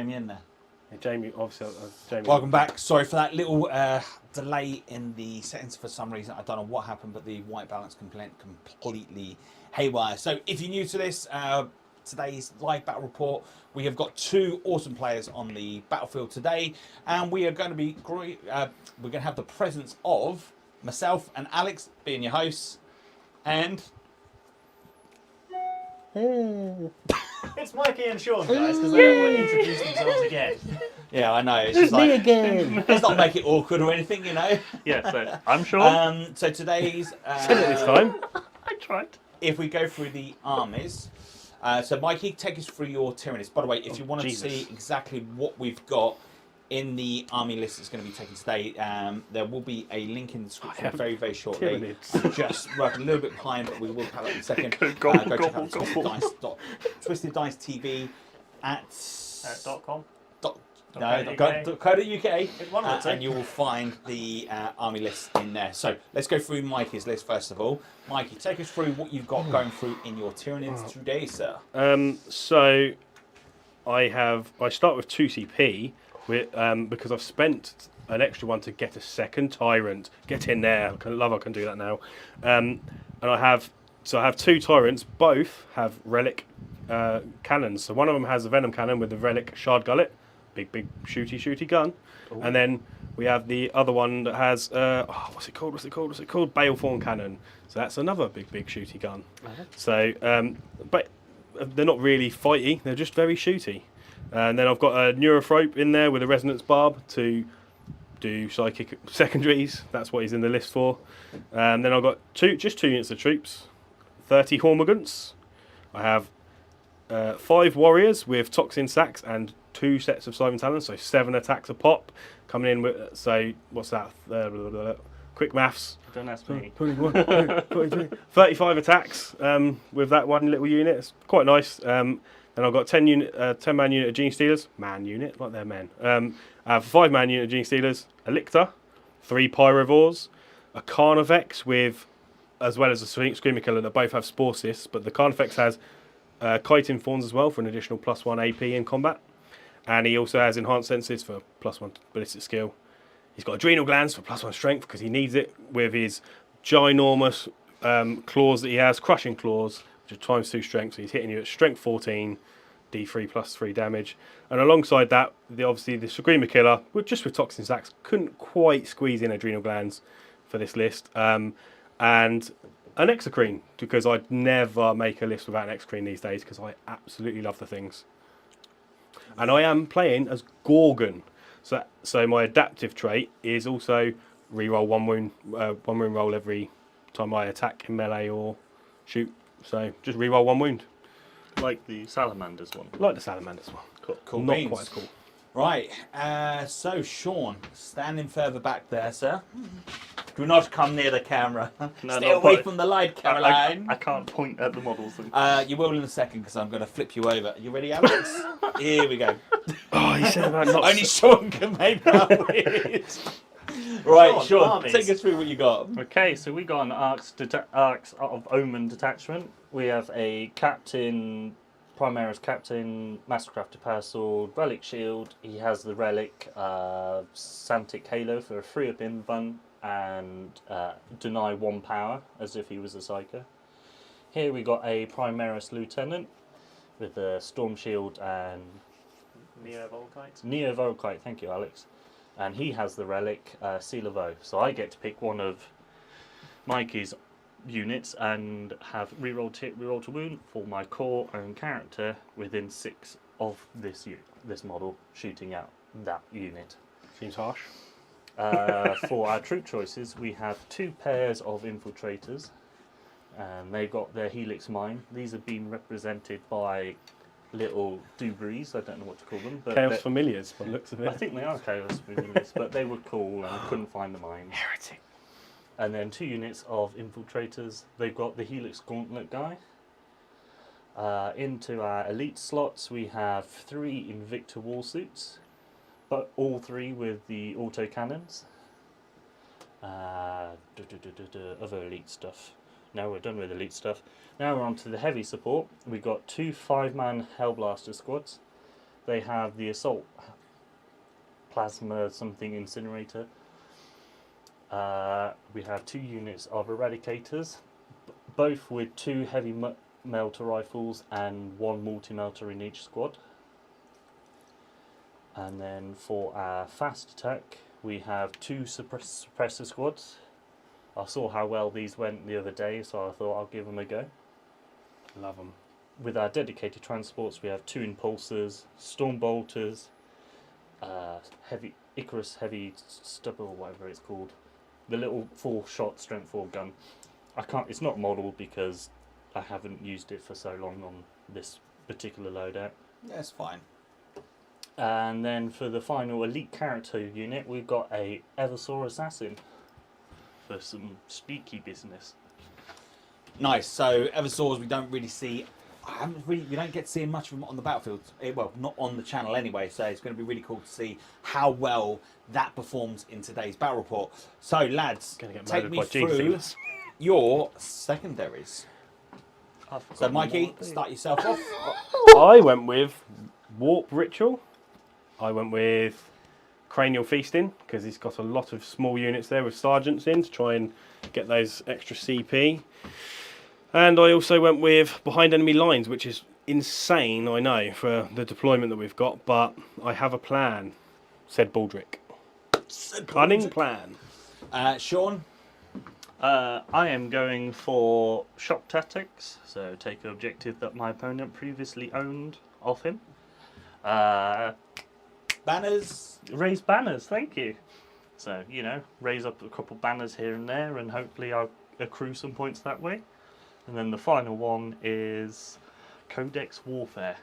Jamie in there. Yeah, Jamie, obviously, Jamie. Welcome back. Sorry for that little delay in the settings for some reason. I don't know what happened, but the white balance completely haywire. So if you're new to this, today's live battle report, we have got 2 awesome players on the battlefield today, and we are going to be we're going to have the presence of myself and Alex being your hosts, and It's Mikey and Sean, guys, because they don't want to introduce themselves again. yeah, I know it's just me like again. let's not make it awkward or anything, you know. Yeah, so I'm Sean. So today's Said it this time. I tried. if we go through the armies, so Mikey, take us through your Tyranids. By the way, if you want to see exactly what we've got in the army list that's going to be taken today, there will be a link in the description very, very shortly. Just work a little bit behind, but we will have it in a second. Go check out Twisted Dice TV at .com. No, .co.uk, One and you will find the army list in there. So let's go through Mikey's list first of all. Mikey, take us through what you've got going through in your Tyranids today, sir. So I start with 2 CP because I've spent an extra one to get a second Tyrant. Get in there! I can do that now. And I have 2 Tyrants. Both have relic cannons. So one of them has a venom cannon with the relic shard gullet. Big shooty gun. Ooh. And then we have the other one that has what's it called? Balethorn cannon. So that's another big shooty gun. So but they're not really fighty, they're just very shooty. And then I've got a neurophrope in there with a resonance barb to do psychic secondaries. That's what he's in the list for. And then I've got just 2 units of troops, 30 Hormigants. I have 5 warriors with toxin sacks and 2 sets of Scythe Talons, so 7 attacks a pop. Coming in with, so what's that? Quick maths. Don't ask me. 21, 43, 35 attacks with that one little unit. It's quite nice. And I've got 10 man unit of Gene Stealers. Man unit, like they're men. I have a 5-man unit of Gene Stealers, a Lictor, 3 Pyrovores, a Carnifex with, as well as a Screamer Killer that both have Spore Cysts, but the Carnifex has Chitin Fawns as well for an additional +1 AP in combat. And he also has enhanced senses for +1 ballistic skill. He's got adrenal glands for +1 strength because he needs it with his ginormous claws that he has, crushing claws, which are ×2 strength. So he's hitting you at strength 14, D3 +3 damage. And alongside that, obviously the Screamer Killer, just with toxin sacks, couldn't quite squeeze in adrenal glands for this list. And an Exocrine, because I'd never make a list without an Exocrine these days because I absolutely love the things. And I am playing as Gorgon, so my adaptive trait is also reroll 1 wound roll every time I attack in melee or shoot. So just reroll 1 wound. Like the Salamanders one. Like the Salamanders one. Cool. Not beans. quite as cool. Right, so Sean, standing further back there, sir. Do not come near the camera. No, Stay away from the light, Caroline. I can't point at the models. You will in a second because I'm going to flip you over. You ready, Alex? Here we go. Oh, you said about not... Only Sean can make that weird. Right, Sean, take us through what you got. Okay, so we got an Arcs of Omen detachment. We have a Captain, Primaris Captain, Mastercrafted Parasword, Relic Shield. He has the Relic Santic Halo for a 3-up invuln and deny 1 power as if he was a Psyker. Here we got a Primaris Lieutenant with a Storm Shield and Neo Volkite, thank you, Alex. And he has the relic Seal of Oath. So I get to pick one of Mikey's units and have reroll to wound for my core and character within 6 of this model shooting out that unit. Seems harsh. For our troop choices, we have 2 pairs of infiltrators, and they've got their Helix Mine. These have been represented by little doobies, I don't know what to call them. But Chaos Familiars, by the looks of it. I think they are Chaos Familiars, but they were cool and I couldn't find the mine. Heretic. And then 2 units of infiltrators. They've got the Helix Gauntlet guy. Into our elite slots, we have 3 Invicta wall suits, but all 3 with the auto cannons. Other elite stuff. Now we're done with elite stuff. Now we're on to the heavy support. We've got 2 5-man Hellblaster squads. They have the assault plasma something incinerator. We have 2 units of eradicators, both with 2 heavy melter rifles and 1 multi-melter in each squad. And then for our fast attack, we have 2 suppressor squads. I saw how well these went the other day, so I thought I'll give them a go. Love them. With our dedicated transports, we have 2 impulsors, storm bolters, heavy Icarus heavy stubble, whatever it's called, the little 4-shot strength 4 gun. It's not model because I haven't used it for so long on this particular loadout. Yeah, it's fine. And then for the final elite character unit, we've got a Eversaur assassin for some sneaky business. Nice. So Eversaurs, we don't really see. We don't get to see much of them on the battlefield. Well, not on the channel anyway. So it's going to be really cool to see how well that performs in today's battle report. So lads, take me through your secondaries. So Mikey, start yourself off. I went with Warp Ritual. I went with Cranial Feasting because he's got a lot of small units there with sergeants in to try and get those extra CP. And I also went with Behind Enemy Lines, which is insane, I know, for the deployment that we've got, but I have a plan, said Baldrick. Cunning plan. Sean? I am going for Shock Tactics, so take an objective that my opponent previously owned off him. Banners? Raise banners, thank you. So, you know, raise up a couple banners here and there, and hopefully I'll accrue some points that way. And then the final one is Codex Warfare.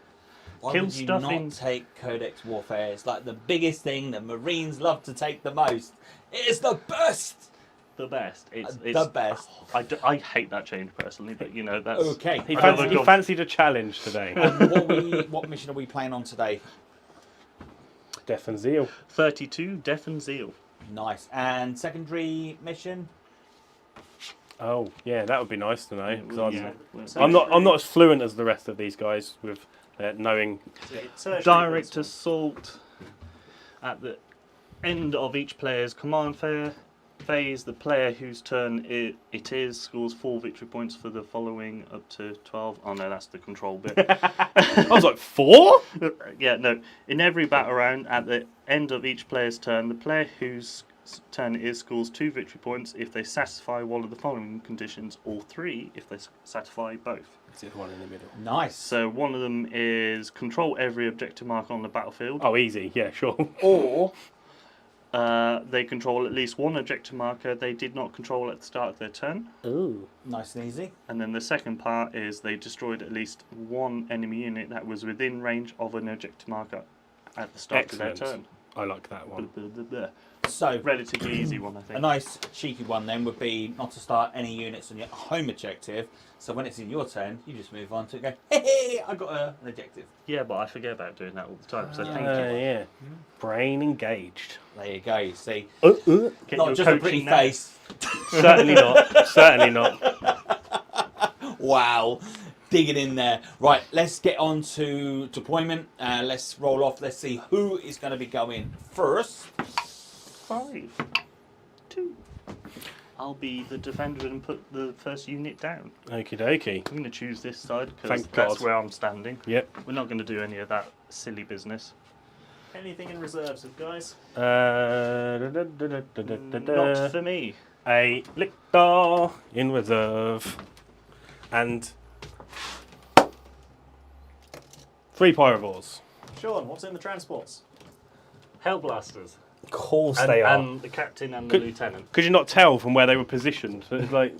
Why Kill would you stuff not in... take Codex Warfare? It's like the biggest thing that Marines love to take the most. It is the best! The best. It's the best. I hate that change personally, but you know, that's... Okay. He fancied a challenge today. What mission are we playing on today? Death and Zeal. 32, Death and Zeal. Nice. And secondary mission? Oh, yeah, that would be nice to know. Because Yeah. I'm not as fluent as the rest of these guys with knowing. Direct assault. At the end of each player's command phase, the player whose turn it is scores 4 victory points for the following up to 12. Oh no, that's the control bit. I was like, 4? Yeah, no. In every battle round, at the end of each player's turn, the player whose turn it is scores 2 victory points if they satisfy one of the following conditions, or 3 if they satisfy both. It's the one in the middle. Nice. So one of them is control every objective marker on the battlefield. Oh, easy. Yeah, sure. Or they control at least one objective marker they did not control at the start of their turn. Ooh. nice and easy. And then the second part is they destroyed at least one enemy unit that was within range of an objective marker at the start of their turn. I like that one. So Relatively easy one, I a think. nice cheeky one then would be not to start any units on your home objective. So when it's in your turn, you just move on to go, hey, I got an objective. Yeah, but I forget about doing that all the time, so thank you. Yeah. Brain engaged. There you go, you see. Get Not your just a pretty coaching now. face. Certainly not. Certainly not. Wow. Digging in there. Right, let's get on to deployment. Let's roll off. Let's see who is going to be going first. 5, 2. I'll be the defender and put the first unit down. Okie dokie. I'm going to choose this side because Thank that's God. where I'm standing. Yep. We're not going to do any of that silly business. Anything in reserves, guys? Not for me. A Lictor in reserve. And 3 Pyrovores. Sean, what's in the transports? Hellblasters. Of course And the captain and the Could- lieutenant. Could you not tell from where they were positioned? So it's like,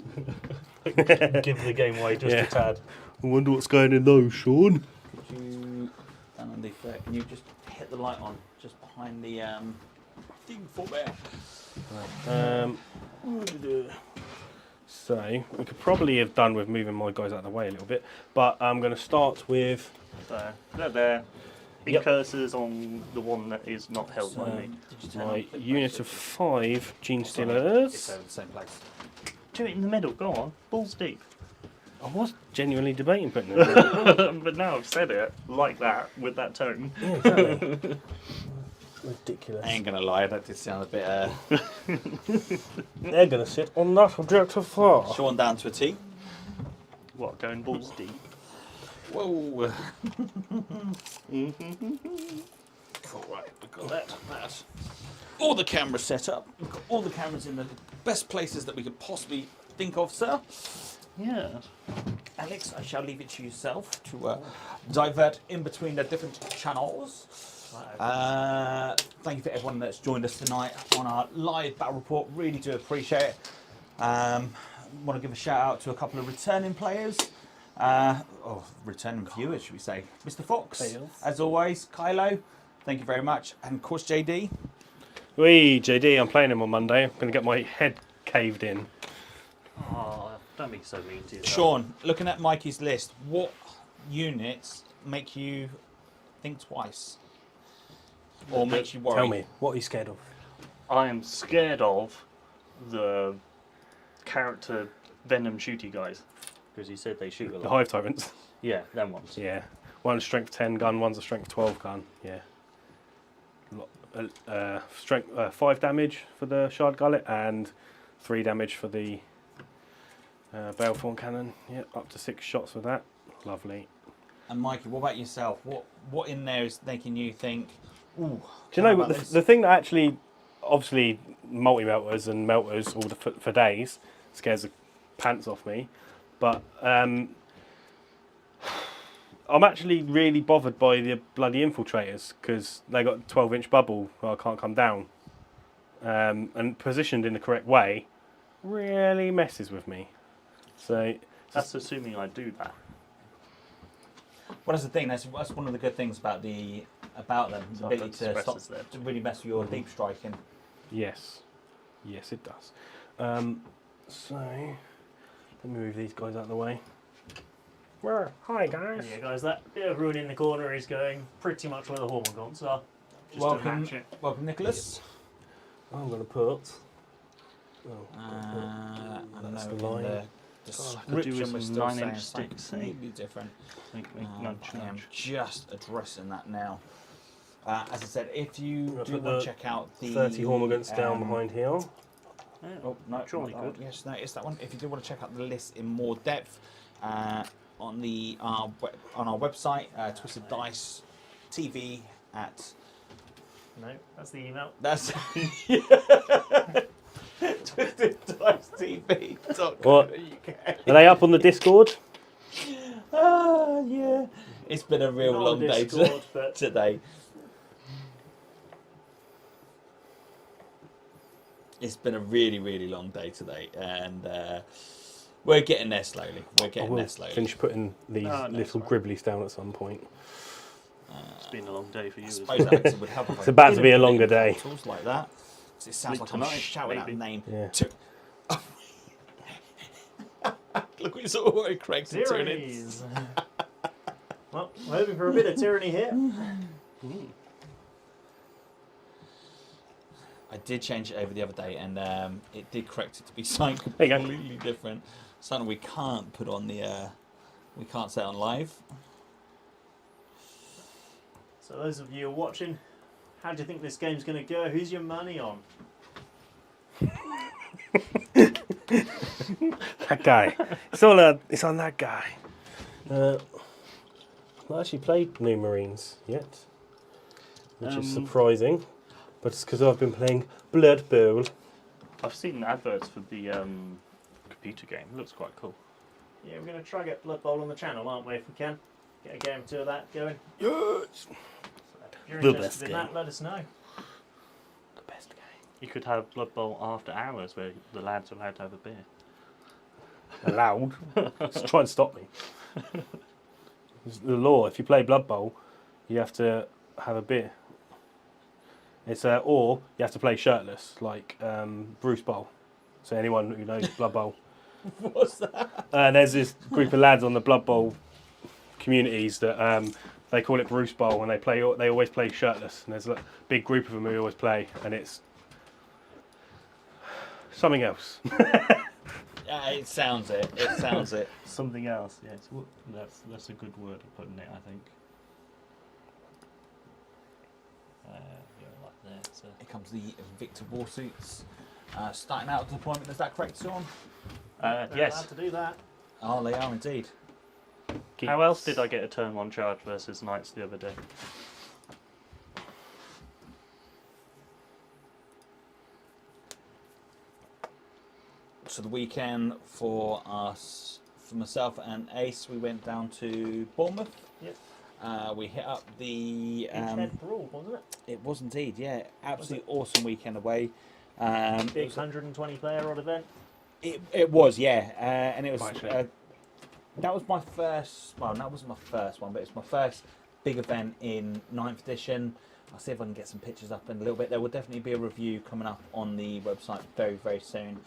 Give the game away just Yeah. a tad. I wonder what's going in those, Sean. Could you, down on the third, can you just hit the light on just behind the thing for there? So we could probably have done with moving my guys out of the way a little bit, but I'm going to start with So they're there. Big Yep. cursors on the one that is not held by me. Did you turn my on the unit of 5 Gene It's Stealers. over the same place. Do it in the middle. Go on. Balls deep. I was genuinely debating putting it in. But now I've said it like that with that tone. Yeah, exactly. Ridiculous. I ain't gonna lie, that did sound a bit. They're going to sit on that objective floor. Sean down to a T. What, going balls deep? Whoa. Cool, right, we've got that. All the cameras set up. We've got all the cameras in the best places that we could possibly think of, sir. Yeah. Alex, I shall leave it to yourself to divert in between the different channels. Thank you for everyone that's joined us tonight on our live battle report. Really do appreciate it. Want to give a shout out to a couple of returning players. Returning viewers, should we say. Mr. Fox, as always. Kylo, thank you very much. And of course, JD. Wee, JD, I'm playing him on Monday. I'm going to get my head caved in. Oh, don't be so mean to yourself. Sean, looking at Mikey's list, what units make you think twice? Or makes you worry? Tell me, what are you scared of? I am scared of the character Venom shooty guys. Because you said they shoot a lot. The Hive Tyrants. Yeah, them ones. Yeah. One's strength 10 gun, one's a strength 12 gun. Yeah. Strength 5 damage for the Shard Gullet and 3 damage for the Baleful Cannon. Yeah, up to 6 shots with that. Lovely. And Mikey, what about yourself? What in there is making you think, ooh, do you know what the thing that actually, obviously, multi-melters and melters all for days scares the pants off me, but I'm actually really bothered by the bloody infiltrators because they got a 12-inch bubble where I can't come down, and positioned in the correct way really messes with me. So that's assuming I do that. Well, that's the thing. That's one of the good things about them. The So ability that to stresses stop them. to really mess with your deep striking. yes, it does. So let me move these guys out of the way. Hi guys. Yeah, guys, that bit of ruin in the corner is going pretty much where the Hormagaunts are. Just to match it. Welcome, Nicholas. I'm going to put. I That's know the line. in the description we're still saying 9-inch something sticks, eh? completely different. Nudge, I am nudge. just addressing that now. As I said, if you I'll do put want the to check out the 30 Hormagaunts down behind here. Yeah. Oh no, Surely not that could. one. Yes, no, it's that one. If you do want to check out the list in more depth, on our website, Twisted Dice TV at. No, that's the email. That's TwistedDiceTV.co.uk. What? Are they up on the Discord? Yeah. It's been a real Not long on day Discord, but today. It's been a really, really long day today, and we're getting there slowly. We're I getting will there slowly. finish putting these Oh, no, little sorry. gribblies down at some point. It's been a long day for you I as suppose well. Alex would help. It's about to be a longer day. Tools like that. So it sounds Sleep like I'm tonight, shouting out the maybe. name. Yeah. Look, it's already correct. Tyranids. Tyranids. Well, we're hoping for a bit of tyranny here. I did change it over the other day, and it did correct it to be something There you go. completely different. Something we can't put on the. We can't say on live. So those of you who are watching, how do you think this game's going to go? Who's your money on? That guy. It's on that guy. I've not actually played New Marines yet, which is surprising. But it's because I've been playing Blood Bowl. I've seen adverts for the computer game. It looks quite cool. Yeah, we're going to try to get Blood Bowl on the channel, aren't we, if we can? Get a game or two of that going. Yes. If you're The interested best in game. that, let us know. The best game. You could have Blood Bowl after hours where the lads are allowed to have a beer. Allowed. Just try and stop me. It's the law. If you play Blood Bowl, you have to have a beer. It's or you have to play shirtless, like Bruce Bowl. So anyone who knows Blood Bowl. What's that? There's this group of lads on the Blood Bowl communities that they call it Bruce Bowl, and they always play shirtless. And there's a big group of them who always play, and it's something else. It sounds it. It sounds it. Something else, yes. That's a good word of putting it, I think. Like there, so. Here comes the Victor Warsuits. Starting out deployment, is that correct, Sean? They're Yes. allowed to do that. Oh, they are indeed. How else did I get a turn 1 charge versus Knights the other day? So the weekend for us, for myself and Ace, we went down to Bournemouth. Yep. We hit up the. Head Brawl, wasn't it? It was indeed, yeah. Absolutely awesome weekend away. Big It was, 120 player odd event. it was, yeah. And it was. Quite sure. That was my first. Well, that wasn't my first one, but it's my first big event in 9th edition. I'll see if I can get some pictures up in a little bit. There will definitely be a review coming up on the website very, very soon.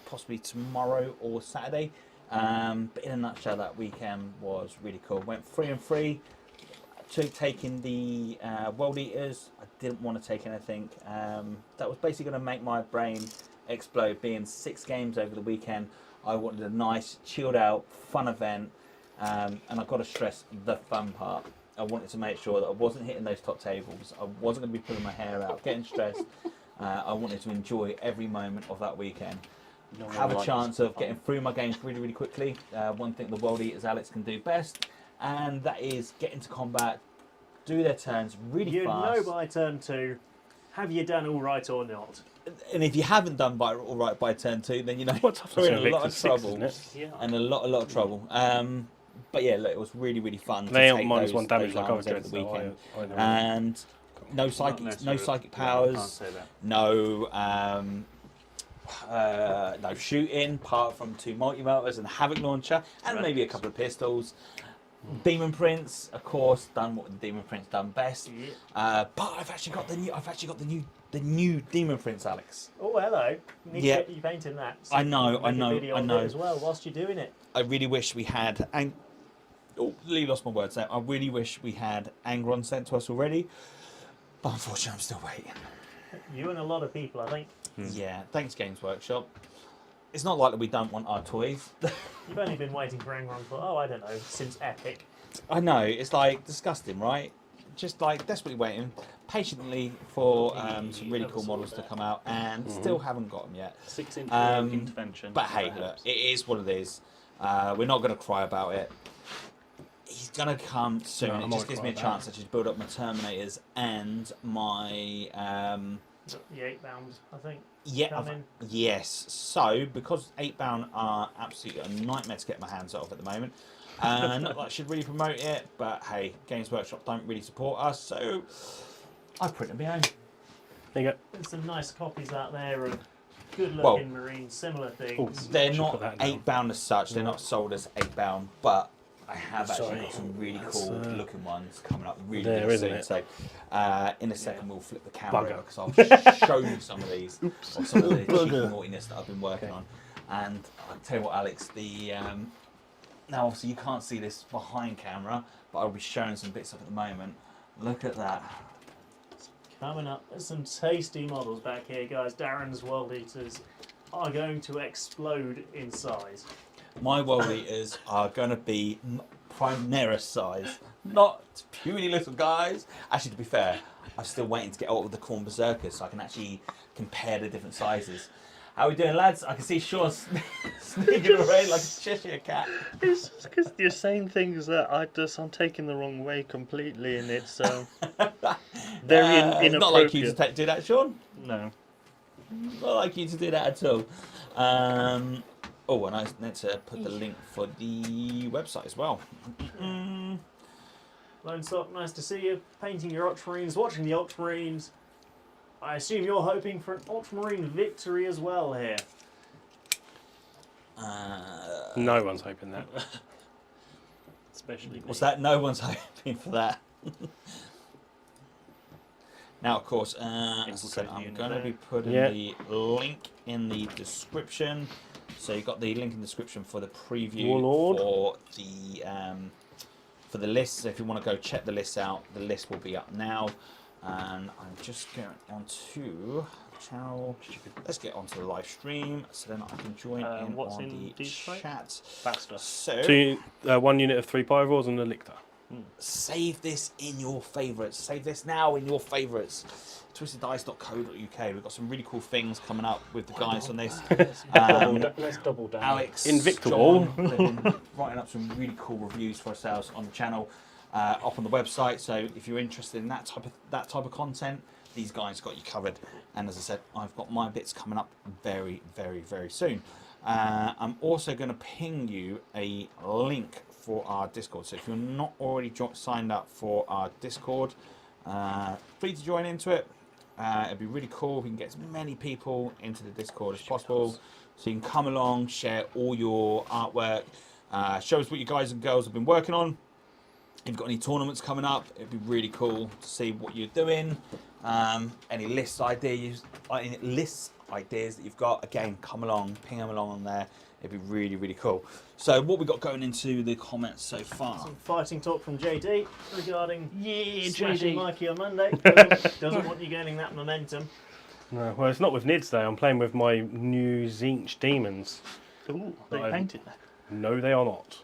Possibly tomorrow or Saturday. But in a nutshell, that weekend was really cool. Went 3 and 3. Taking the World Eaters. I didn't want to take anything. That was basically going to make my brain explode. Being 6 games over the weekend, I wanted a nice, chilled out, fun event. And I've got to stress the fun part. I wanted to make sure that I wasn't hitting those top tables. I wasn't going to be pulling my hair out, getting stressed. I wanted to enjoy every moment of that weekend. Have a chance of getting through my games really, really quickly. One thing the World Eaters Alex can do best, and that is get into combat, do their turns really You'd fast. know by turn 2, have you done all right or not? And if you haven't done all right by turn 2, then you know What's tough you're in a lot Victor's of 6, trouble. isn't it? Yeah. And a lot of trouble. But yeah, look, it was really, really fun. They to aren't take minus those, 1 damage those like I arms was over doing. the So weekend. I know. And no Not psychic necessarily. powers. Can't say that. No shooting, apart from 2 multi-melters and a Havoc launcher, and maybe a couple of pistols. Demon Prince, of course, done what the Demon Prince done best. Yeah. But I've actually got the new Demon Prince, Alex. Oh, hello. Need Yeah. to get you painting that. I know, you can make a video of it as well whilst you're doing it. I really wish we had. Lee lost my words there. I really wish we had Angron sent to us already, but unfortunately, I'm still waiting. You and a lot of people, I think. Yeah, thanks, Games Workshop. It's not like that we don't want our toys. You've only been waiting for Angron for, I don't know, since Epic. I know, it's like disgusting, right? Just like desperately waiting patiently for some really cool models to come out, and still haven't got them yet. 6-inch intervention. But hey, look, perhaps. it is what it is. We're not going to cry about it. He's going to come soon. No, It I'm just not gives cry me a about chance to just build up my Terminators and my... The 8-bound, I think. yeah, come in. yes. So, because 8-bound are absolutely a nightmare to get my hands off at the moment, not that I should really promote it, but hey, Games Workshop don't really support us, so I printed my own. There you go. There's some nice copies out there of good-looking Marines, similar things. They're Should not put that down. 8-bound as such, they're not sold as 8-bound, but I have actually Sorry. got some really That's, cool looking ones coming up really, there, really isn't soon. it? So in a second we'll flip the camera Bugger. because I'll show you some of these, or some of the cheeky Bugger. naughtiness that I've been working on. And I'll tell you what, Alex, now obviously you can't see this behind camera, but I'll be showing some bits up at the moment. Look at that. Coming up, there's some tasty models back here, guys. Darren's World Eaters are going to explode in size. My World Eaters are going to be Primaris size, not puny little guys. Actually, to be fair, I'm still waiting to get out of the Corn Berserkers so I can actually compare the different sizes. How are we doing, lads? I can see Sean sneaking away like a Cheshire cat. It's just because you're saying things that I'm taking the wrong way completely, and it's very inappropriate. Not like you to do that, Sean. No. Not like you to do that at all. Oh, and I need to put the link for the website as well. Lone Sock, nice to see you. Painting your Ultramarines, watching the Ultramarines. I assume you're hoping for an Ultramarine victory as well here. No one's hoping that. Especially me. What's that? No one's hoping for that. Now, of course, as I said, Infiltrate the I'm unit going to there. be putting the link in the description. So you've got the link in the description for the preview Warlord. for the list. So if you want to go check the list out, the list will be up now. And I'm just going onto channel. Let's get onto the live stream so then I can join in what's on in the these strike? chat. Faster. So 1 unit of 3 Pyros and a Lictor. save this in your favourites. Save this now in your favourites. twisteddice.co.uk. We've got some really cool things coming up with the guys on this. Let's double down. Alex, Invictable. John, they've been writing up some really cool reviews for ourselves on the channel, up on the website. So if you're interested in that type of content, these guys got you covered. And as I said, I've got my bits coming up very, very, very soon. I'm also going to ping you a link for our Discord. So if you're not already signed up for our Discord, free to join into it. It'd be really cool if we can get as many people into the Discord as possible, so you can come along, share all your artwork, show us what you guys and girls have been working on. If you've got any tournaments coming up, it'd be really cool to see what you're doing. Any list ideas that you've got, again, come along, ping them along on there. It'd be really, really cool. So what we got going into the comments so far? Some fighting talk from JD regarding smashing JD. Mikey on Monday. Doesn't want you gaining that momentum. No, well, it's not with Nids though. I'm playing with my new Zinch demons. Ooh, they I've- painted. No, they are not.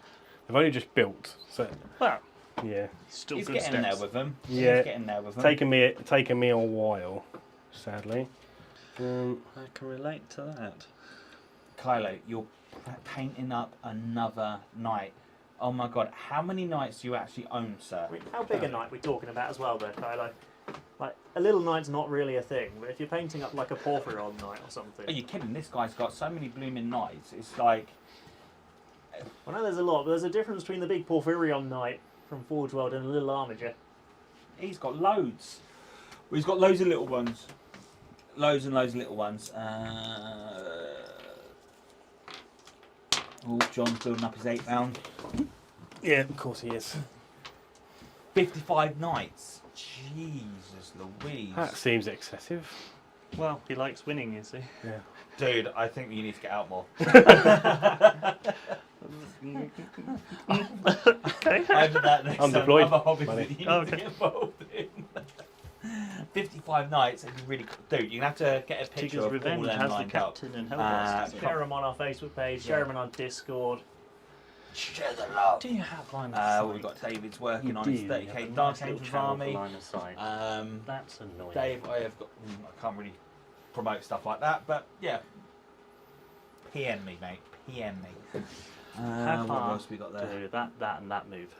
They've only just built. So Wow, yeah, still He's good getting steps. there with them. Yeah. He's getting there with them. taken me a while, sadly. I can relate to that. Kylo, you're painting up another night. Oh my god, how many nights do you actually own, sir? I mean, how big a night we talking about as well there, Kylo? Like, a little night's not really a thing, but if you're painting up like a Porphyron night or something... Are you kidding? This guy's got so many blooming nights. It's like... I know there's a lot, but there's a difference between the big Porphyrion knight from Forge World and a little Armiger. He's got loads. Well, he's got loads of little ones. Loads and loads of little ones. Oh, John's building up his 8 pound. Yeah, of course he is. 55 nights. Jesus Louise. That seems excessive. Well, he likes winning, you see. Yeah. Dude, I think you need to get out more. Over that, there's some Undeployed. other hobbies Money. that you need Oh, to okay. get involved in. 55 nights, it'd be really cool. Dude, you're going to have to get a picture Tigger's of all Revenge them has the lined up. captain and Hellblast. Share them on our Facebook page, share them on Discord. Share the love. Do you have line of sight? We've got David's working You on do, his you have 30k a Dark nice little Angels channel for army. line of sight. That's annoying. Dave, I have got. I can't really promote stuff like that, but yeah. PM me, mate. PM me. How What far else we got there? do that and that move?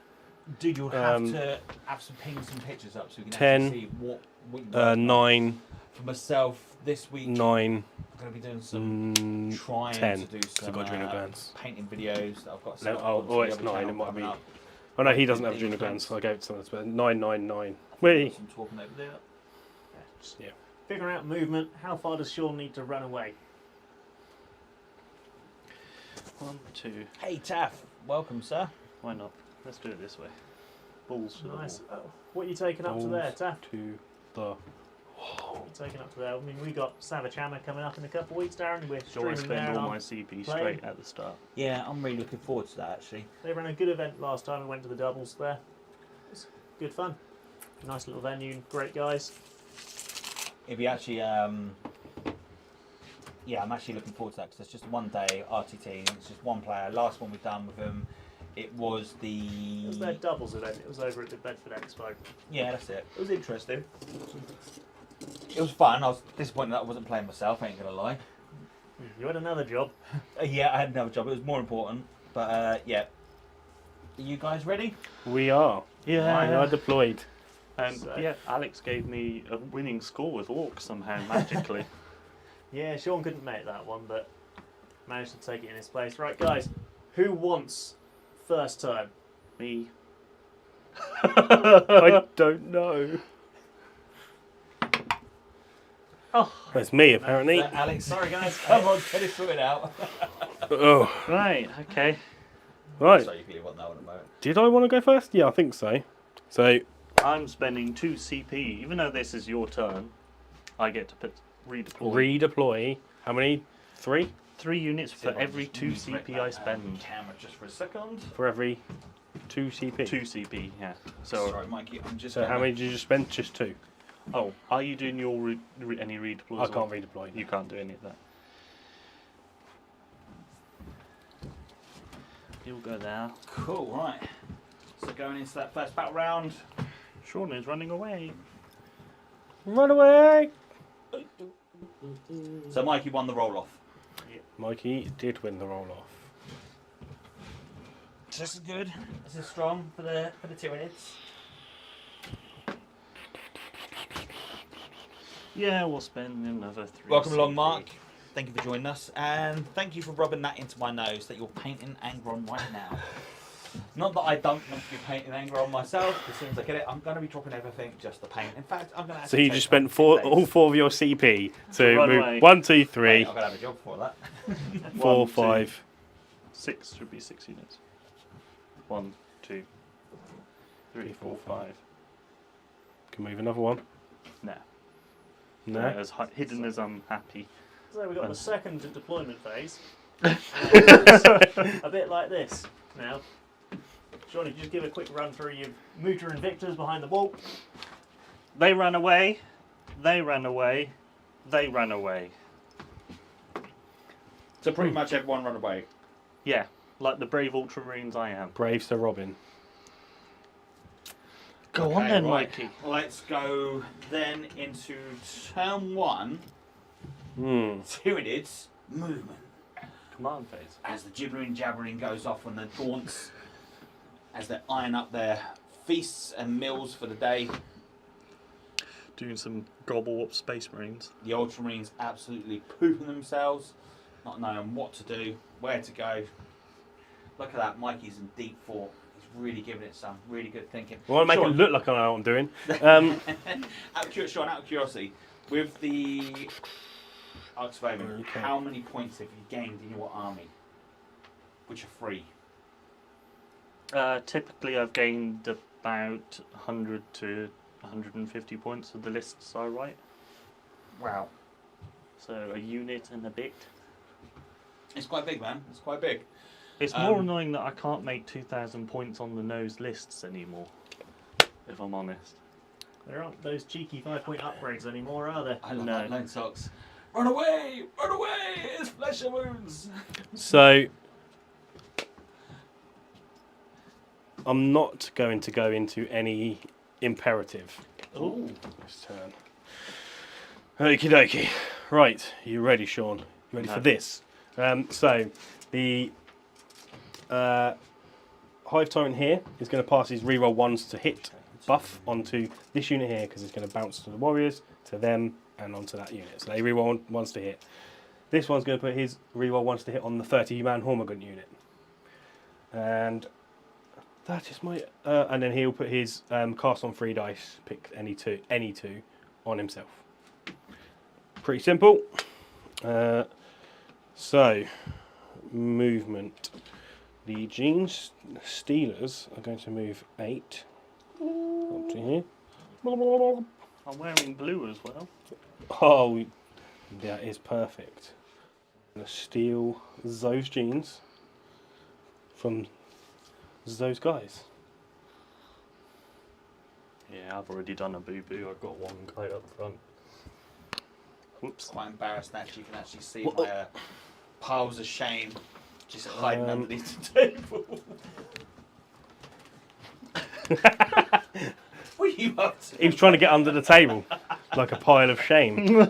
Dude, you'll have to have some ping some pictures up so we can 10, actually see what we got. 9, For myself, this week 9, I'm going to be doing some trying 10. to do 'cause some I've got adrenal glands. painting videos that I've got. No, set up oh, on oh, the it's other 9, channel it might coming be- up. Oh no, he doesn't have 15 adrenal glands, clips. so I gave it to someone else. But 999. Whee! Some talking over there. Just Yeah. figure out movement. How far does Sean need to run away? 1, 2. Hey Taff, welcome sir. Why not? Let's do it this way. Balls for Nice. the wall. What are you taking up to there, Taff? To the. What are you taking up to there? I mean, we got Savage Hammer coming up in a couple of weeks, Darren. We're So I streaming spend there. all and my CP playing. straight at the start. Yeah, I'm really looking forward to that actually. They ran a good event last time. We went to the doubles there. It was good fun. Nice little venue, great guys. If you actually, yeah, I'm actually looking forward to that because it's just one day RTT and it's just one player. Last one we've done with him, it was the. It was their doubles event. It was over at the Bedford Expo. Yeah, that's it. It was interesting. It was fun. I was disappointed that I wasn't playing myself. I ain't gonna lie. You had another job. Yeah, I had another job. It was more important. But yeah, are you guys ready? We are. We are deployed. And So- yeah, Alex gave me a winning score with Orc somehow magically. Yeah, Sean couldn't make that one, but managed to take it in his place. Right, guys, who wants first turn? Me. I don't know. Oh, That's me, apparently. Alex, sorry, guys. come on, get it sorted out. Oh, Right, okay. right. So you really want that one at the moment. Did I want to go first? Yeah, I think so. So, I'm spending 2 CP. Even though this is your turn, I get to redeploy. redeploy. How many? 3? 3 units for See if I every just 2 move back CP I that, spend. Camera just for a second. For every 2 CP. 2 CP, yeah. So Sorry, Mikey. I'm just. So how many did you just spend? Just 2. Oh, are you doing your any redeploys? I can't redeploy. You can't do any of that. You'll go there. Cool, right. So going into that first battle round. Sean is running away. Run away! So Mikey won the roll off. Mikey did win the roll off. This is good. This is strong for the Tyranids. Yeah, we'll spend another 3. Welcome along, CP. Mark. Thank you for joining us, and thank you for rubbing that into my nose that you're painting Angron right now. Not that I don't want to be painting Angron myself. As soon as I get it, I'm going to be dropping everything just to paint. In fact, I'm going to. So you just spent all 4 of your CP to Run move away. 1, 2, 3, I'm going to have a job for that. 4, 1, 2, 5. 6 should be 6 units. 1, 2, 3, 4, 5. Can move another one. No. No. As hidden as I'm happy. So we've got the second deployment phase. A bit like this now. Sean, just give a quick run through your Muta and Victors behind the wall. They ran away. They ran away. They ran away. So pretty much everyone run away. Yeah, like the brave Ultramarines I am. Brave Sir Robin. Go on Okay, then, right. Mikey. Let's go then into turn 1. Tyranids movement. Command phase. As the gibbering jabbering goes off on the gaunts, as they iron up their feasts and meals for the day, Doing some gobble up space marines. the Ultramarines absolutely pooping themselves, not knowing what to do, where to go. Look at that, Mikey's in deep thought. He's really giving it some really good thinking. I want to make Sean, it look like I know what I'm doing. Sean, out of curiosity, with the Arcs of Omen, Okay. how many points have you gained in your army? Which are free? Typically, I've gained about 100 to 150 points of the lists I write. Wow. So a unit and a bit. It's quite big, man. It's quite big. It's more annoying that I can't make 2,000 points on the nose lists anymore, if I'm honest. There aren't those cheeky 5-point upgrades anymore, are there? I love No. that Lone Socks. Run away! Run away! It's flesh and wounds! So, I'm not going to go into any imperative Ooh. this turn. Okie dokie. Right, you ready, Sean? You ready No. for this? So, the Hive Tyrant here is going to pass his reroll 1s to hit buff onto this unit here because it's going to bounce to the warriors, to them, and onto that unit. So they reroll 1s to hit. This one's going to put his reroll 1s to hit on the 30-man Hormagaunt unit. And that is my... and then he'll put his cast on 3 dice, pick any two on himself. Pretty simple. So, movement. The Gene Stealers are going to move 8 up to here. I'm wearing blue as well. Oh, that is perfect. I'm going to steal those genes from those guys. Yeah, I've already done a boo-boo. I've got one guy up front. Whoops. Quite embarrassed now. You can actually see my piles of shame just hiding underneath the table. What are you up to? He was trying to get under the table like a pile of shame.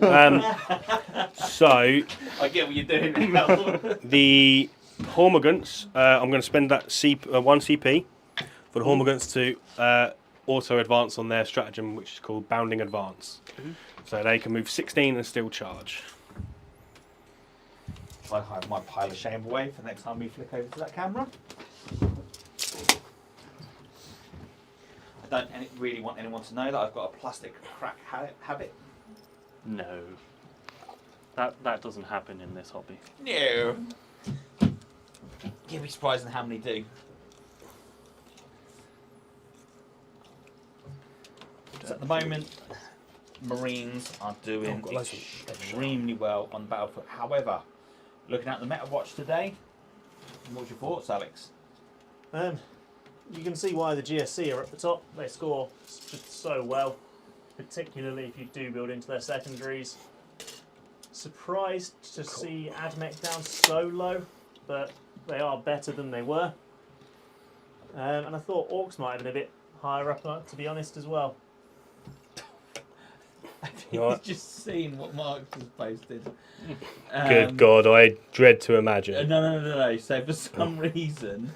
So, I get what you're doing now. the Hormagaunts, I'm going to spend that 1 CP for the Hormagaunts to auto advance on their stratagem, which is called Bounding Advance. So they can move 16 and still charge. I hide my pile of shame away for the next time we flick over to that camera. I don't really want anyone to know that I've got a plastic crack habit. No. That doesn't happen in this hobby. No. You'd be surprised at how many do. So at the moment, Marines are doing got loads of extremely well on the battlefield. However, looking at the meta watch today, what's your thoughts, Alex? You can see why the GSC are at the top. They score just so well. particularly if you do build into their secondaries. Surprised to see AdMech down so low, but they are better than they were. And I thought Orcs might have been a bit higher up, to be honest, as well. He's just seen what Mark just posted. Good God, I dread to imagine. No. So for some reason,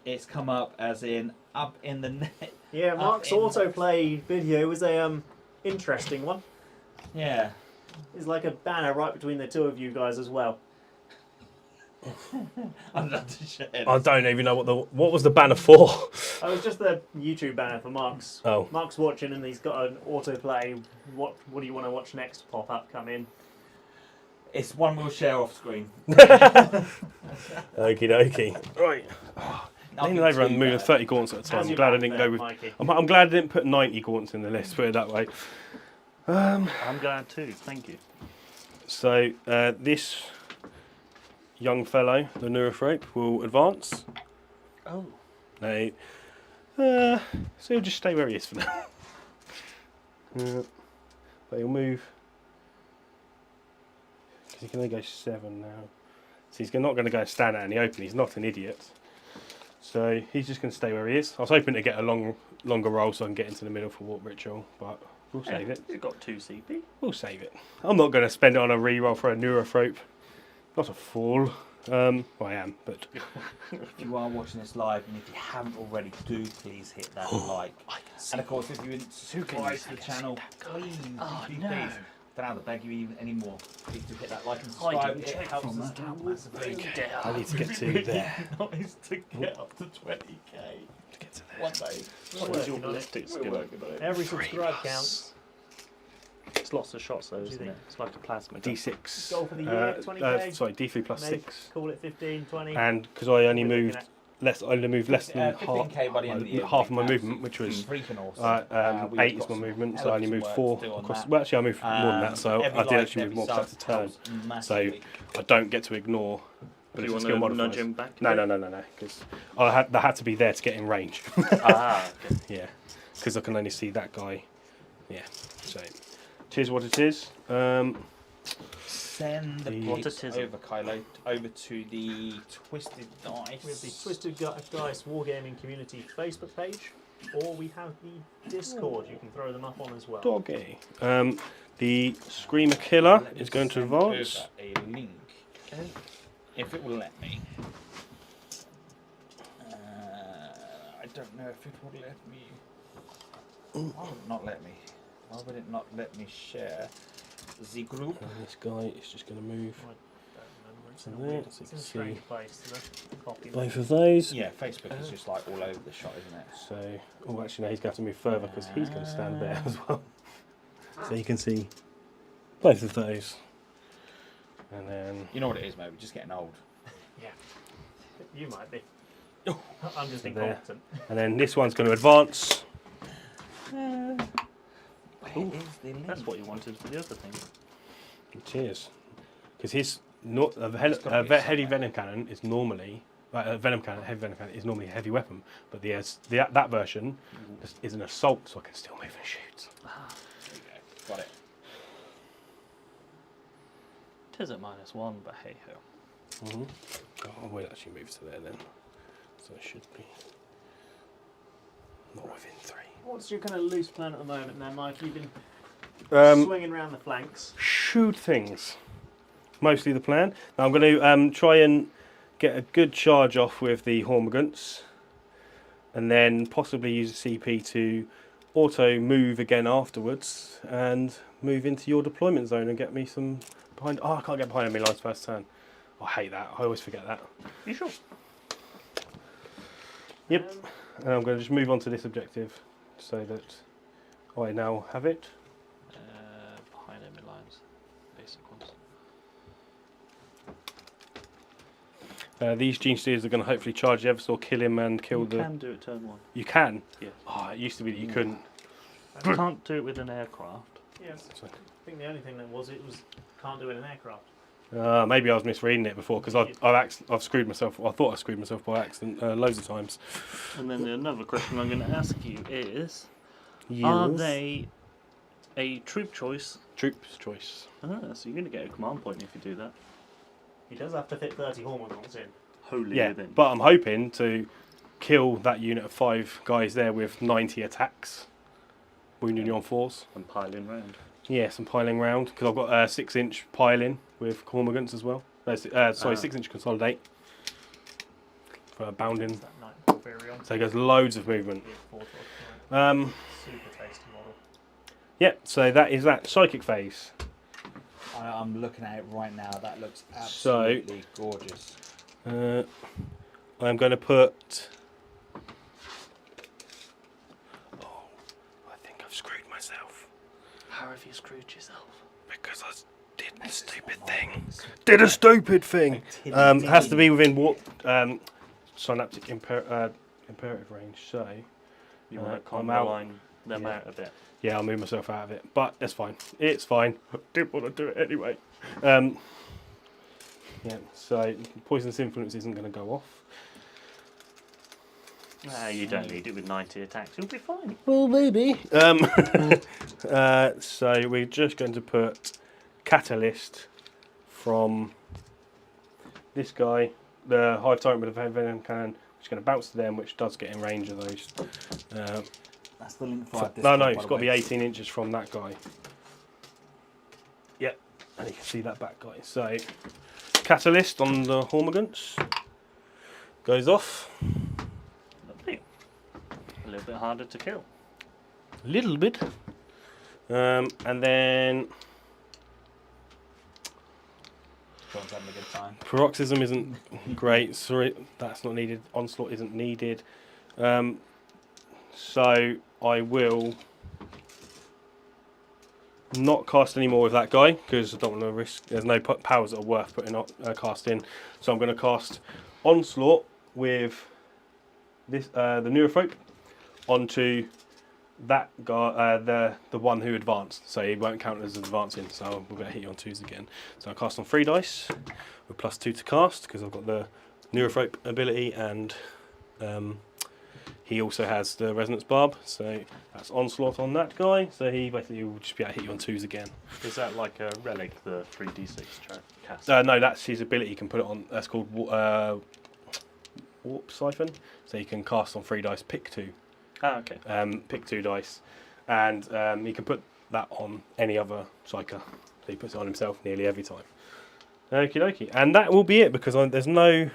it's come up as in up in the net. Yeah, Mark's autoplay video was a interesting one. Yeah. It's like a banner right between the two of you guys as well. I'd love to share this. I don't even know what was the banner for. Oh, it's just the YouTube banner for Mark's. Oh. Mark's watching and he's got an autoplay. What do you want to watch next? Pop up, come in. It's one we'll share off screen. Okie dokie. Right. Nothing Leaning over too and moving bad. 30 gaunts at a time. How's I'm your glad I back didn't there, go with. Mikey? I'm glad I didn't put 90 gaunts in the list. Put it that way. I'm glad too. Thank you. So this young fellow, the Neurothrope, will advance. Oh. No. So he'll just stay where he is for now. But he'll move. Because he can only go 7 now. So he's not going to go stand out in the open. He's not an idiot. So he's just going to stay where he is. I was hoping to get a longer roll so I can get into the middle for Warp Ritual, but we'll save it. You've got 2 CP. We'll save it. I'm not going to spend it on a re-roll for a Neurothrope. Not a fool. Well, I am, but... If you are watching this live and if you haven't already, do please hit that like. And of course, if you're subscribed to the channel, please, please. Don't have to beg you even anymore. Please do hit that like and subscribe. It helps us out massively. I need to get to there. Nice to get up to 20k. To get to there. One day. What was your ballistic We're skill? working on it. Every subscribe counts. It's lots of shots though, What do you isn't it? think? It's like a plasma gun. D6. Goal for the year, 20k? Sorry, D3 plus Maybe 6. Call it 15, 20. And because I only We're looking moved at- less than 15k by the end of the year. half of my movement, which was freaking awesome. We've 8 got is my some movement, so hell I of only some moved work 4 to do on across. that. Well, actually, I moved more than that, so Every I did like, actually move every more because sub that's a turn. helps So massively. I don't get to ignore. But Do you it's want skill to nudge modifiers. him back? No, because they had to be there to get in range. Ah, okay. Yeah, because I can only see that guy. Yeah, so tis what it is. Send the The- pics over, Kylo, over to the Twisted Dice. We have the Twisted Dice Wargaming Community Facebook page, or we have the Discord. You can throw them up on as well. Doggy. The Screamer Killer Let me is going to send advance. over a link, if it will let me. I don't know if it would let me. Why would it not let me? Why would it not let me share the group? And this guy is just going to move I don't remember. It's in a from there, weird, so you it's can in a strange see place. The copy. both of those. Yeah, Facebook is just like all over the shot, isn't it? So, oh, actually, no, he's going to move further because he's going to stand there as well. So you can see both of those. And then You know what it is, mate. We're just getting old. Yeah. You might be. I'm just There. incompetent. and then this one's going to advance. Where is the link? That's what you wanted for the other thing. Cheers. Because his heavy venom cannon is normally heavy venom cannon is normally a heavy weapon, but that version is an assault, so I can still move and shoot. There you go. Got it. It is at -1, but hey ho. Oh, I will actually move to there then, so it should be not within 3. What's your kind of loose plan at the moment then, Mike? You've been swinging around the flanks. Shoot things. Mostly the plan. Now I'm going to try and get a good charge off with the Hormigants, and then possibly use a CP to auto move again afterwards and move into your deployment zone and get me some behind. Oh, I can't get behind enemy lines first turn. I hate that. I always forget that. You sure? Yep. And I'm going to just move on to this objective so that I now have it. Behind enemy lines. Basic ones. These Gene Stealers are going to hopefully charge Eversaw, kill him and kill You the... can do it turn 1. You can? Yes. Oh, it used to be that you couldn't. You can't do it with an aircraft. Yeah, I think the only thing that was can't do it in an aircraft. Maybe I was misreading it before because I've screwed myself. I thought I screwed myself by accident loads of times. And then another question I'm going to ask you is, Are Yes. they a troop choice? Troops choice. Ah, so you're going to get a command point if you do that. He does have to fit 30 Hormigons in. Wholly Yeah, within. but I'm hoping to kill that unit of 5 guys there with 90 attacks. Wounding you on 4s. And piling round. Yeah, some piling round, because I've got a 6-inch piling with Cormorgants as well. Sorry, 6-inch consolidate. For bounding. Is that Knight Porphyrion? So there's loads of movement. Yeah, 4/12. Super Super tasty model. Yeah, so that is that psychic phase. I'm looking at it right now. That looks So- absolutely gorgeous. I'm going to put. Oh, I think I've screwed myself How have you screwed yourself? because I did a This is stupid not thing. nice. Did a stupid thing. Tilly Has to dilly. be within synaptic imperative range. So You want to I'm con out. line them Yeah. out a bit. yeah, I'll move myself out of it, but that's fine. It's fine. I didn't want to do it anyway. Yeah, so poisonous influence isn't going to go off. Ah, you don't need it with 90 attacks. You'll be fine. Well, maybe. So we're just going to put catalyst from this guy, the hive tyrant with a venom cannon, which is going to bounce to them, which does get in range of those. That's the link No, for discount, by it's the got to be way. 18 inches from that guy. Yep, and you can see that back guy. So catalyst on the Hormigants goes off. Lovely. A little bit harder to kill. A little bit. And then John's having a good time. paroxysm isn't great. Sorry, that's not needed. Onslaught isn't needed. So I will not cast any more with that guy because I don't want to risk. There's no powers that are worth putting casting. So I'm going to cast onslaught with this the neurophobe onto that guy, the one who advanced. So he won't count as advancing. So we're going to hit you on 2s again. So I cast on 3 dice with +2 to cast because I've got the neurophobe ability and. He also has the resonance barb, so that's onslaught on that guy. So he basically will just be able to hit you on 2s again. Is that like a relic, the 3d6 cast? No, that's his ability. You can put it on. That's called warp siphon. So you can cast on 3 dice, pick 2. Ah, okay. Pick 2 dice, and he can put that on any other psyker. So he puts it on himself nearly every time. Okie dokie, and that will be it because there's no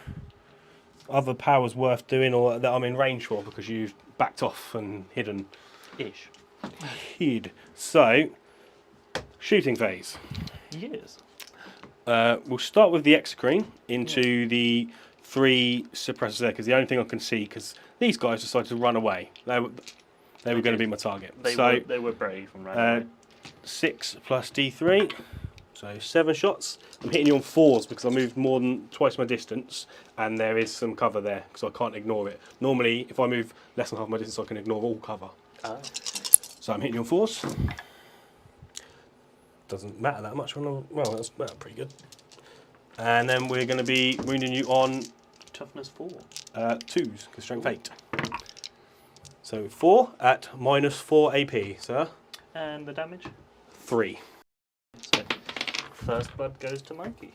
other powers worth doing or that I'm in range for because you've backed off and hidden. Ish. Hid. So, shooting phase. Yes. We'll start with the exocrine into the 3 suppressors there because the only thing I can see because these guys decided to run away. They were going to be my target. They were brave and ran away. 6 plus D3. So 7 shots. I'm hitting you on 4s because I moved more than twice my distance and there is some cover there because I can't ignore it. Normally, if I move less than half my distance, I can ignore all cover. Ah. So I'm hitting you on 4s. Doesn't matter that much. Well, that's pretty good. And then we're going to be wounding you on Toughness 4. 2s because strength 8. So 4 at -4 AP, sir. And the damage? 3. So, first blood goes to Mikey.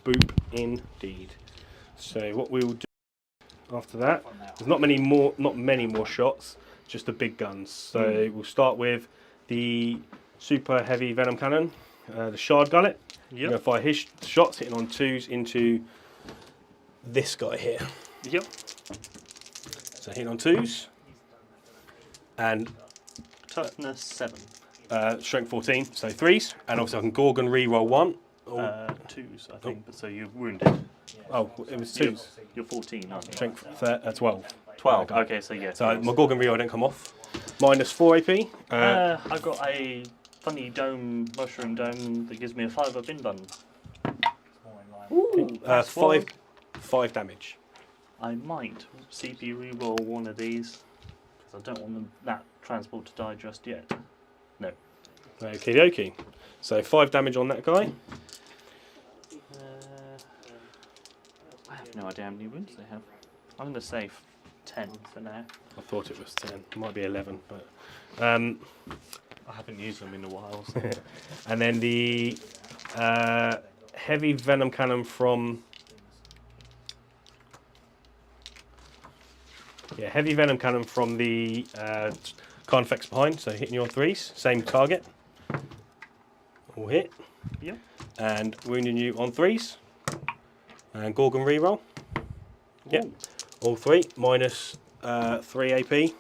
Boop indeed. So what we will do after that, there's not many more shots, just the big guns. So we'll start with the super heavy venom cannon, the shard gullet. You're going to fire his shots, hitting on 2s into this guy here. Yep. So hitting on 2s and Toughness 7. strength 14, so 3s, and obviously I can Gorgon re-roll 1. 2s, I think. So you're wounded. Oh, it was 2s. You're 14, aren't you? Strength 12. 12. Okay. Okay, so yeah. So my Gorgon re-roll didn't come off. -4 AP. I've got a funny mushroom dome that gives me a 5 up in button. That's 5 damage. I might CP reroll one of these because I don't want that transport to die just yet. No. Okie dokie. So 5 damage on that guy. I have no idea how many wounds they have. I'm going to say 10 for now. I thought it was 10. It might be 11, but. I haven't used them in a while. So. And then the heavy venom cannon from. Yeah, heavy venom cannon from the Carnifex behind, so hitting you on 3s, same target. All hit. Yep. And wounding you on 3s. And Gorgon reroll. Yep. All 3, minus 3 AP.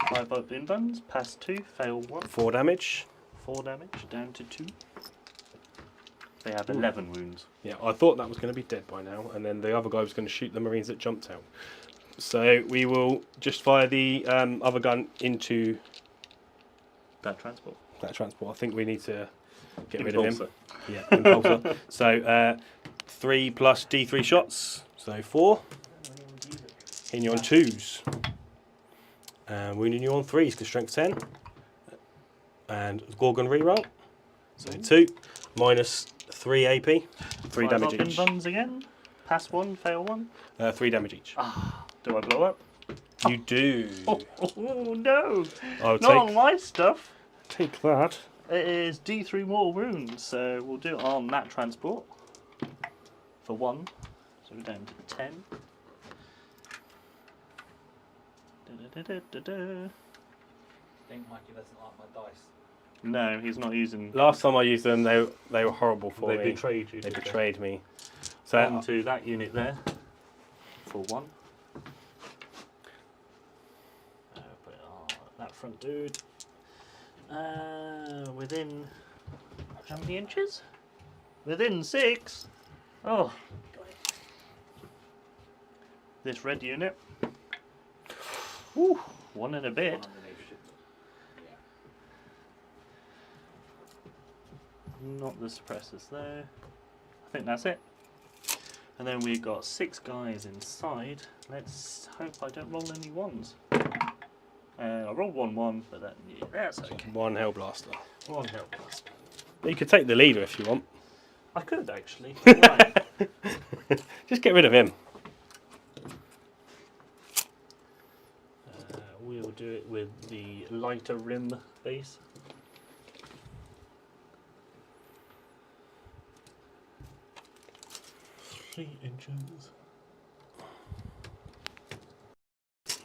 5 up in buns, pass 2, fail 1. 4 damage. 4 damage, down to 2. They have 11 wounds. Yeah, I thought that was going to be dead by now, and then the other guy was going to shoot the Marines that jumped out. So we will just fire the other gun into That transport. that transport. I think we need to get rid Impulsor. of him. Yeah, impulsor. So 3 plus D3 shots, so 4. Hitting you on 2s. And wounding you on 3s because strength 10. And Gorgon reroll. So 2 minus 3 AP. 3 5 damage up in each. buns again. Pass 1, fail 1. 3 damage each. Do I blow up? You do. Oh no! I'll Not on my stuff. take that. It is D3 more wounds, so we'll do it on that transport. For 1. So we're down to 10. Da-da-da-da-da-da. I think Mikey doesn't like my dice. No, he's not using. Last time I used them, they were horrible for They me. betrayed you. They did betrayed me. So On to that unit there. For 1. Put it on that front dude. Within. How many inches? Within 6. Oh. This red unit. Woo, 1 and a bit. Not the suppressors there. I think that's it. And then we've got 6 guys inside. Let's hope I don't roll any 1s. I rolled 1-1, but that's okay. 1 Hellblaster. 1 help plus. You could take the leader if you want. I could actually. Right. Just get rid of him. We'll do it with the lighter rim base. $3 inches.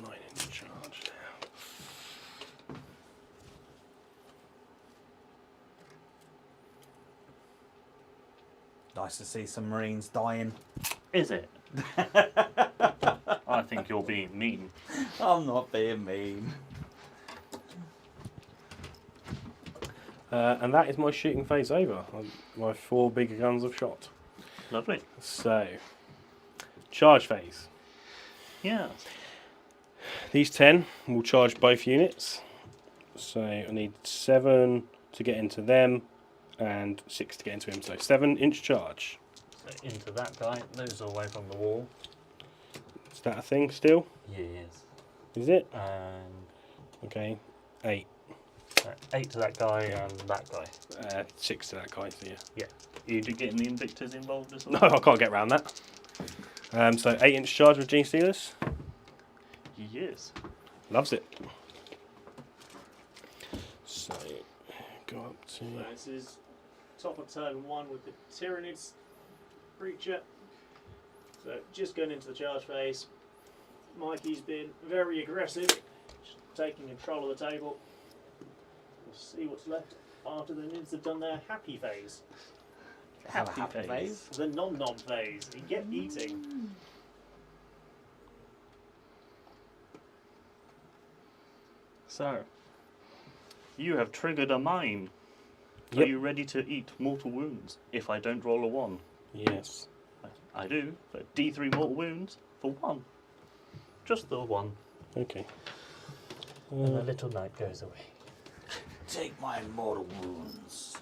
9-inch charge now. Nice to see some Marines dying. Is it? I think you're being mean. I'm not being mean. And that is my shooting phase over. My 4 bigger guns have shot. Lovely. So, charge phase. Yeah. These 10 will charge both units. So I need 7 to get into them and 6 to get into him. So 7-inch charge. So into that guy, those are away from the wall. Is that a thing still? Yes. Is it? And Okay. 8. 8 to that guy and that guy. 6 to that guy, so yeah. Yeah. You getting the Invictors involved as well? No, I can't get around that. So 8-inch charge with Gene Stealers. Yes. Loves it. So go up to. So this is top of turn 1 with the Tyranids creature. So just going into the charge phase. Mikey's been very aggressive, just taking control of the table. We'll see what's left after the Nids have done their happy phase. Have a happy phase. The nom-nom phase. You get eating. So, you have triggered a mine. Are Yep. you ready to eat mortal wounds if I don't roll a 1? Yes. I do, but D3 mortal wounds for 1. Just the 1. Okay. And the little knight goes away. Take my mortal wounds.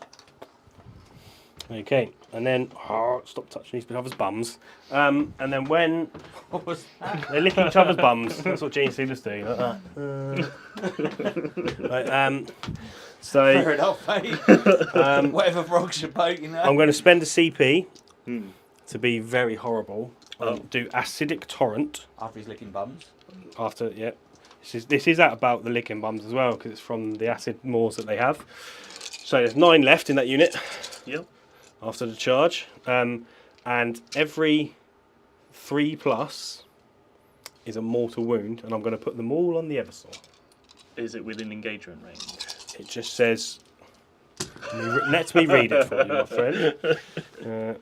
Okay. And then stop touching each other's bums. And then when What was that? they lick each other's bums, that's what Gene Stealers do. Like that. Right, so Fair enough, mate. Whatever rocks your boat, you know. I'm going to spend a CP to be very horrible Do acidic torrent After he's licking bums. after. Yeah, this is at about the licking bums as well because it's from the acid mores that they have. So there's 9 left in that unit. Yep. After the charge, and every 3+ is a mortal wound, and I'm going to put them all on the Eversaw. Is it within engagement range? It just says. Let me read it for you, my friend.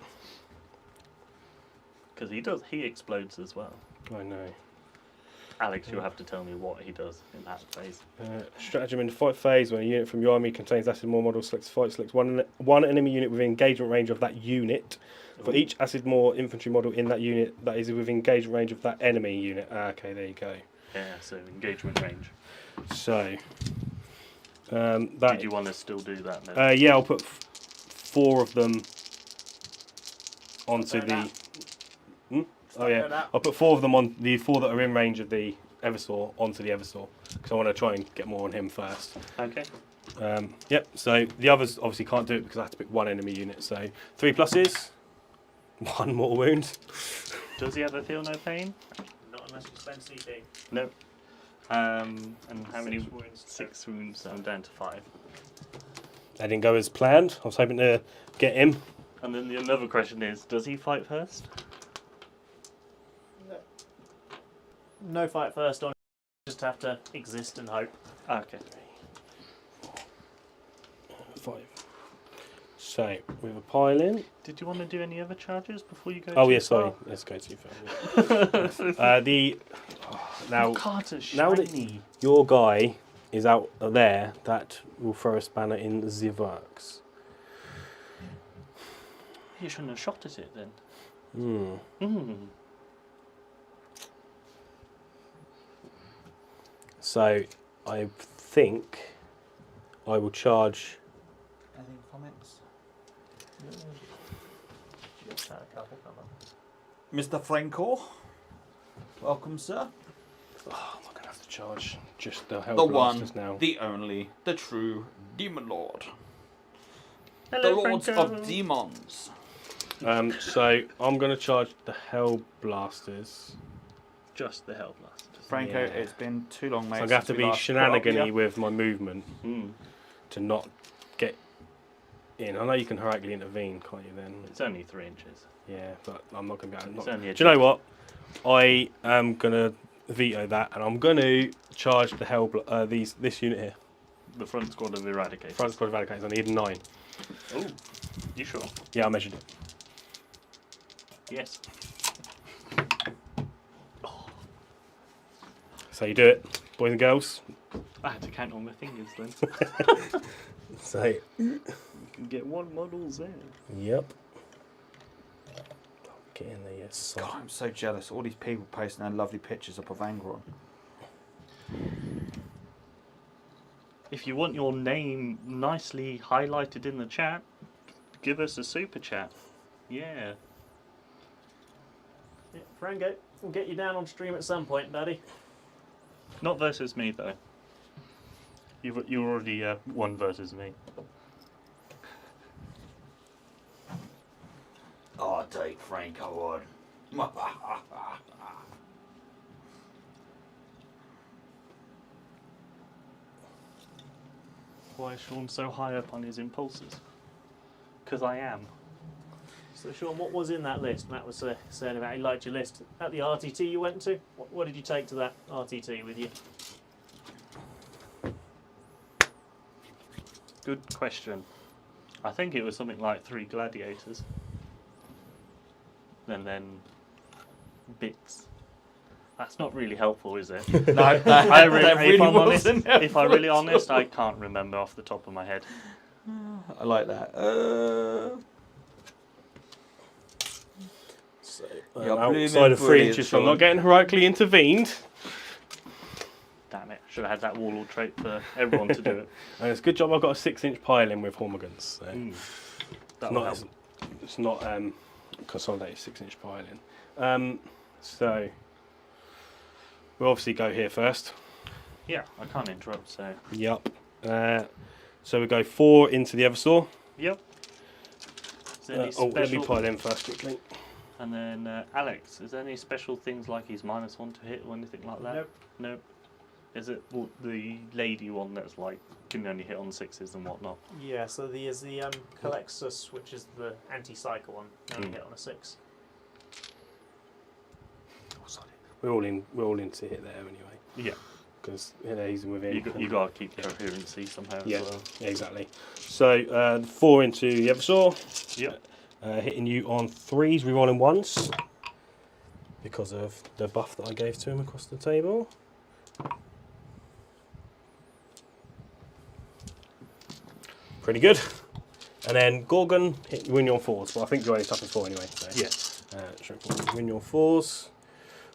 Because he explodes as well. I know. Alex, you'll have to tell me what he does in that phase. Stratagem in the fight phase, when a unit from your army contains acid more model, selects one enemy unit within engagement range of that unit. For each acid more infantry model in that unit that is within engagement range of that enemy unit. Okay, there you go. Yeah, so engagement range. So, Did you want to still do that then? yeah, I'll put 4 of them onto the. Oh yeah, I'll put 4 of them on the 4 that are in range of the Eversaw onto the Eversaw because I want to try and get more on him first. Okay. Yep. So the others obviously can't do it because I have to pick 1 enemy unit. So 3 pluses, 1 mortal wound. Does he ever feel no pain? Not unless you spend CP. No. And how many? 6 wounds. 6 wounds. I'm down to 5. That didn't go as planned. I was hoping to get him. And then the another question is, does he fight first? No fight first on. Just have to exist and hope. Okay. 5. So we have a pile in. Did you want to do any other charges before you go? Oh too yeah, sorry. far? Let's go too far. Now Cards are now that shiny. your guy is out there, that will throw a spanner in the works. You shouldn't have shot at it then. So I think I will charge. Any comments? Just had a couple come up. Mr. Franco. Welcome, sir. Oh, I'm not gonna have to charge just the The hell one, blasters now. the only, the true Demon Lord. Hello, The Lords Franco. of Demons. So I'm gonna charge the hell blasters. Just the hell blasters. Franco, Yeah. it's been too long, mate. So I'm gonna have to since we be last caught up with shenanigan-y you. with my movement Mm. to not get in. I know you can heroically intervene, can't you? Then It's only 3 inches. yeah, but I'm not gonna be able to. It's only a Do you know what? I am gonna veto that, and I'm gonna charge the hell this unit here. The front squad of Eradicators. Front squad of Eradicates. I need 9. Oh, you sure? Yeah, I measured it. Yes. So you do it, boys and girls. I had to count on my fingers then. So You can get 1 model there. yep. Get in there, yes. God, I'm so jealous. All these people posting their lovely pictures up of Angron. If you want your name nicely highlighted in the chat, give us a super chat. Yeah. Yeah, Franco, we'll get you down on stream at some point, buddy. Not versus me though. You already won versus me. Oh, take Franco on. Why is Sean so high up on his impulses? Because I am. So, Sean, what was in that list? Matt was saying about he liked your list. At the RTT you went to, what did you take to that RTT with you? Good question. I think it was something like 3 gladiators. And then bits. That's not really helpful, is it? No, I that really if I'm honest, wasn't if I'm really honest, I can't remember off the top of my head. I like that. So, You're outside of 3 brilliant, inches from Sean. not getting heroically intervened. Damn it! Should have had that warlord trait for everyone to do it. And it's a good job I've got a 6-inch pile in with Hormigans. So That'll help. it's not consolidated 6-inch pile in. So we'll obviously go here first. Yeah, I can't interrupt. So. Yep. So we go 4 into the Eversaw. Yep. Is there any Let me special- pile in first quickly. And then Alex, is there any special things like he's -1 to hit or anything like that? Nope. Nope. Is it the lady one that's like can only hit on 6s and whatnot? Yeah, so there's the Calexus, which is the anti-cycle one. Only hit on a 6. We're all in to hit there anyway. Yeah. Because he's within. You got to keep coherency somehow Yeah, as well. yeah, exactly. So 4 into the Eversaw. Yep. Hitting you on 3s, rerolling 1s. Because of the buff that I gave to him across the table. Pretty good. And then Gorgon, win your 4s. Well, I think you're only toughness 4 anyway. So. Yes. Win your 4s.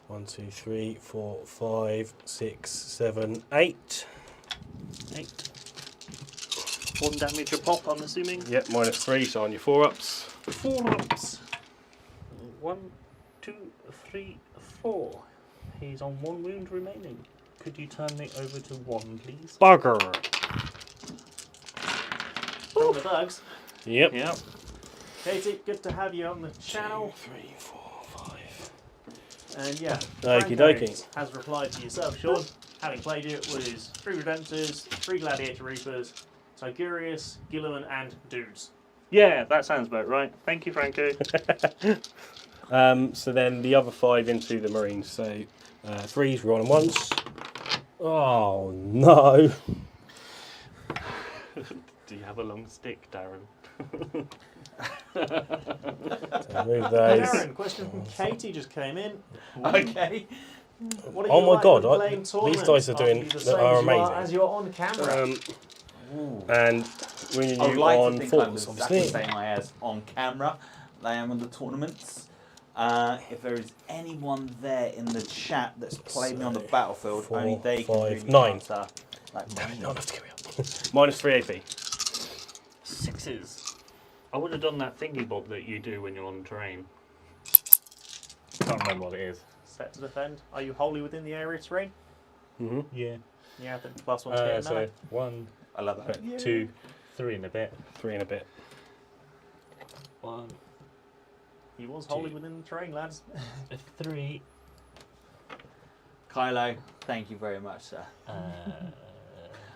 1, 2, 3, 4, 5, 6, 7, 8. 8. 1 damage a pop, I'm assuming. Yep, -3, so on your 4-ups. 4-ups. 1, 2, 3, 4. He's on 1 wound remaining. Could you turn me over to 1, please? Bugger. From the bugs. Yep. Yep. Katie, good to have you on the channel. 2, 3, 4, 5. And yeah, Okie Franco dokie. has replied to yourself, Sean. Having played it was 3 Redemptors, 3 Gladiator Reapers, Tigurius, Gilliman, and Dudes. Yeah, that sounds about right. Thank you, Franco. So then the other 5 into the Marines. So 3s, rolling 1s. Oh no. Do you have a long stick, Darren? So move those. Aaron, question from Katie just came in. Okay. What are Oh you my like God, when playing these tournaments? dice are doing you the that same are as you amazing. as you're on camera. And when I would you like on to think I'm 4s, exactly the obviously. same way as on camera. I am on the tournaments. If there is anyone there in the chat that's played me on the battlefield, 4, only they can 5, really 9. answer. Like, Not enough to carry up. -3 AP. 6s. I would have done that thingy bob that you do when you're on terrain. Can't remember what it is. Set to defend. Are you wholly within the area terrain? Mm-hmm. Yeah. Yeah, then +1 to hit So another. 1, I love that. 2, 3 and a bit. 3 and a bit. 1, He was wholly within the terrain, lads. 3. Kylo, thank you very much, sir.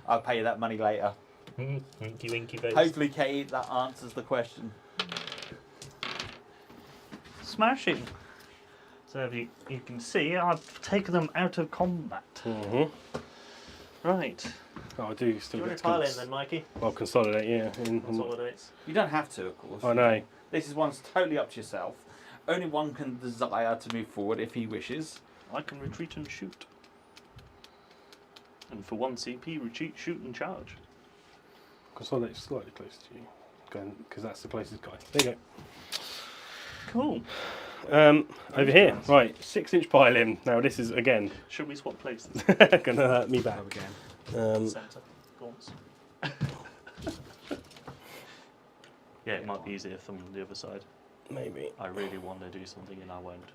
I'll pay you that money later. Winky winky face. Hopefully, Kate, that answers the question. Smashing. So if you can see, I've taken them out of combat. Mm-hmm. Right. Oh, I do Do still you want get to pile in then, Mikey? Well, consolidate, yeah. Consolidates. You don't have to, of course. I know. This is one's totally up to yourself. Only one can desire to move forward if he wishes. I can retreat and shoot. And for 1 CP, retreat, shoot and charge. Consolidate slightly closer to you. Because that's the closest guy. There you Cool. go. Over here. Right, 6-inch pile in. Now this is, again, Should we swap places? gonna hurt me back. Centre. Gaunts. Yeah, it might be easier from the other side. Maybe. I really want to do something and I won't.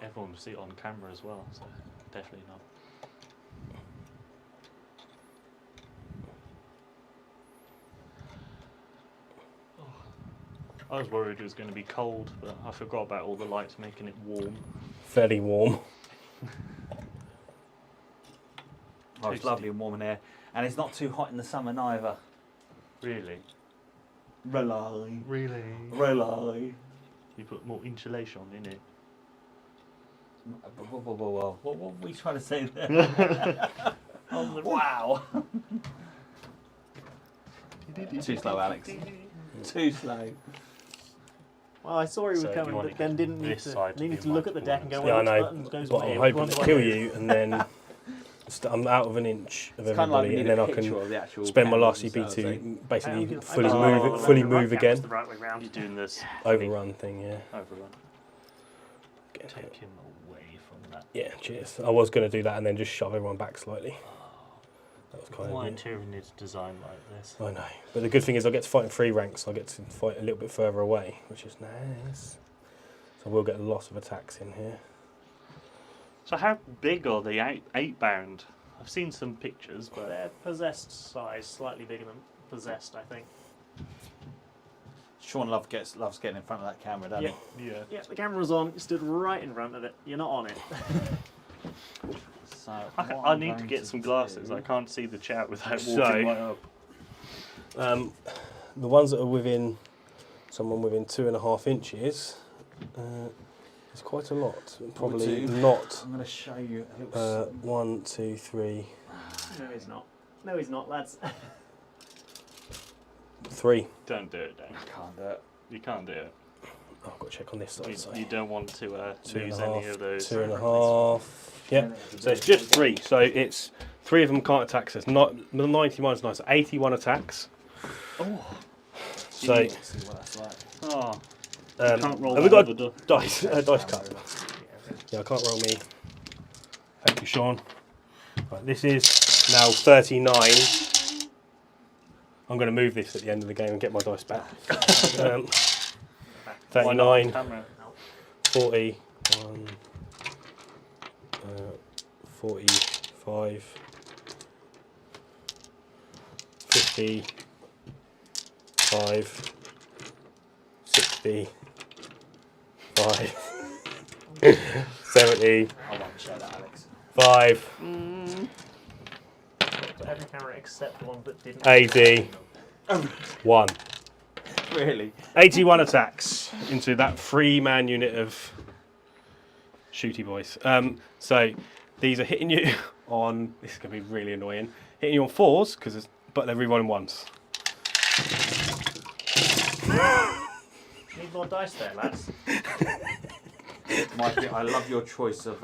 Everyone will see it on camera as well, so definitely not. I was worried it was going to be cold, but I forgot about all the lights making it warm. Fairly warm. Oh, it's lovely and warm in here. And it's not too hot in the summer neither. Really? Rely. Really? Rely. You put more insulation on in it. Whoa. What were we trying to say there? Wow. Too slow, Alex. Too slow. Well, I saw he was So you coming, want but then didn't need this side to needed be to look at the much deck and go, Yeah, I well, know. button goes But way I'm up, hoping runs to way kill up. you and then I'm out of an inch of It's kind of like everybody, we and need then a I picture can of the actual spend my last cameras CP themselves, to basically I fully don't move know, it, fully the move right again. camera's the right way round. You're doing this Overrun thing, yeah. overrun. Get Take it. him away from that. Yeah, cheers. I was going to do that and then just shove everyone back slightly. That was kind Why of it. Tyranids designed like this? I know. But the good thing is I get to fight in 3 ranks. I get to fight a little bit further away, which is nice. So we'll get a lot of attacks in here. So how big are the 8 bound? I've seen some pictures, but They're possessed size, slightly bigger than possessed, I think. Sean loves getting in front of that camera, doesn't he? yeah. Yeah, the camera's on. You stood right in front of it. You're not on it. So I need to get some glasses. I can't see the chat without So- walking right up. The ones that are within someone within 2.5 inches, it's quite a lot. Probably Two. not. I'm going to show you a little. 1, 2, 3, No, he's not. No, he's not, lads. 3. Don't do it, Dan. I can't do it. You can't do it. Oh, I've got to check on this side. You sorry. don't want to lose 2.5, any of those. 2.5. Yeah. So it's just 3. So it's 3 of them can't attack. So it's not 91 is nice. 81 attacks. Oh. So See what that's like. Oh. have Can't roll we that got over dice cup? Yeah, I can't roll me. Thank you, Sean. Right, this is now 39. I'm going to move this at the end of the game and get my dice back. 39, 40, 45, 50, 5, 60, 5, 70, I won't share that, Alex. 5, So every camera except the one that didn't. 80, 1. Really? 81 attacks into that 3-man unit of shooty boys. So these are hitting you on, this is going to be really annoying, hitting you on 4s, but they're rerolling 1s. Need more dice there, lads. Mikey, I love your choice of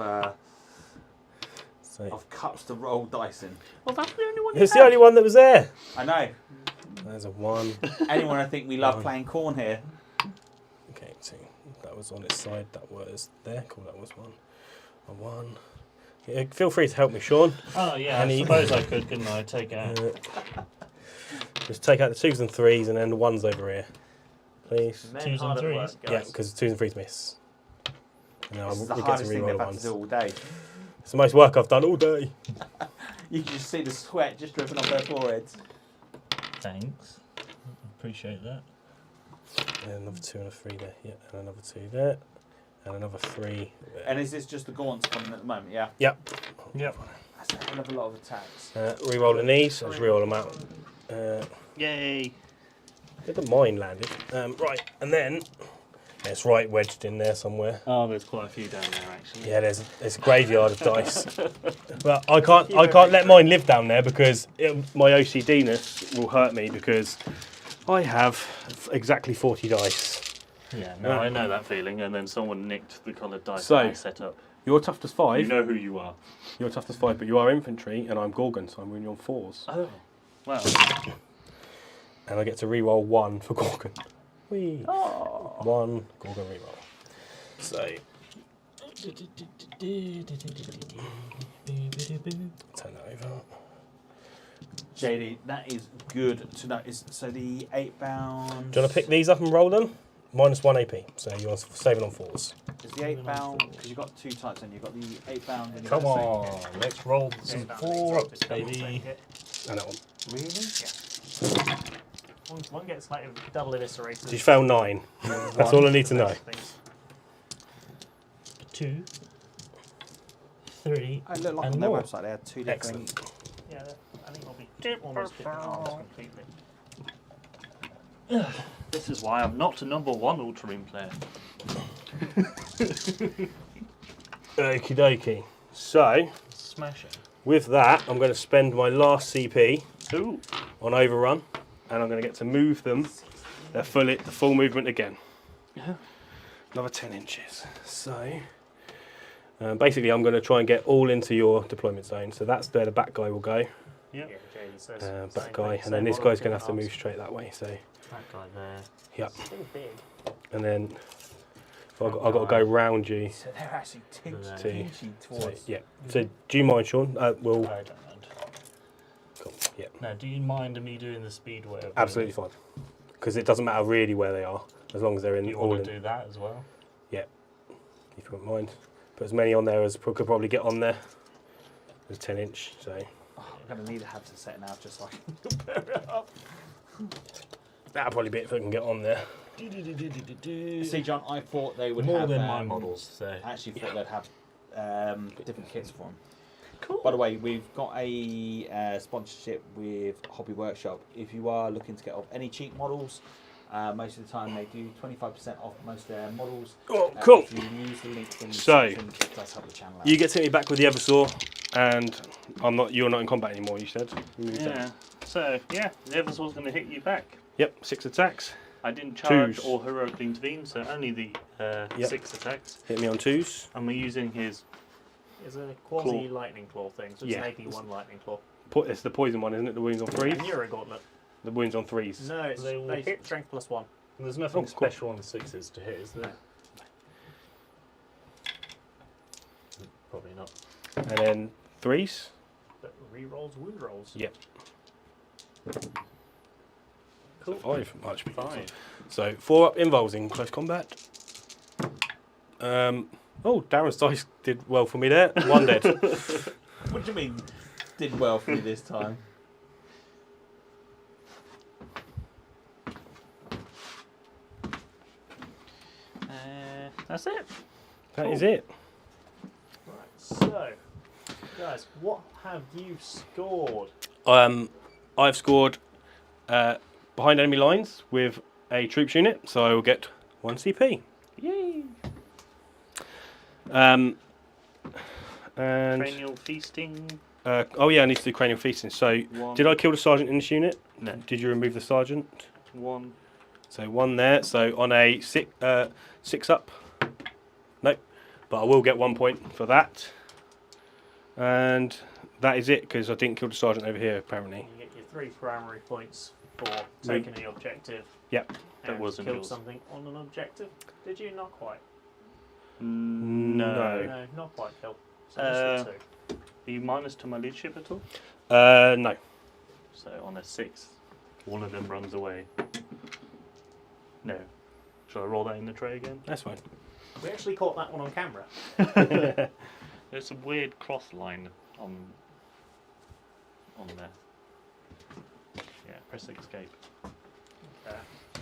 So cups to roll dice in. Well, that's the only one. it's the only one that was there. I know. There's a 1. Anyone, I think we love One. playing corn here. Okay, 2. That was on its side. That was there. Cool, that was 1. A 1. Yeah, feel free to help me, Sean. Oh, yeah, Any- I suppose I could, couldn't I? Take out. Just take out the 2s and 3s and then the 1s over here. Please. Men 2s and hard at work, 3s? Yeah, guys. because 2s and 3s miss. And then This is the we get to hardest thing reroll they've the had to 1s. do all day. It's the most work I've done all day. You can just see the sweat just dripping off their foreheads. Thanks. Appreciate that. And another 2 and a 3 there. Yeah, and another 2 there. And another 3 there. And is this just the gaunts coming at the moment? Yeah. Yep. Yep. That's a hell of a lot of attacks. Rerolling these. Let's reroll them out. Yay. Where the mine landed. Right, and then it's right wedged in there somewhere. Oh, there's quite a few down there, actually. Yeah, there's a graveyard of dice. But I can't let mine live down there because my OCD-ness will hurt me because I have exactly 40 dice. Yeah, no, I know that feeling, and then someone nicked the coloured dice So- that I set up. You're toughness 5. You know who you are. You're toughness 5, but you are infantry, and I'm Gorgon, so I'm winning on 4s. Oh, wow. And I get to reroll 1 for Gorgon. Whee. Oh. 1 Gorgon reroll. So turn that over. JD, that is good to know. So the 8 bound. Do you want to pick these up and roll them? -1 AP, so you're saving on 4s. Is the 8 bound? Because you've got 2 types, and you've got the 8 bound. And you've Come got the on, let's roll some 4-ups, baby. And that one. Really? One gets like a double eviscerated. Did you fail 9? That's all I need to know. 2, 3, I look like and on their more. website they had 2 different. Excellent. Yeah, I think I'll be almost completely. This is why I'm not a #1 Ultramarine player. Okie dokie. So, Smashing. with that, I'm going to spend my last CP Ooh. on overrun, and I'm going to get to move them. They're the full movement again. Yeah. Another 10 inches. So, basically, I'm going to try and get all into your deployment zone. So that's where the back guy will go. Yep. Yeah, Jade says. Back same guy, thing, and then same this model, guy's going to have to 2.5s. move straight that way. So, That guy there. yep. Still big. And then I've got to go round you. So they're actually Two. teaching So, towards. yeah. So, do you mind, Sean? We'll. I don't mind. Cool. Yeah. Now, do you mind me doing the speed way of Absolutely fine. Because it doesn't matter really where they are, as long as they're in Do you all want in. to do that as well? If you wouldn't mind. Put as many on there as could probably get on there. It's 10-inch, so Oh, I'm going to need a hat to set now just so I can pair it up. that'll probably be it if I can get on there. See, John, I thought they would More have... than my models, so. I actually thought they'd have different kits for them. Cool. By the way, we've got a sponsorship with Hobby Workshop. If you are looking to get off any cheap models, most of the time they do 25% off most of their models. Oh, cool. If you use the link in the So, description, it does help the channel out. You get to hit me back with the Eversaw, and you're not in combat anymore, you said? Yeah. So, yeah, the Eversaw's going to hit you back. Yep, 6 attacks. I didn't charge Twos. or heroically intervene, so only the Yep. 6 attacks. Hit me on 2s. And we're using his. It's a quasi lightning claw thing, so it's Yeah. an AP1 lightning claw. It's the poison one, isn't it? The wounds on 3s? And you're a gauntlet. The wounds on 3s. No, it's They will hit. strength +1. There's nothing Oh, cool. special on the 6s to hit, is there? Probably not. And then 3s. But re-rolls, wound rolls. Yep. Cool. 5. Much bigger. 5. So 4 up involves in close combat. Oh, Darren's dice did well for me there. 1 dead. What do you mean did well for you this time? That's it. That is it. Right, so, guys, what have you scored? I've scored behind enemy lines with a troops unit, so I will get 1 CP. Yay! And Cranial feasting. oh yeah, I need to do cranial feasting. So 1. did I kill the sergeant in this unit? No. Did you remove the sergeant? 1. So 1 there. So on a 6 up. Nope. But I will get 1 point for that. And that is it because I didn't kill the sergeant over here apparently. You get your 3 primary points for taking the objective. Yep. That And wasn't killed yours. something on an objective. Did you? Not quite. No. No, not quite kill. So just the 2. Are you minus to my leadership at all? No. So on a 6, one of them runs away. No. Shall I roll that in the tray again? That's fine. We actually caught that one on camera. There's a weird cross line on there. Yeah, press escape.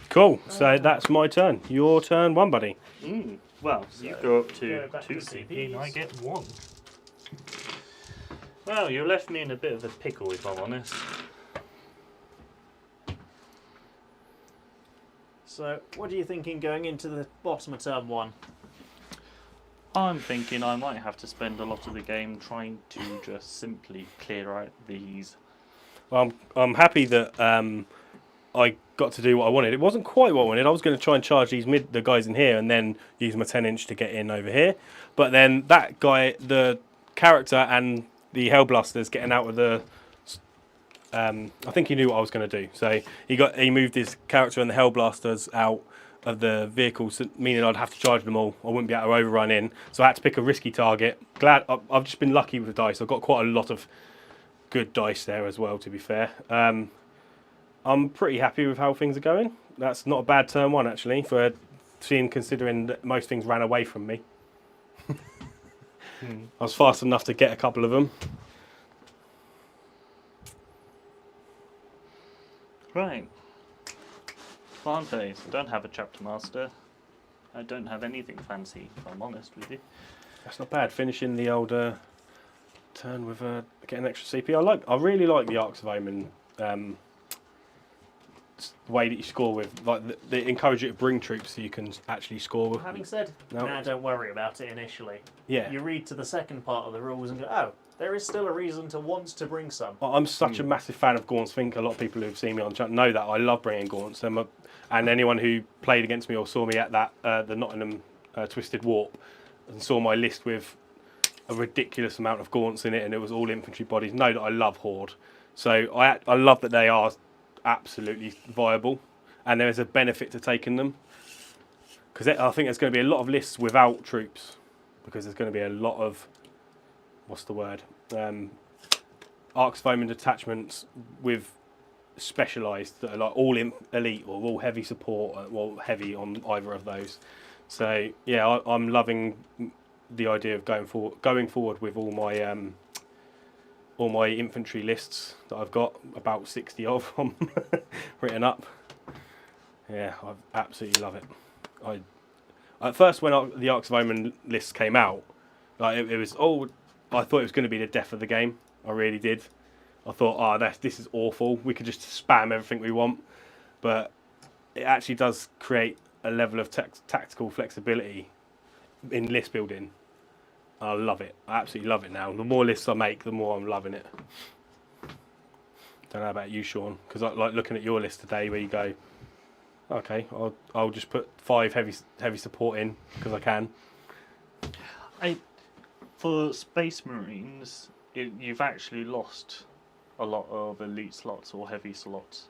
Cool. So that's my turn. Your turn 1, buddy. Well, so you So, go up go to back 2 to CP and I CPs. get 1. Well, you left me in a bit of a pickle if I'm honest. So, what are you thinking going into the bottom of turn 1? I'm thinking I might have to spend a lot of the game trying to just simply clear out these. Well, I'm happy that I got to do what I wanted. It wasn't quite what I wanted. I was going to try and charge the guys in here and then use my 10-inch to get in over here. But then that guy, the character and the Hellblasters getting out of the... I think he knew what I was going to do. So he moved his character and the Hellblasters out of the vehicle, so meaning I'd have to charge them all. I wouldn't be able to overrun in. So I had to pick a risky target. Glad I've just been lucky with the dice. I've got quite a lot of good dice there as well, to be fair. I'm pretty happy with how things are going. That's not a bad turn 1 actually, for considering that most things ran away from me. I was fast enough to get a couple of them. Right. Advantage. I don't have a chapter master. I don't have anything fancy, if I'm honest with you. That's not bad. Finishing the old turn with getting extra CP. I really like the Arcs of Omen way that you score with. Like they encourage you to bring troops so you can actually score with. Having said, No. nah, don't worry about it initially. Yeah. You read to the second part of the rules and go, oh, there is still a reason to want to bring some. I'm such a massive fan of gaunts. I think a lot of people who've seen me on chat know that I love bringing gaunts. And anyone who played against me or saw me at that the Nottingham Twisted Warp and saw my list with a ridiculous amount of gaunts in it, and it was all infantry bodies, know that I love Horde. So I love that they are absolutely viable, and there is a benefit to taking them. Because I think there's going to be a lot of lists without troops, because there's going to be a lot of Arcs of Omen detachments with specialised that are like all elite or all heavy support, or heavy on either of those. So yeah, I'm loving the idea of going forward with all my all my infantry lists that I've got, about 60 of them written up. Yeah, I absolutely love it. At first, when the Arcs of Omen list came out, like it was I thought it was going to be the death of the game. I really did. I thought, this is awful. We could just spam everything we want, but it actually does create a level of tactical flexibility in list building. I love it. I absolutely love it now. The more lists I make, the more I'm loving it. Don't know about you, Sean, because I like looking at your list today, where you go, okay, I'll just put 5 heavy support in because I can. For Space Marines, you've actually lost a lot of elite slots or heavy slots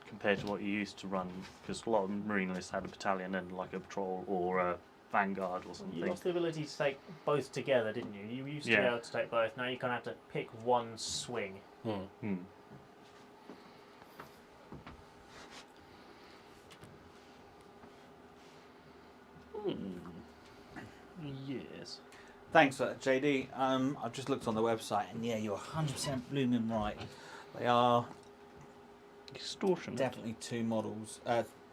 compared to what you used to run, because a lot of Marine lists had a battalion and like a patrol or a vanguard or something. You lost the ability to take both together, didn't you? You used to be able to take both. Now you kind of have to pick one swing. Yes. Thanks for that, JD. I've just looked on the website, and yeah, you're 100% blooming right. They are Extortion. definitely 2 models,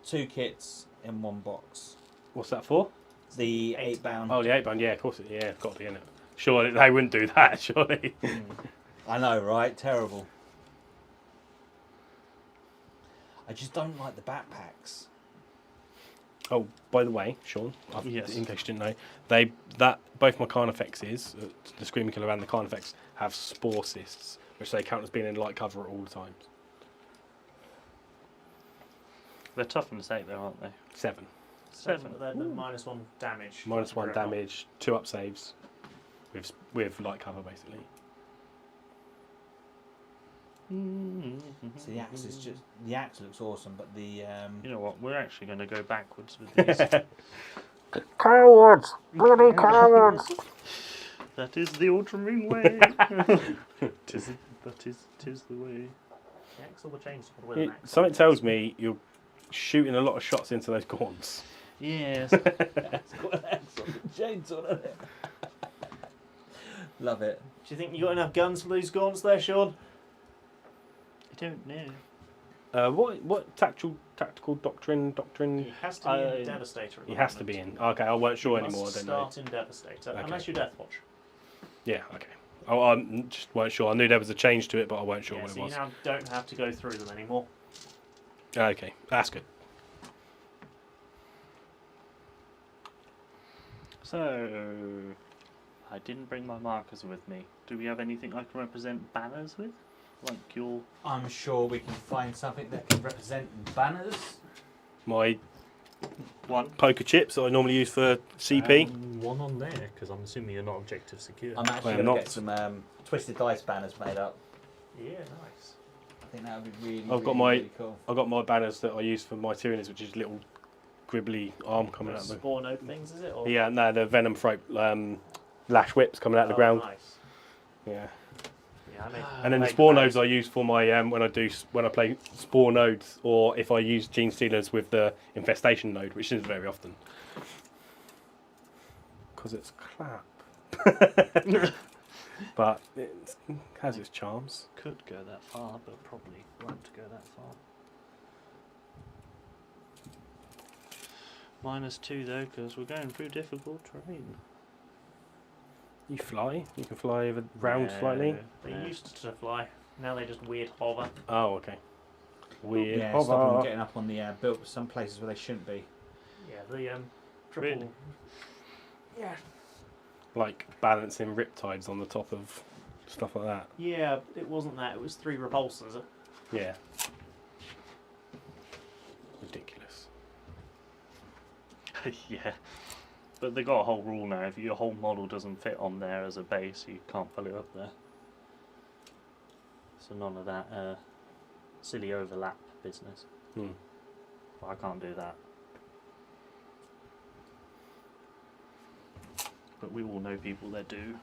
2 kits in 1 box. What's that for? The 8-bound. Oh, the 8-bound. Yeah, of course. It's got to be in it. Surely they wouldn't do that. Surely. I know, right? Terrible. I just don't like the backpacks. Oh, by the way, Sean, Yes. in case you didn't know, both my Carnifexes, the Screaming Killer and the Carnifex, have spore cysts, which they count as being in light cover at all times. They're tough in the sake, though, aren't they? 7. 7. They're the -1 damage. -1 damage, 2 up saves, with light cover basically. So the axe is just the axe looks awesome, but the You know what? We're actually going to go backwards with these. Cowards! Bloody cowards! That is the Ultramarine way. Tis the way. The axe or the chainsaw with an axe. Something tells me you're shooting a lot of shots into those gaunts. Yes. it's got an axe on the chainsaw, doesn't it? Love it. Do you think you got enough guns for these gaunts there, Sean? I don't know. What tactical doctrine? He has to be in Devastator. He has to be in. Okay, I weren't sure You anymore. I must don't know. start in Devastator, Okay. unless you're Deathwatch. Yeah, okay. I just weren't sure. I knew there was a change to it, but I weren't sure Yeah, what so it was. you now don't have to go through them anymore. Okay, that's good. So, I didn't bring my markers with me. Do we have anything I can represent banners with? Like your... I'm sure we can find something that can represent banners. My One. poker chips that I normally use for CP. One on there, because I'm assuming you're not objective secure. I'm actually I going am to not. get some twisted dice banners made up. Yeah, nice. I think that would be really, I've got really cool. I've got my banners that I use for my Tyranids, which is little gribbly arm coming out. Spawn node things, is it? Or? Yeah, no, the venom throat lash whips coming out of the ground. Nice. Yeah. Yeah, I made, And then the made spore those. nodes I use for my when I play spore nodes, or if I use gene stealers with the infestation node, which isn't very often, because it's crap. But it has its charms. Could go that far, but probably won't go that far. -2 though, because we're going through difficult terrain. You fly. You can fly over round slightly. They used to fly. Now they just weird hover. Oh, okay. Weird. Yeah, hover. stop them getting up on the built some places where they shouldn't be. Yeah, the triple. Really? Yeah. Like balancing riptides on the top of stuff like that. Yeah, it wasn't that. It was 3 repulsors. Yeah. Ridiculous. Yeah. But they got a whole rule now. If your whole model doesn't fit on there as a base, you can't fill it up there. So none of that silly overlap business. But I can't do that. But we all know people that do.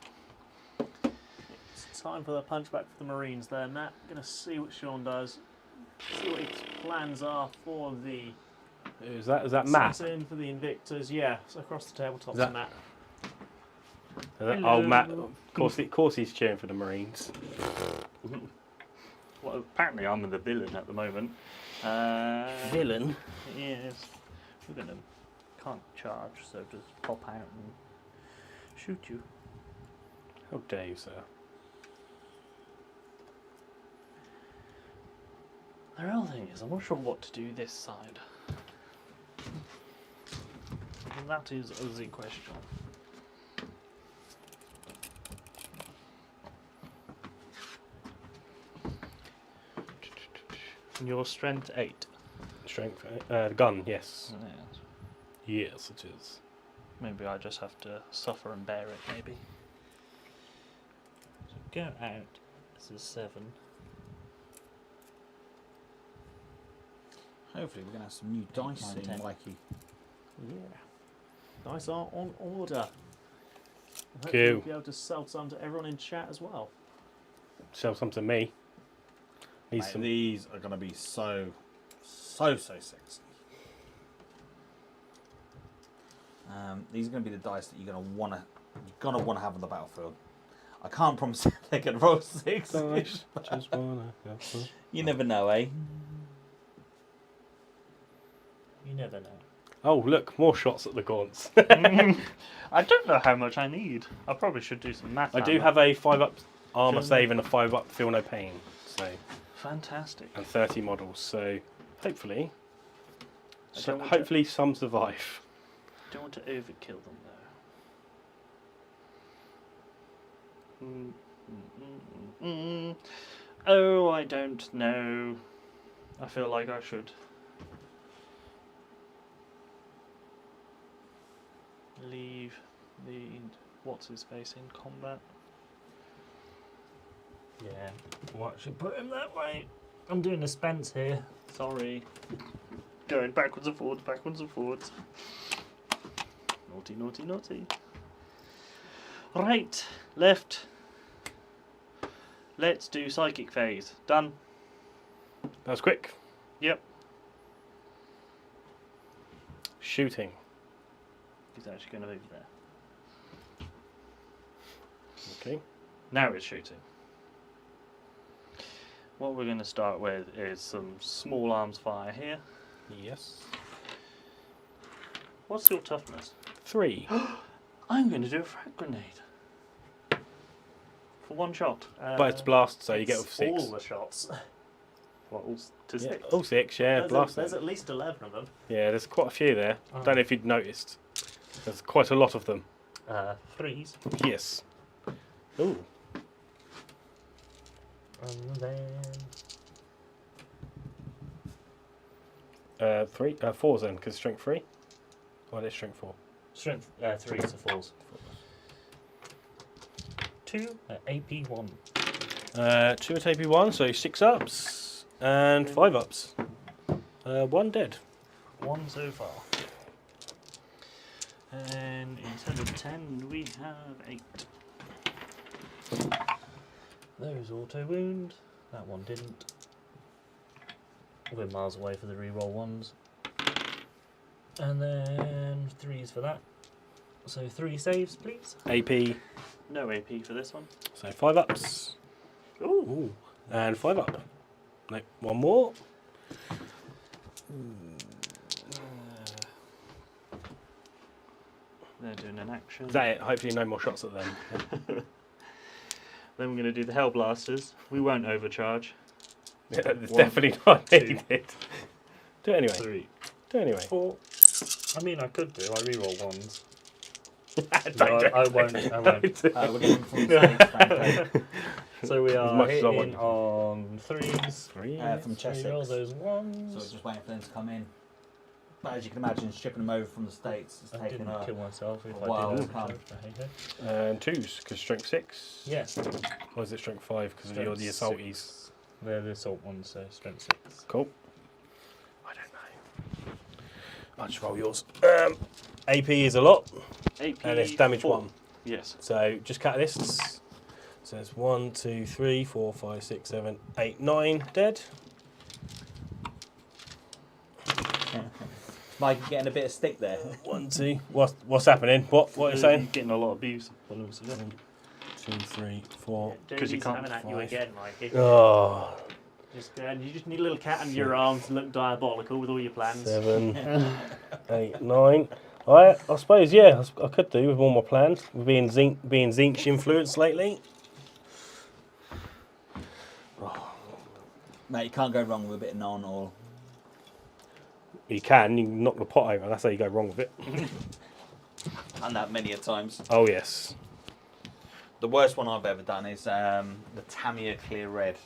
It's time for the punchback for the Marines there, Matt. Gonna see what Sean does. See what his plans are for the Is that Matt? set in for the Invictors. Yeah, so across the tabletop's Is that- Matt. Oh, Matt, of course he's cheering for the Marines. Well, apparently I'm the villain at the moment. Villain? Yes. We're gonna can't charge, so just pop out and shoot you. How dare you, sir? The real thing is, I'm not sure what to do this side. And that is the question. And your strength 8. Strength, gun, yes. Yes. Yes, it is. Maybe I just have to suffer and bear it, maybe. So go out. This is 7. Hopefully we're going to have some new dice Nine, soon, 10. Mikey. Yeah. Dice are on order. And hopefully Cool. we'll be able to sell some to everyone in chat as well. Sell some to me. Need Mate, some. these are going to be so sexy. These are going to be the dice that you're going to want to have on the battlefield. I can't promise they're going to roll 6. Dice, just wanna go. You never know, eh? You never know. Oh, look, more shots at the gaunts. I don't know how much I need. I probably should do some math. I do on have a 5-up armor Sure. save and a 5-up feel no pain. So, that. Fantastic. and 30 models. So, hopefully, I don't want hopefully some survive. Don't want to overkill them though. Oh, I don't know. I feel like I should. Leave the what's his face in combat. Yeah, what should put him that way? I'm doing a Spence here. Sorry. Going backwards and forwards, backwards and forwards. Naughty, naughty, naughty. Right, left. Let's do psychic phase. Done. That was quick. Yep. Shooting. He's actually going to move there. Okay. Now it's shooting. What we're going to start with is some small arms fire here. Yes. What's your toughness? 3. I'm going to do a frag grenade. For one shot. But it's blast, so you get It's with 6. all the shots. What, all to Yeah, 6? all 6, yeah, blast. There's at least 11 of them. Yeah, there's quite a few there. Oh. Don't know if you'd noticed. There's quite a lot of them. 3s. Yes. Ooh. And then... 4s then, because strength 3. Oh, there's strength 4. Strength 3 to 4s. 2 AP 1. 2 at AP1, so 6 ups and 5 ups. 1 dead. 1 so far. And instead of 10, we have 8. Those auto wound. That one didn't. We're miles away for the reroll ones. And then 3s for that. So 3 saves, please. AP, No AP for this one. so 5 ups. Ooh. Ooh. And 5 up. No, 1 more. They're doing an action. Is that it? Hopefully no more shots at them. Then we're going to do the Hell Blasters. We won't overcharge. Yeah, it's 1, definitely not 2, needed. Do it anyway. 3, Do it anyway. 4. I mean, I could do. I reroll 1s. Don't do it. I won't. I won't. We're getting from the States, frankly. So we As are much as I hitting want. on 3s. 3. From chest Reroll 6. those So 1s. just waiting for them to come in. But as you can imagine, shipping them over from the States is I taking didn't a kill myself if while I to did come. overcharge, but hey ho. And 2s, because strength 6. Yes. Or is it strength 5 because you're the Strength assaulties? 6. They're the assault ones, so strength 6. Cool. I don't know. I'll just roll yours. AP is a lot, AP and it's damage 4. 1. Yes. So just catalysts. So it's 1, 2, 3, 4, 5, 6, 7, 8, 9 dead. Mike getting a bit of stick there. 1, 2. What's happening? What are you saying? Getting a lot of abuse. by the looks of it. 2, 3, 4. Because you can't having at you five. again, Mikey. Oh, You just need a little cat under your arm to look diabolical with all your plans. 7, 8, 9. I suppose, yeah, I could do with all my plans. Being Zinch influenced lately. Mate, you can't go wrong with a bit of non or. You can knock the pot over. That's how you go wrong with it. Done that many a times. Oh, yes. The worst one I've ever done is the Tamiya Clear Red.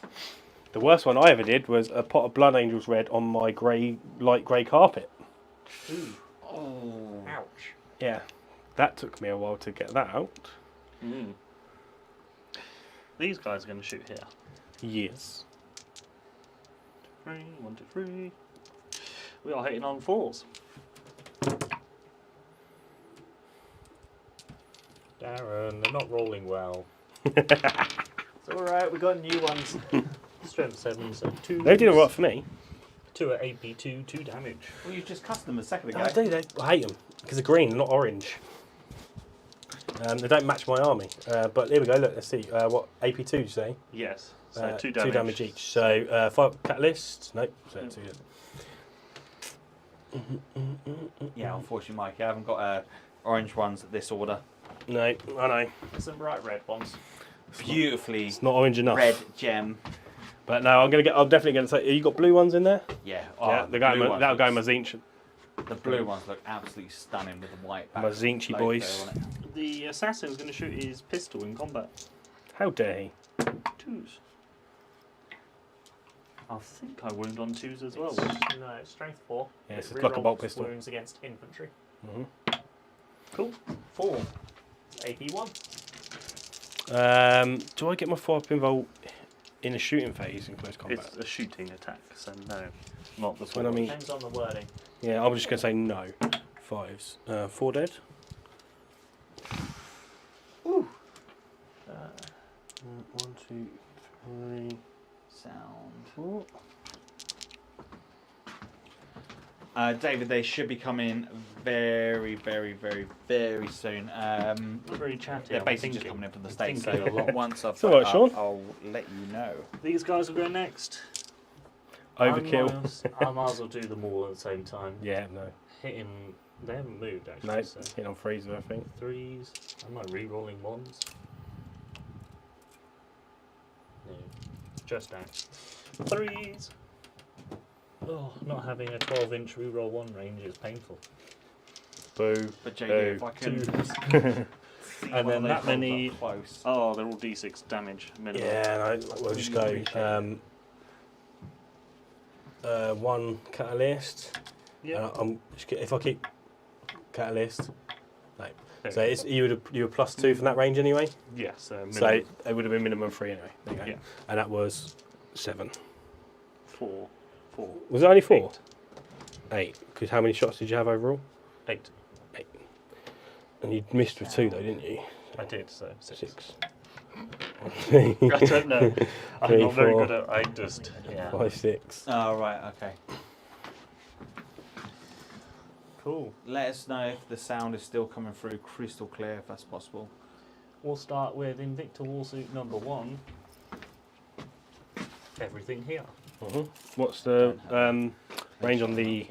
The worst one I ever did was a pot of Blood Angels Red on my light grey carpet. Ooh. Oh. Ouch. Yeah, that took me a while to get that out. Mm. These guys are going to shoot here. Yes. 3, 1, 2, 3. We are hitting on 4s. Darren, they're not rolling well. It's alright, we got new ones. Strength 7, so 2. They did all right for me. 2 at AP2, 2 damage. Well, you just cussed them a second ago. I do. I hate them because they're green, not orange. They don't match my army. But here we go. Look, let's see. What AP2 did you say? Yes, so 2 damage. 2 damage each. So 5 catalysts. Nope. So 2. Yeah, unfortunately, Mike, I haven't got orange ones at this order. No, I know. Some bright red ones. Beautifully It's not orange enough. red gem. But no, I'm definitely going to say. You got blue ones in there? Yeah. Yeah, that'll go in my Zinch. The blue ones look absolutely stunning with the white back. My Zinchy logo boys. on it. The assassin's going to shoot his pistol in combat. How dare he? 2s. I think I wound on 2s as well. No, strength 4. Yeah, it's It like a bolt rerolls pistol. wounds against infantry. Cool. 4. AP1. Do I get my 5-pin volt in a shooting phase in close combat? It's a shooting attack, so no, not the When I 4. mean- Depends on the wording. Yeah, I'm just going to say no. 5s. 4 dead. Uh, 1, 2, 3. Sound. 4. David, they should be coming very, very, very, very soon. Very chatty. They're I'm basically just thinking. coming in from the I'm States, so thinking a lot. once I've It's all right, got Sean. up, I'll let you know. These guys will go next. Overkill. I might as well do them all at the same time. Yeah, no. Hitting. They haven't moved actually. No, So hit on freezer, I think. 3s. Am I re-rolling 1s? No. Just out. 3s. Oh, not having a 12-inch re-roll 1 range is painful. Boo. But JD, Boo. if I can 2s. see And one then of that those many- up close. Oh, they're all D6 damage minimum. Yeah, no, we'll just go. 1 catalyst. Yeah. If I keep catalyst, no. So it's, you were +2 from that range anyway. Yeah, so minimum. So it would have been minimum 3 anyway. There you go. Yeah. And that was 7. 4. Was it only 4? 8. 8. Because how many shots did you have overall? 8. 8. And you missed with 2 though, didn't you? I did, so 6. 6. I don't know. I'm 3, not very 4, good at. I just. Yeah. 5, 6. Oh, right, okay. Cool. Let us know if the sound is still coming through crystal clear, if that's possible. We'll start with Invicta Warsuit number 1. Everything here. What's the range on the?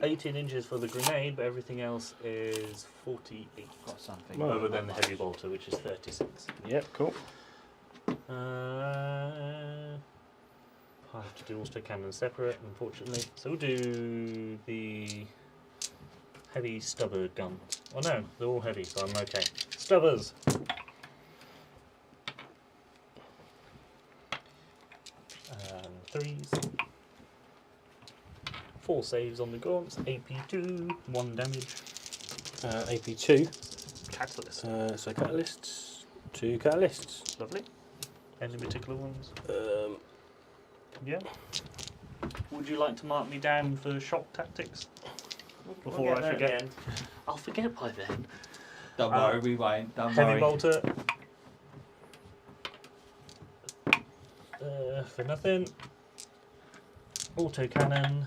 18 inches for the grenade, but everything else is 48. Got something. Well, Other than the heavy bolter, which is 36. Yep, cool. I have to do also cannon separate, unfortunately. So we'll do the heavy stubber guns. Oh no, they're all heavy, so I'm okay. Stubbers! 3s. 4 saves on the gaunts. AP2, 1 damage. AP2. Catalyst. So catalysts. 2 catalysts. Lovely. Any particular ones? Yeah. Would you like to mark me down for shock tactics? Before We'll I get there forget. again. I'll forget by then. Don't worry, we won't. Don't Heavy worry. bolter. For nothing. Auto cannon.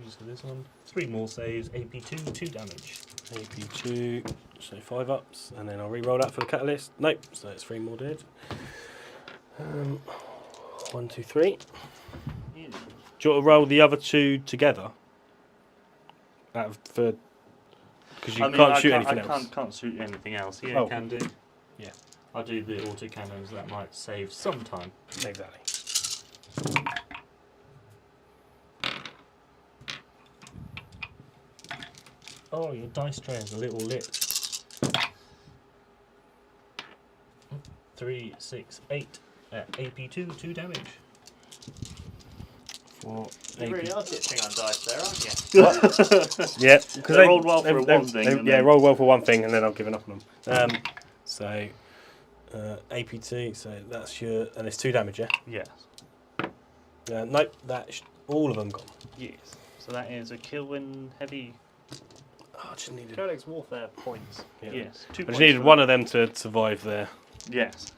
so this one. 3 more saves, AP2, 2 damage. AP2, so 5 ups, and then I'll re-roll that for the catalyst. Nope, so it's 3 more dead. 1, 2, 3. Yeah. Do you want to roll the other 2 together? Because you can't shoot anything else. Can't shoot anything else. Yeah, Oh. can do. Yeah. I'll do the autocannons, that might save some time. Exactly. Oh, your dice tray has a little lip. 3, 6, 8. AP2, 2 damage. 4, You really are ditching on dice there, aren't you? Yeah, because They rolled well for one thing, and Yeah, then- rolled well for one thing, and then I've given up on them. So AP2, so that's your, and it's 2 damage, yeah. Yes. Nope, all of them gone. Yes. So that is a kill in heavy. Oh, I just needed. Codex Warfare points. Yeah. Yes. 2 I points just needed for one of them to survive there. that. Yes.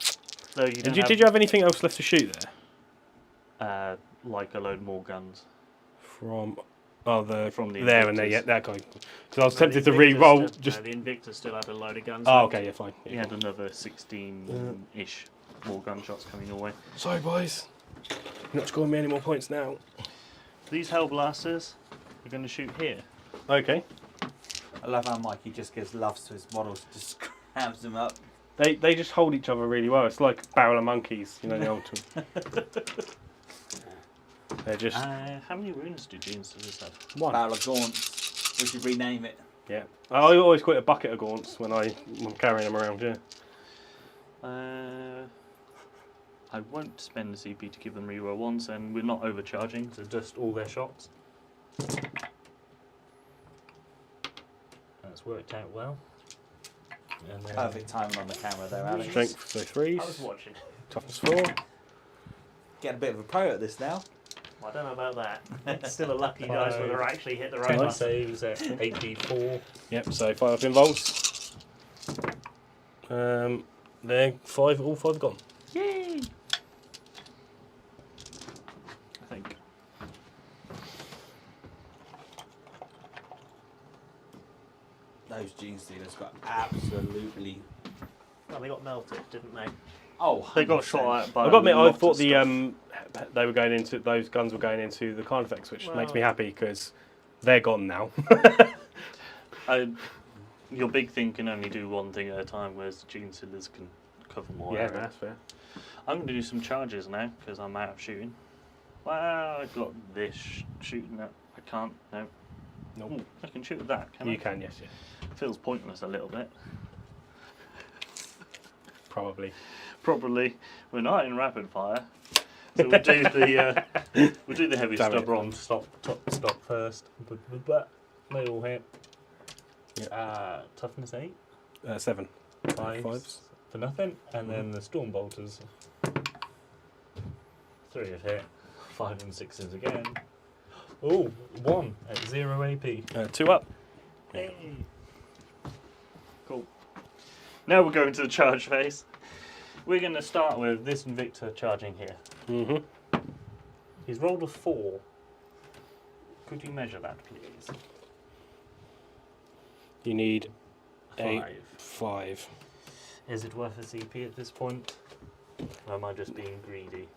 So you don't Did you have anything else left to shoot there? like a load more guns. From From the there and there, Invictus. yeah, that guy. Because I was No, tempted the to Invictus re-roll. still- Just no, the Invictus still had a load of guns. oh, left. okay, yeah, fine. He had another 16-ish more gunshots coming your way. Sorry, boys. You're not scoring me any more points now. These Hellblasters are going to shoot here. Okay. I love how Mikey just gives loves to his models, just grabs them up. They just hold each other really well. It's like barrel of monkeys, you know the old two. They're just How many runes do Jeans have? one. Barrel of Gaunts. We should rename it. Yeah. I always call it a bucket of gaunts when I'm carrying them around, yeah. I won't spend the CP to give them reroll ones, and we're not overcharging, so just all their shots. That's worked out well. And then Perfect timing on the camera there, Alex. Strength, so I was 3s. watching. Toughness 4. Getting a bit of a pro at this now. I don't know about that. It's still a lucky Five. dice whether I actually hit the right 10 button. saves at 8d4. Yep, so 5 up involves. They're all 5 gone. Yay! I think. Those Gene Stealers got absolutely. Well, they got melted, didn't they? Oh, They got 100%. shot at by I got me. a I lot thought of the stuff. they were going into those guns were going into the Carnifex, which makes me Well- happy because they're gone now. Your big thing can only do one thing at a time, whereas the Gene Stealers can cover more Yeah, area. that's fair. I'm going to do some charges now because I'm out of shooting. Well, I've got this shooting that I can't. No. Nope. Ooh, I can shoot with that. Can I? You can, yes, yeah. Feels pointless a little bit. Probably. Probably. We're not in rapid fire, so we'll do the heavy Damn it. stubber on stop first. They all hit. Toughness 8. 7. Fives 5s. for nothing, and then the storm bolters. 3 have hit. 5 and 6s again. Oh, 1 at 0 AP. 2 up. Hey. Cool. Now we're going to the charge phase. We're going to start with this Invictor charging here. Mm-hmm. He's rolled a 4. Could you measure that, please? You need A 8, 5. 5. Is it worth a CP at this point? Or am I just being greedy?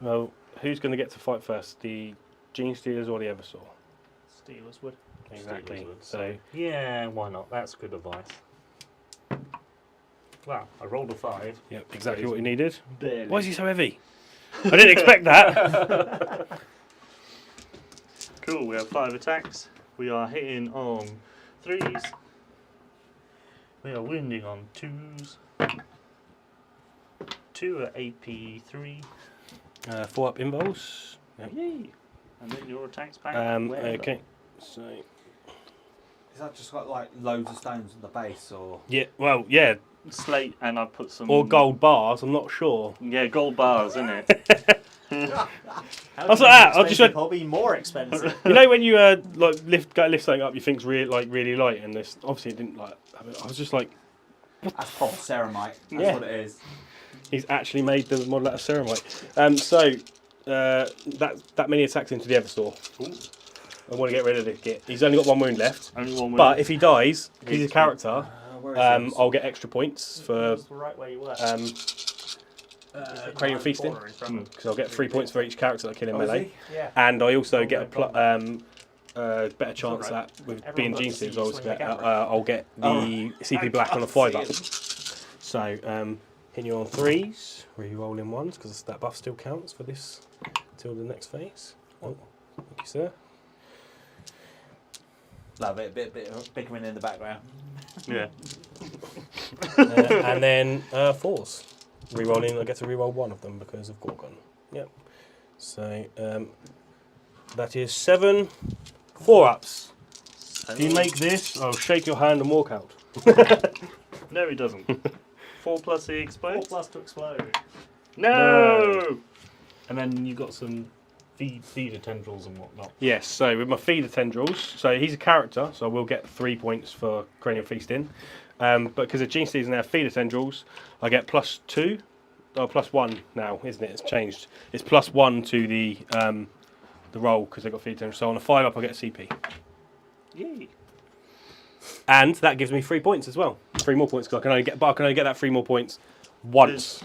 Well, who's going to get to fight first? The Gene Stealers or the Eversaw? Steelers would. Exactly. Steelers would, So yeah, why not? That's good advice. Wow, I rolled a 5. yep, exactly what you needed. Barely. Why is he so heavy? I didn't expect that. Cool, we have 5 attacks. We are hitting on 3s. We are wounding on 2s. 2 at AP3. 4 up involves. Yep. Yay! And then your attacks back. Where Okay. So Is that just got like loads of stones on the base, or yeah, well, yeah, Slate, and I put some. or gold bars. I'm not sure. Yeah, gold bars, isn't it? How That's can like that, an I just expensive went- hobby more expensive. You know when you like lift something up, you think's really light, and this obviously it didn't like. I was just like, that's proper ceramite. That's Yeah. what it is. he's actually made the model out of ceramite. So that many attacks into the Eversaw. I want to get rid of this git. He's only got 1 wound left. Only one But wound. if he dies, he's a He's- character. Where is he? I'll get extra points for Just right where you were. Cranial Feasting. Corner in front of Because I'll get 3 points for each character that I kill in Oh, is melee. he? Yeah. And I also Go on, get a go on, better chance alright. that with Everyone being got Gene to see Steals, you I'll swing get, the camera. I'll get the CP black on a 5-up. So, hitting you on 3s, re-rolling 1s, because that buff still counts for this till the next phase. Oh, thank you, sir. Love it. Bit of bickering in the background. Yeah. And then 4s. Re-rolling, I get to re-roll 1 of them because of Gorgon. Yep. So, that is 7 4-ups. If you make this, I'll shake your hand and walk out. No, he doesn't. 4 plus he 4 explodes. plus to explode. No! And then you got some feeder tendrils and whatnot. Yes, so with my feeder tendrils, so he's a character, so I will get 3 points for Cranial Feasting. But because the Gene Steeds now have feeder tendrils, I get +2, or +1 now, isn't it? It's changed. It's +1 to the roll because they've got feeder tendrils. So on a 5-up, I get a CP. Yay. And that gives me 3 points as well. 3 more points because I can only get that 3 more points once.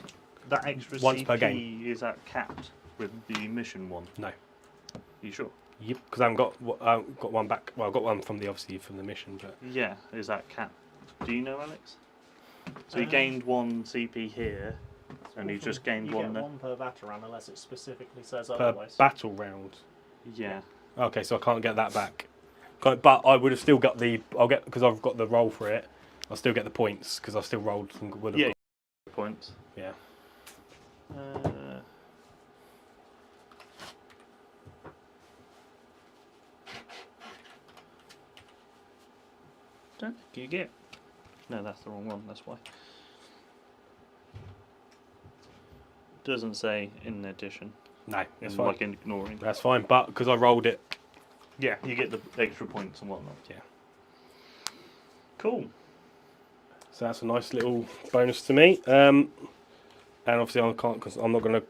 That extra Once CP, per game. is that capped with the mission one? No. You sure? Yep, because I haven't got one back. Well, I got one from the mission, but Yeah, is that capped? Do you know, Alex? So you gained 1 CP here, and you just gained 1 get there. 1 per battle round unless it specifically says per otherwise. battle round. Yeah. Okay, so I can't get that back. But I would have still got because I've got the roll for it. I'll still get the points because I still rolled and would have Yeah. got. Points. Yeah. Don't think you get. No, that's the wrong one. That's why. Doesn't say in addition. No, that's It's fine. like ignoring. That's fine. But because I rolled it, Yeah, you get the extra points and whatnot. Yeah. Cool. so that's a nice little bonus to me. And obviously I can't because I'm not going to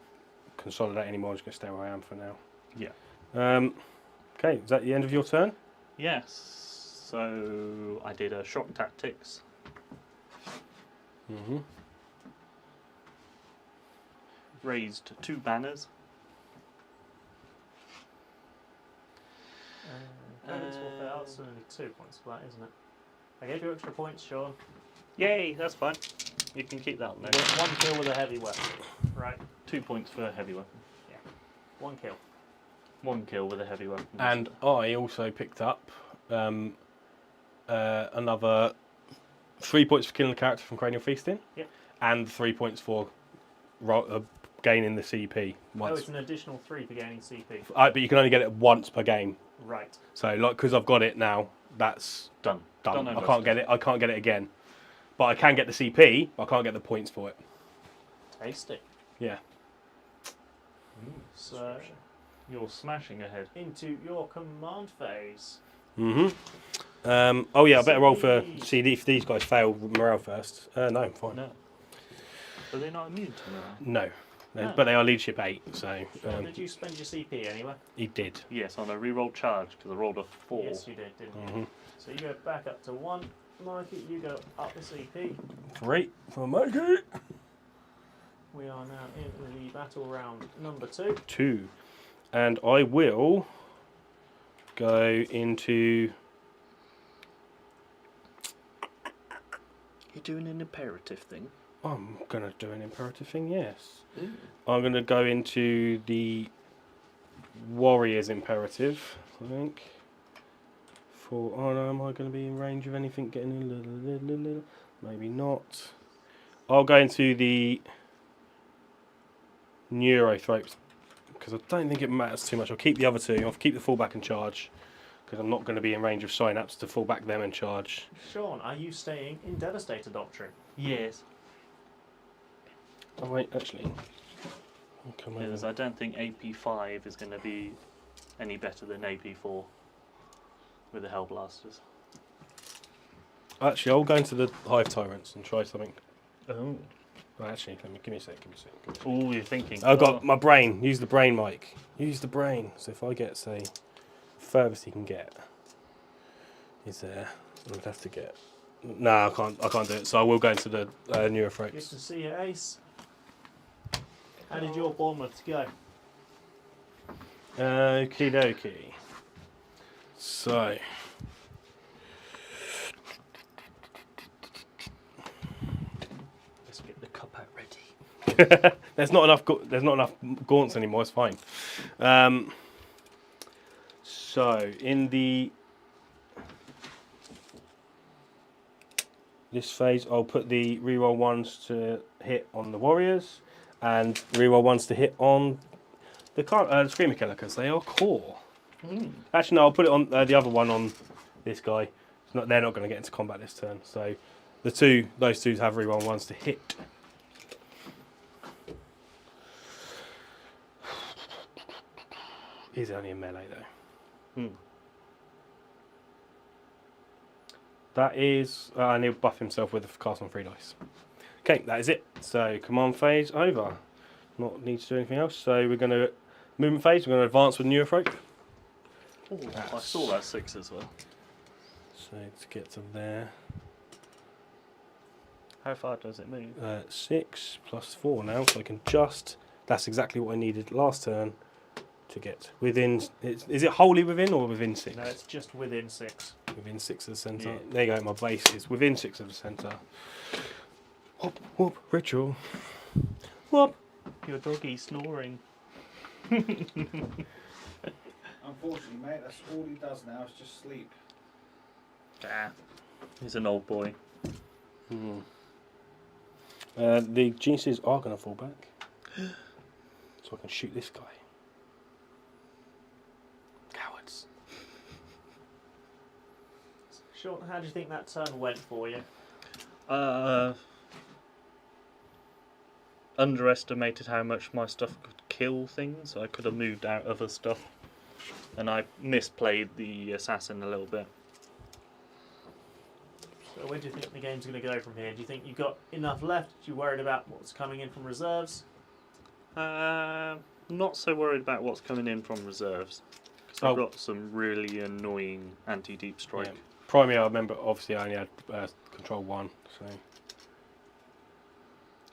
consolidate anymore. I'm just going to stay where I am for now. Yeah. Okay, is that the end of your turn? Yes. So I did a shock tactics. Mm-hmm. Raised 2 banners. That's only 2 points for that, isn't it? I gave you extra points, Sean. Yay, that's fine. You can keep that on You there. get 1 kill with a heavy weapon. Right. 2 points for a heavy weapon. 1 kill. 1 kill with a heavy weapon. And I also picked up another 3 points for killing a character from Cranial Feasting. Yep. And 3 points for gaining the CP Oh, once. it's an additional 3 for gaining CP. But you can only get it once per game. Right. So like because I've got it now, that's done. done. Done I and can't get it. I can't get it again. But I can get the CP. I can't get the points for it. Tasty. Yeah. So, You're smashing ahead. into your command phase. Mhm. Oh yeah, I better roll for CP. see if these guys fail morale first. No, I'm fine. No. Are they not immune to that? No. No. But they are leadership 8, so Did you spend your CP anywhere? he did. Yes, on a reroll charge because I rolled a 4. Yes, you did, didn't you? Mhm. So you go back up to 1. Mikey, you go up the CP. 3 for Mikey. We are now in the battle round number 2. 2. And I will go into. You're doing an imperative thing. I'm going to do an imperative thing, yes. Ooh. I'm going to go into the Warriors imperative, I think. Oh no, am I going to be in range of anything getting a little? Maybe not. I'll go into the Neurothropes because I don't think it matters too much. I'll keep the other 2. I'll keep the fullback and charge because I'm not going to be in range of synapse to fall back them and charge. Sean, are you staying in Devastator Doctrine? Yes. Oh wait, actually. Come Because over. I don't think AP5 is going to be any better than AP4 with the Hellblasters. Actually, I'll go into the Hive Tyrants and try something. Oh. Well, actually, give me a sec. Oh, you're thinking. I've got my brain. Use the brain, Mike. Use the brain. So if I get, say, furthest he can get is there. I'd have to get. No, I can't do it. So I will go into the Good Neurophrates. to see you, Ace. How did your Bournemouth go? Okie dokie. So. Let's get the cup out ready. There's not enough gaunts anymore. It's fine. So in this phase, I'll put the reroll ones to hit on the warriors, and reroll ones to hit on the screamer killer because they are core. Actually, no, I'll put it on the other one on this guy. They're not going to get into combat this turn. So those two have reroll ones to hit. He's only in melee though. That is, and he'll buff himself with a cast on 3 dice. Okay, that is it. So command phase over. Not need to do anything else. So we're going to movement phase. We're going to advance with Neurophrope. Oh, I saw that 6 as well. So to get to there, How far does it move? 6 plus 4 now. So I can just. That's exactly what I needed last turn to get within. Is it wholly within or within 6? No, it's just within 6. Within 6 of the centre. Yeah. There you go, my base is within 6 of the centre. Whoop, whoop, ritual. Whoop. Your doggy's snoring. Unfortunately, mate, that's all he does now is just sleep. Ah, he's an old boy. The geniuses are going to fall back. So I can shoot this guy. Cowards. Sean, how do you think that turn went for you? Underestimated how much my stuff could kill things. I could have moved out other stuff. And I misplayed the assassin a little bit. So where do you think the game's going to go from here? Do you think you've got enough left? Are you worried about what's coming in from reserves? Not so worried about what's coming in from reserves. Because I've got some really annoying anti-deep strike. Yeah. Primary, I remember, obviously I only had control 1. So.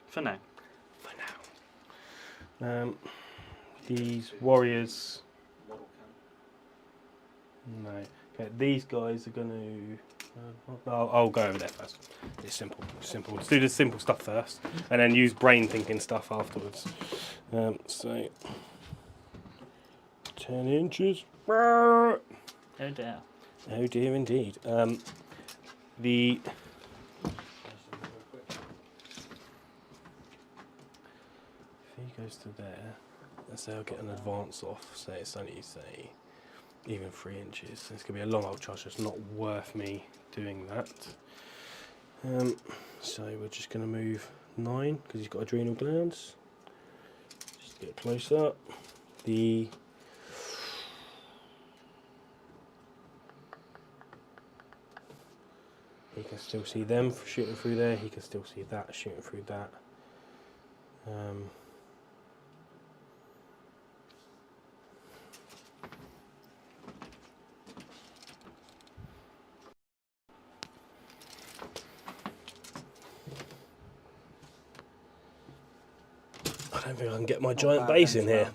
For now. These warriors. No. Okay, these guys are going to. I'll go over there first. It's simple. Simple. Let's do the simple stuff first, and then use brain thinking stuff afterwards. So 10 inches. Oh dear. Oh dear, indeed. The. If he goes to there, let's say I'll get an advance off. Say it's only even 3 inches. It's going to be a long old charge. So it's not worth me doing that. So we're just going to move 9 because he's got adrenal glands. Just get close up. He can still see them shooting through there. He can still see that shooting through that. I don't think I can get my giant base in here.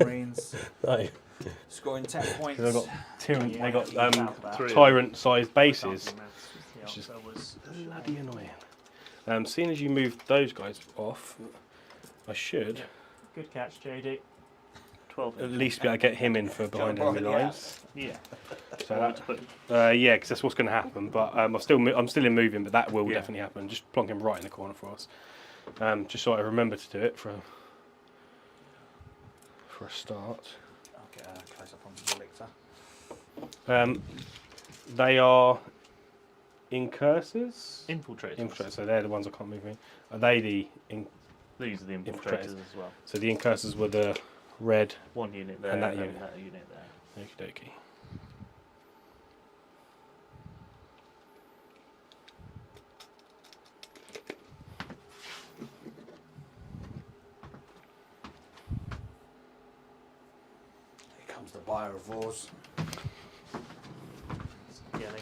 Marines No. scoring 10 points. I've got Yeah, they got about that. tyrant-sized bases. The Which is answer was Bloody annoying. Seeing as you moved those guys off, I should good catch, JD. 12 at least be able to get him in for behind enemy lines. Yeah. So that, yeah, because that's what's going to happen. But I'm still in moving, but that will definitely happen. Just plonk him right in the corner for us. Just so I remember to do it for a start. I'll get a close up on the Elixir. They are incursors. Infiltrators. So they're the ones I can't move in. Are they the These are the infiltrators Infiltrators. as well. So the incursors were the red. One unit there And that and unit. that unit there. Okie dokie. Here comes the buyer of wars.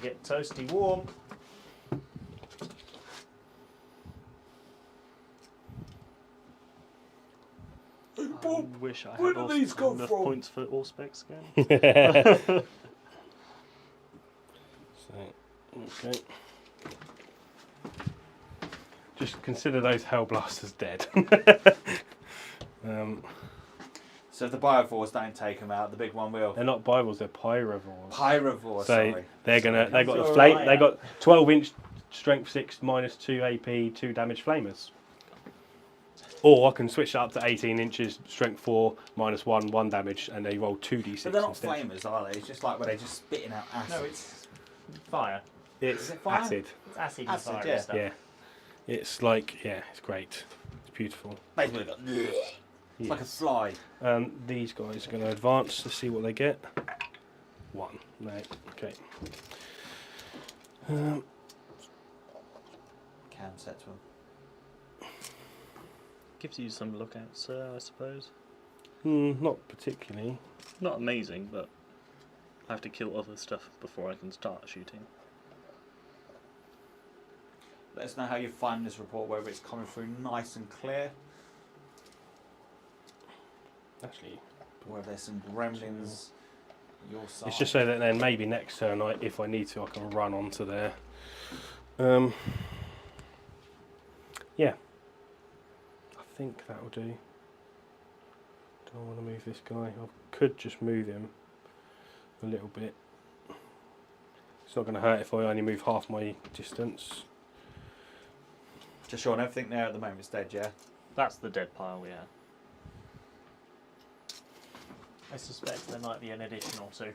get toasty warm. I wish I where had do these come enough from? points for all specs again. So, okay. Just consider those Hellblasters dead. So if the Biovores don't take them out, the big one will. They're not Bibles, they're Pyrovores. Pyrovore, So sorry. they're gonna. They got the You're flame. right. They got 12-inch strength 6 minus 2 AP 2 damage flamers. Or I can switch it up to 18 inches strength 4 minus 1 damage, and they roll 2d6. But they're not instead. flamers, are they? It's just like where they're just spitting out acid. No, it's fire. It's Is it fire? acid. It's acid, Acid, and fire yeah. and stuff. Yeah. It's like it's great. It's beautiful. Basically, got, it's like a fly. These guys are going to advance to see what they get. 1. No. Okay. Can set to them. Gives you some lookouts, I suppose. Not particularly. Not amazing, but I have to kill other stuff before I can start shooting. Let us know how you find this report, whether it's coming through nice and clear, Actually, or whether there's some gremlins your side. it's just so that then maybe next turn, if I need to, I can run onto there. Yeah. I think that'll do. Do I want to move this guy? I could just move him a little bit. It's not going to hurt if I only move half my distance. Just showing everything there at the moment is dead, yeah? That's the dead pile, yeah. I suspect there might be an additional 2.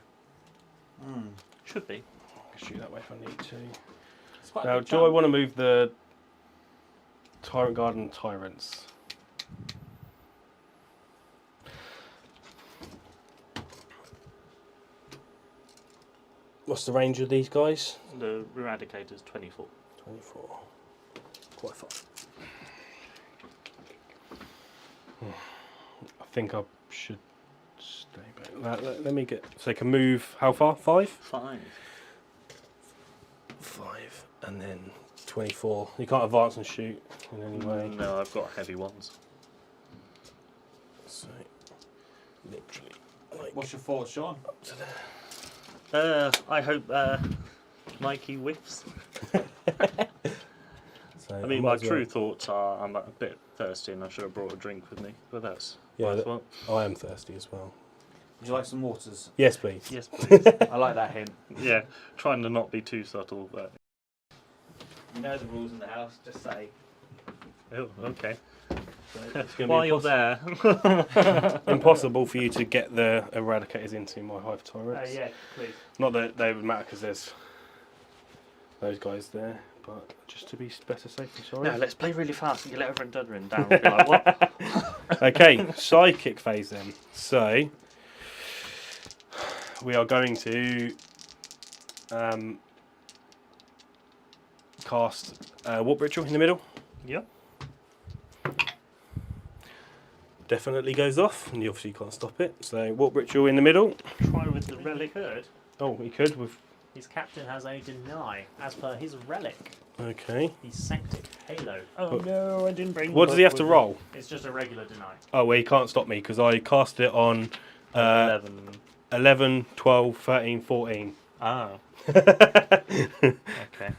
Should be. I can shoot that way if I need to. It's quite a Now, big do I chunk. want to move the Tyrant Guard and Tyrants? What's the range of these guys? The Eradicator's 24. 24. Quite far. I think I should stay back. Let me get. So they can move how far? 5? 5. 5. And then 24. You can't advance and shoot in any way. No, I've got heavy ones. So, literally. Like, What's your thoughts, Sean? up to there. I hope Mikey whiffs. So I mean, might my as well- true thoughts are I'm a bit thirsty and I should have brought a drink with me, but that's Yeah, my fault. I am thirsty as well. Would you like some waters? Yes, please. Yes, please. I like that hint. Yeah, trying to not be too subtle, but You know the rules in the house, just say. oh, okay. It's gonna be While you're there, impossible for you to get the eradicators into my hive turrets. Yeah, please. Not that they would matter because there's those guys there, but just to be better safe than sorry. no, let's play really fast and get everyone done down. And be like, what? Okay, psychic phase then. So we are going to cast Warp Ritual in the middle. Yep. Definitely goes off, and you obviously can't stop it. So Warp Ritual in the middle. Try with the relic. Could. Oh, he could with. His captain has a deny, as per his relic, Okay. the Sanctic Halo. Oh no, I didn't bring. What does he have to roll? It's just a regular deny. Oh, well, he can't stop me because I cast it on 11. 11, 12, 13, 14. Ah. Okay.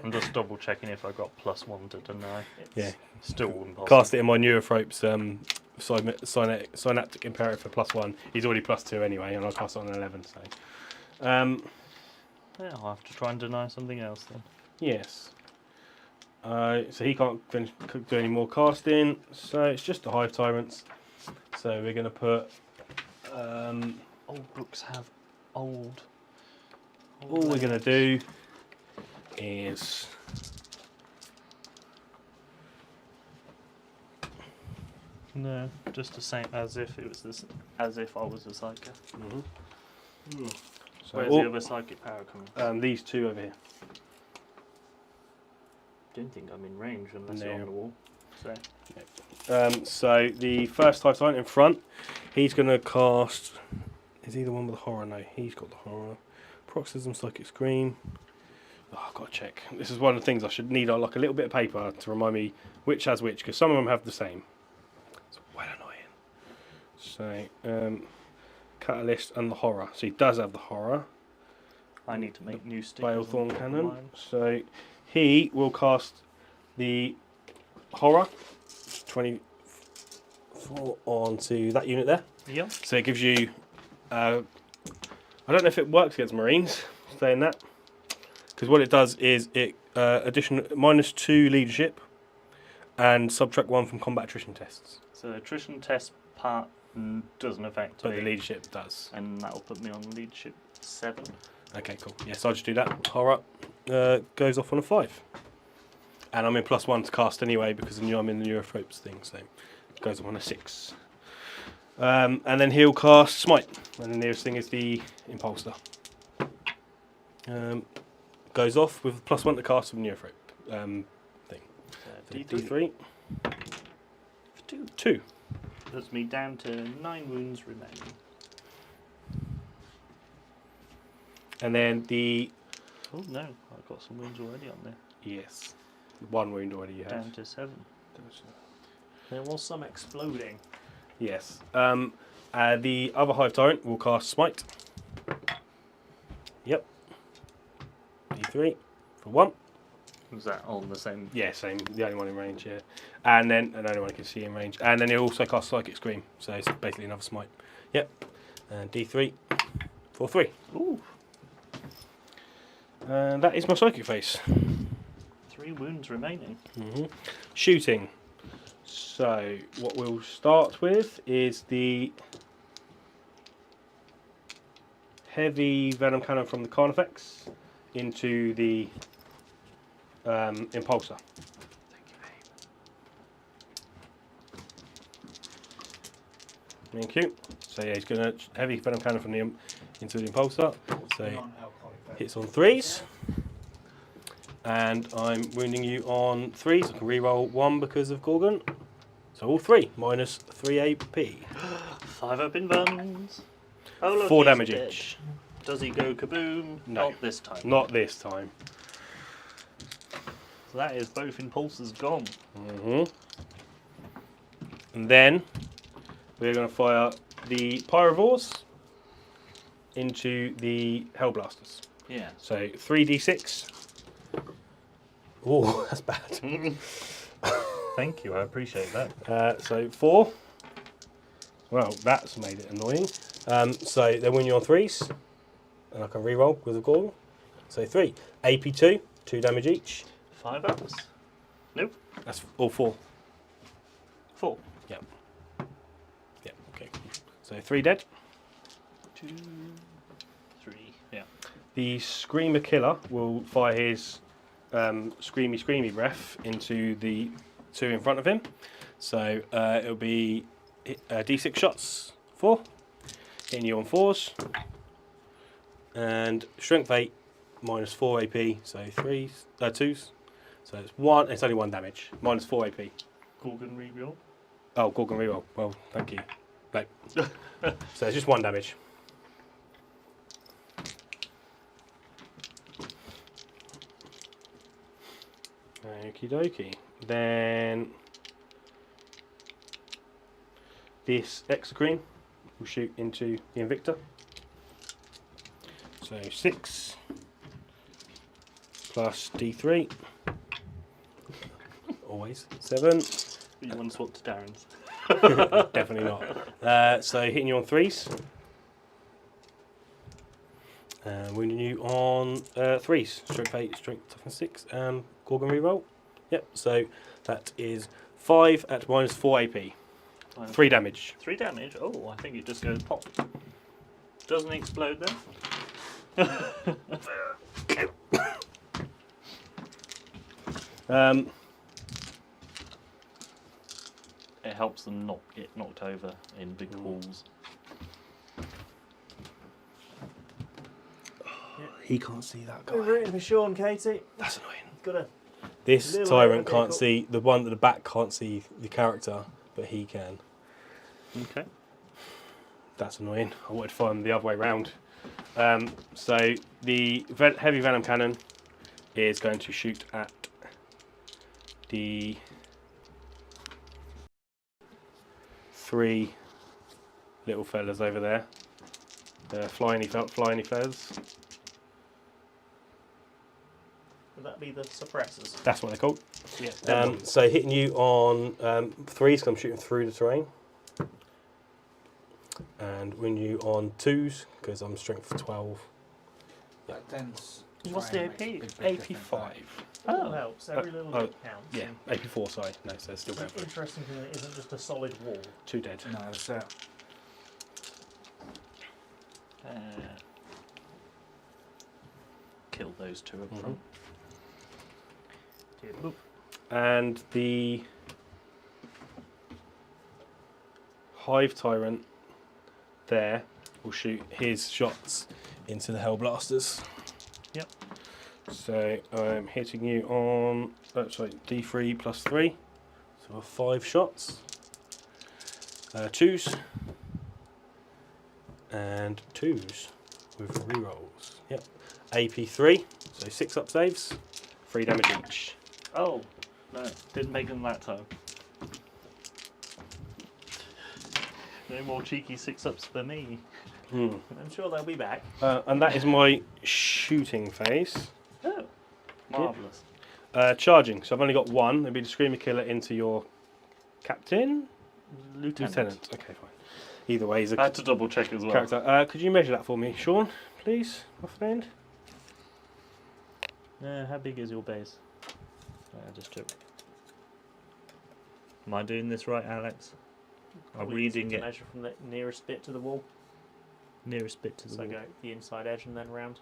I'm just double checking if I got +1 to deny. Yeah. Still impossible. Cast it in my Neurothropes Synaptic Imperative for +1. He's already +2 anyway, and I'll cast it on 11. So, Yeah, I'll have to try and deny something else then. yes. So he can't do any more casting. So it's just the Hive Tyrants. So we're going to put. Old books have old. All we're going to do is. No, just the same as if it was this, as if I was a psychic. So Where's the other psychic power coming? these two over here. Don't think I'm in range unless No. you're on the wall. So So the first Hive Tyrant in front, he's going to cast. Is he the one with the horror? No, he's got the horror. Paroxysm, Psychic Scream. Oh, I've got to check. This is one of the things I should need like a little bit of paper to remind me which has which, because some of them have the same. It's well annoying. So, Catalyst and the Horror. So he does have the Horror. I need to make new stickers. Balethorn on Cannon. mine. So he will cast the Horror 24 onto that unit there. Yep. So it gives you. I don't know if it works against Marines, saying that. Because what it does is it addition -2 leadership and subtract 1 from combat attrition tests. So attrition test part doesn't affect But me. the leadership does. And that will put me on leadership 7. Okay, cool. Yes, I'll just do that. Horror goes off on a 5. And I'm in +1 to cast anyway because I'm in the Neurophobes thing, so it goes off on a 6. And then he'll cast Smite. And the nearest thing is the Impulsor. Goes off with +1 to cast from Neurophobe thing. So D3. 2. 2. Puts me down to 9 wounds remaining. And then the... Oh no, I've got some wounds already on there. Yes. 1 wound already you have. Down to 7. There was some exploding. Yes. The other Hive Tyrant will cast Smite. Yep. D3 for 1. Was that on the same? Yeah, same. The only one in range, yeah. And then the only one I can see in range. And then he'll also cast Psychic Scream. So it's basically another Smite. Yep. And D3 for 3. Ooh. And that is my Psychic Face. 3 wounds remaining. Shooting. So what we'll start with is the heavy venom cannon from the Carnifex into the Impulsor. Thank you. So yeah, he's going to heavy venom cannon from the into the Impulsor. So hits on 3s. And I'm wounding you on 3s. I can reroll 1 because of Gorgon. So all 3 minus 3 AP. 5 open buns. Oh, look, 4 he's damage dead. each. Does he go kaboom? No. Not this time. Not this time. So that is both impulses gone. And then we're going to fire the Pyrovores into the Hellblasters. Yeah. So 3d6. Oh, that's bad. Thank you, I appreciate that. So 4. Well, that's made it annoying. So then when you're on 3s, and I can reroll with a Gorgon. So 3. AP2, 2 damage each. 5 ups? Nope. That's all 4. 4. Yep. Yep, okay. So 3 dead. 2, 3. Yeah. The Screamer Killer will fire his screamy breath into the 2 in front of him. So it'll be D6 shots, 4, hitting you on 4s, and Strength 8 minus 4 AP, so 2s. So it's 1. It's only 1 damage, minus 4 AP. Gorgon reroll. Oh, Gorgon reroll. Well, thank you. No. So it's just 1 damage. Okie dokie. Then this Exocrine will shoot into the Invictor. So 6 plus D3. Always 7. You want to swap to Darren's? Definitely not. So hitting you on 3s. Wounding you on 3s. Strength 8, strength toughness 6, and Gorgon reroll. Yep, so that is 5 at minus 4 AP. 3 damage. 3 damage? Oh, I think it just goes pop. Doesn't explode then? It helps them not get knocked over in big walls. He can't see that We're rooting for Sean, Katie. That's annoying. Got a This Little tyrant bit can't cool. see, the one at the back can't see the character, but he can. Okay. That's annoying. I wanted to find the other way round. So the heavy venom cannon is going to shoot at the 3 little fellas over there. The flying feathers. Would that be the suppressors? That's what they're called. Yeah. So hitting you on 3s, because I'm shooting through the terrain. And win you on 2s, because I'm strength 12. That dense What's terrain the makes AP? a big difference. 85. Oh, helps. Every little oh, bit counts. Yeah, 84, sorry. No, so it's still It's going for it. interesting thing that it isn't just a solid wall. 2 dead. No, it's Kill those 2 up Mhm. front. Boop. And the Hive Tyrant there will shoot his shots into the Hellblasters. Yep. So I'm hitting you on D3 plus 3, so 5 shots. 2s and 2s with rerolls. Yep. AP3, so 6 up saves, 3 damage each. Oh, no, didn't make them that time. No more cheeky 6-ups for me. Hmm. I'm sure they'll be back. And that is my shooting phase. Oh, marvellous. Charging, so I've only got 1. It'll be the Screamer Killer into your captain? Lieutenant. Okay, fine. Either way, he's a I had to double check as well. character. Could you measure that for me, Sean, please? Off the end? How big is your base? I just took. Am I doing this right, Alex? I'm Probably reading easier it. to measure from the nearest bit to the wall. Nearest bit to the So wall. go the inside edge and then round.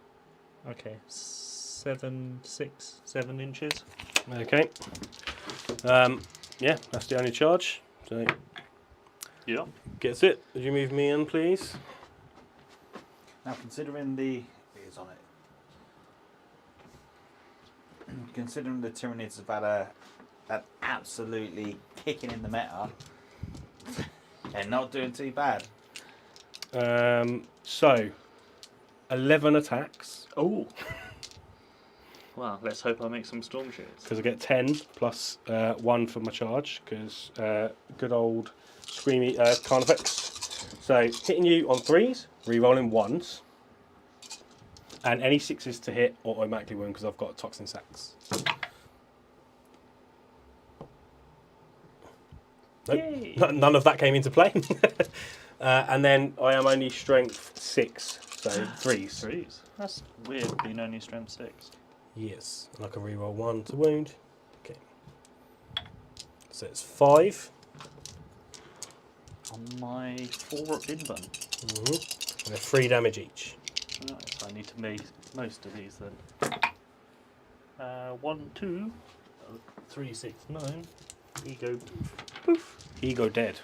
Okay, 7 inches. Okay. Yeah, that's the only charge. So Yeah. gets it. Would you move me in, please? Now, considering the is on it, considering the Tyranids have had an absolutely kicking in the meta, they're not doing too bad. So 11 attacks Oh. Well, let's hope I make some storm shoots. because I get 10 plus 1 for my charge because good old screamy Carnifex. So hitting you on 3s, re-rolling 1s, and any 6s to hit or automatically wound because I've got toxin sacks. Nope. Yay. None of that came into play. And then I am only strength 6, so 3s. 3s. That's weird being only strength 6. Yes, and I can re-roll 1 to wound. Okay. So it's 5. On my 4 bin bun. And they're 3 damage each. Right, so I need to make most of these then. 1, 2, 3, 6, 9. Ego. Poof. Ego dead.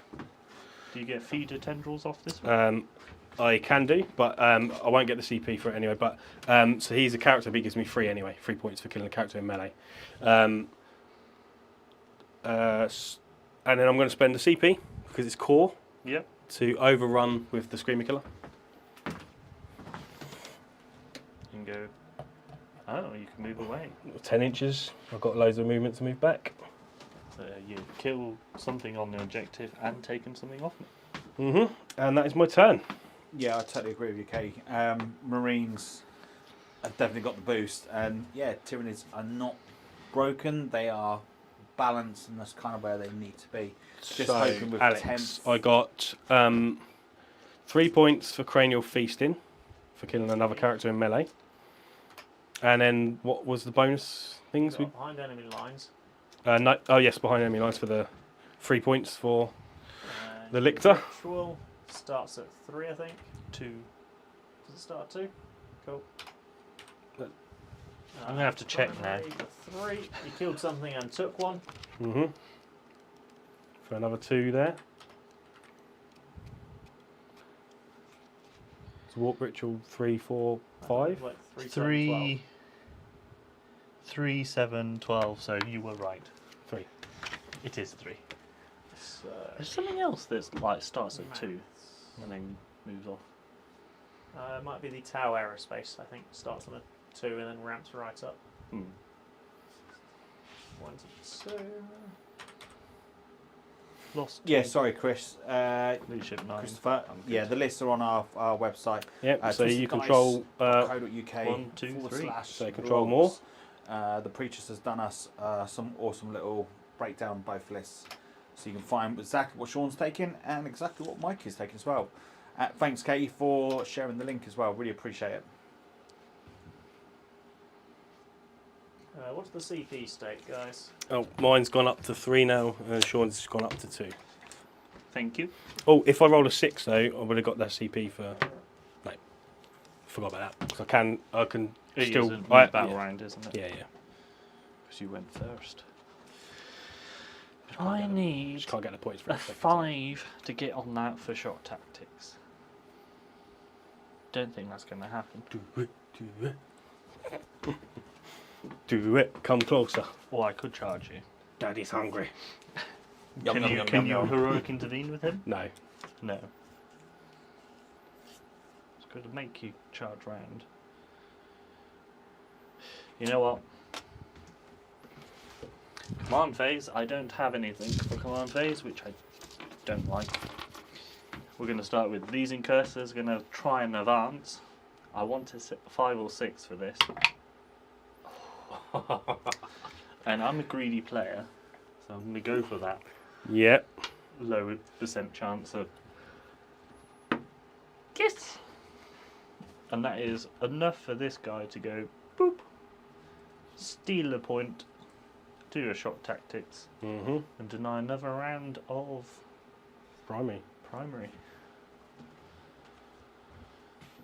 Do you get feeder tendrils off this one? I can do, but I won't get the CP for it anyway. But so he's a character, but he gives me 3 anyway. 3 points for killing a character in melee. And then I'm going to spend the CP because it's core Yep. to overrun with the Screamer Killer. And go. Oh, you can move away. 10 inches. I've got loads of movement to move back. So you kill something on the objective and taken something off me. And that is my turn. Yeah, I totally agree with you, Kay. Marines have definitely got the boost, and yeah, Tyranids are not broken. They are balanced, and that's kind of where they need to be. Just So, hoping with Alex, 10th. I got 3 points for cranial feasting for killing another character in melee. And then what was the bonus things? We Behind enemy lines. no, oh yes, behind enemy lines for the 3 points for the Lictor. Ritual starts at 3, I think. 2. Does it start at 2? Cool. I'm going to have to check now. primary for 3. You killed something and took 1. For another 2 there. So warp ritual 3, 4, 5. Like 3, 3, 3, 7, 12. So you were right. 3. It is 3. So, There's something else that's like starts at 2 and then moves off. Might be the Tau Aerospace, I think. Starts on a 2 and then ramps right up. 1 to 2. Lost. Yeah, sorry, Chris. Leadership 9. Christopher. I'm Yeah, good. the lists are on our website. Yep. So you control. .co.uk 1, 2, 3. So control more. The Preachers has done us some awesome little breakdown of both lists, so you can find exactly what Sean's taking and exactly what Mike is taking as well. Thanks, Katie, for sharing the link as well. Really appreciate it. What's the CP state, guys? Oh, mine's gone up to 3 now, and Sean's gone up to 2. Thank you. Oh, if I roll a 6 though, I would have got that CP for. No, forgot about that. 'Cause I can It still. is a battle yeah. round, isn't it? Yeah, yeah. Because you went first. can't I get them. need Just can't get the points for a it. second time. 5 to get on that for shot tactics. Don't think that's going to happen. Do it. Do it. Come closer. Or I could charge you. Daddy's hungry. Can you heroic intervene with him? No. No. It's going to make you charge round. You know what? Command phase, I don't have anything for command phase, which I don't like. We're going to start with these incursors, going to try and advance. I want to set 5 or 6 for this. And I'm a greedy player, so I'm going to go for that Yep. low percent chance of kiss. And that is enough for this guy to go boop, steal a point, do a shock tactics, Mhm. and deny another round of Primary. primary.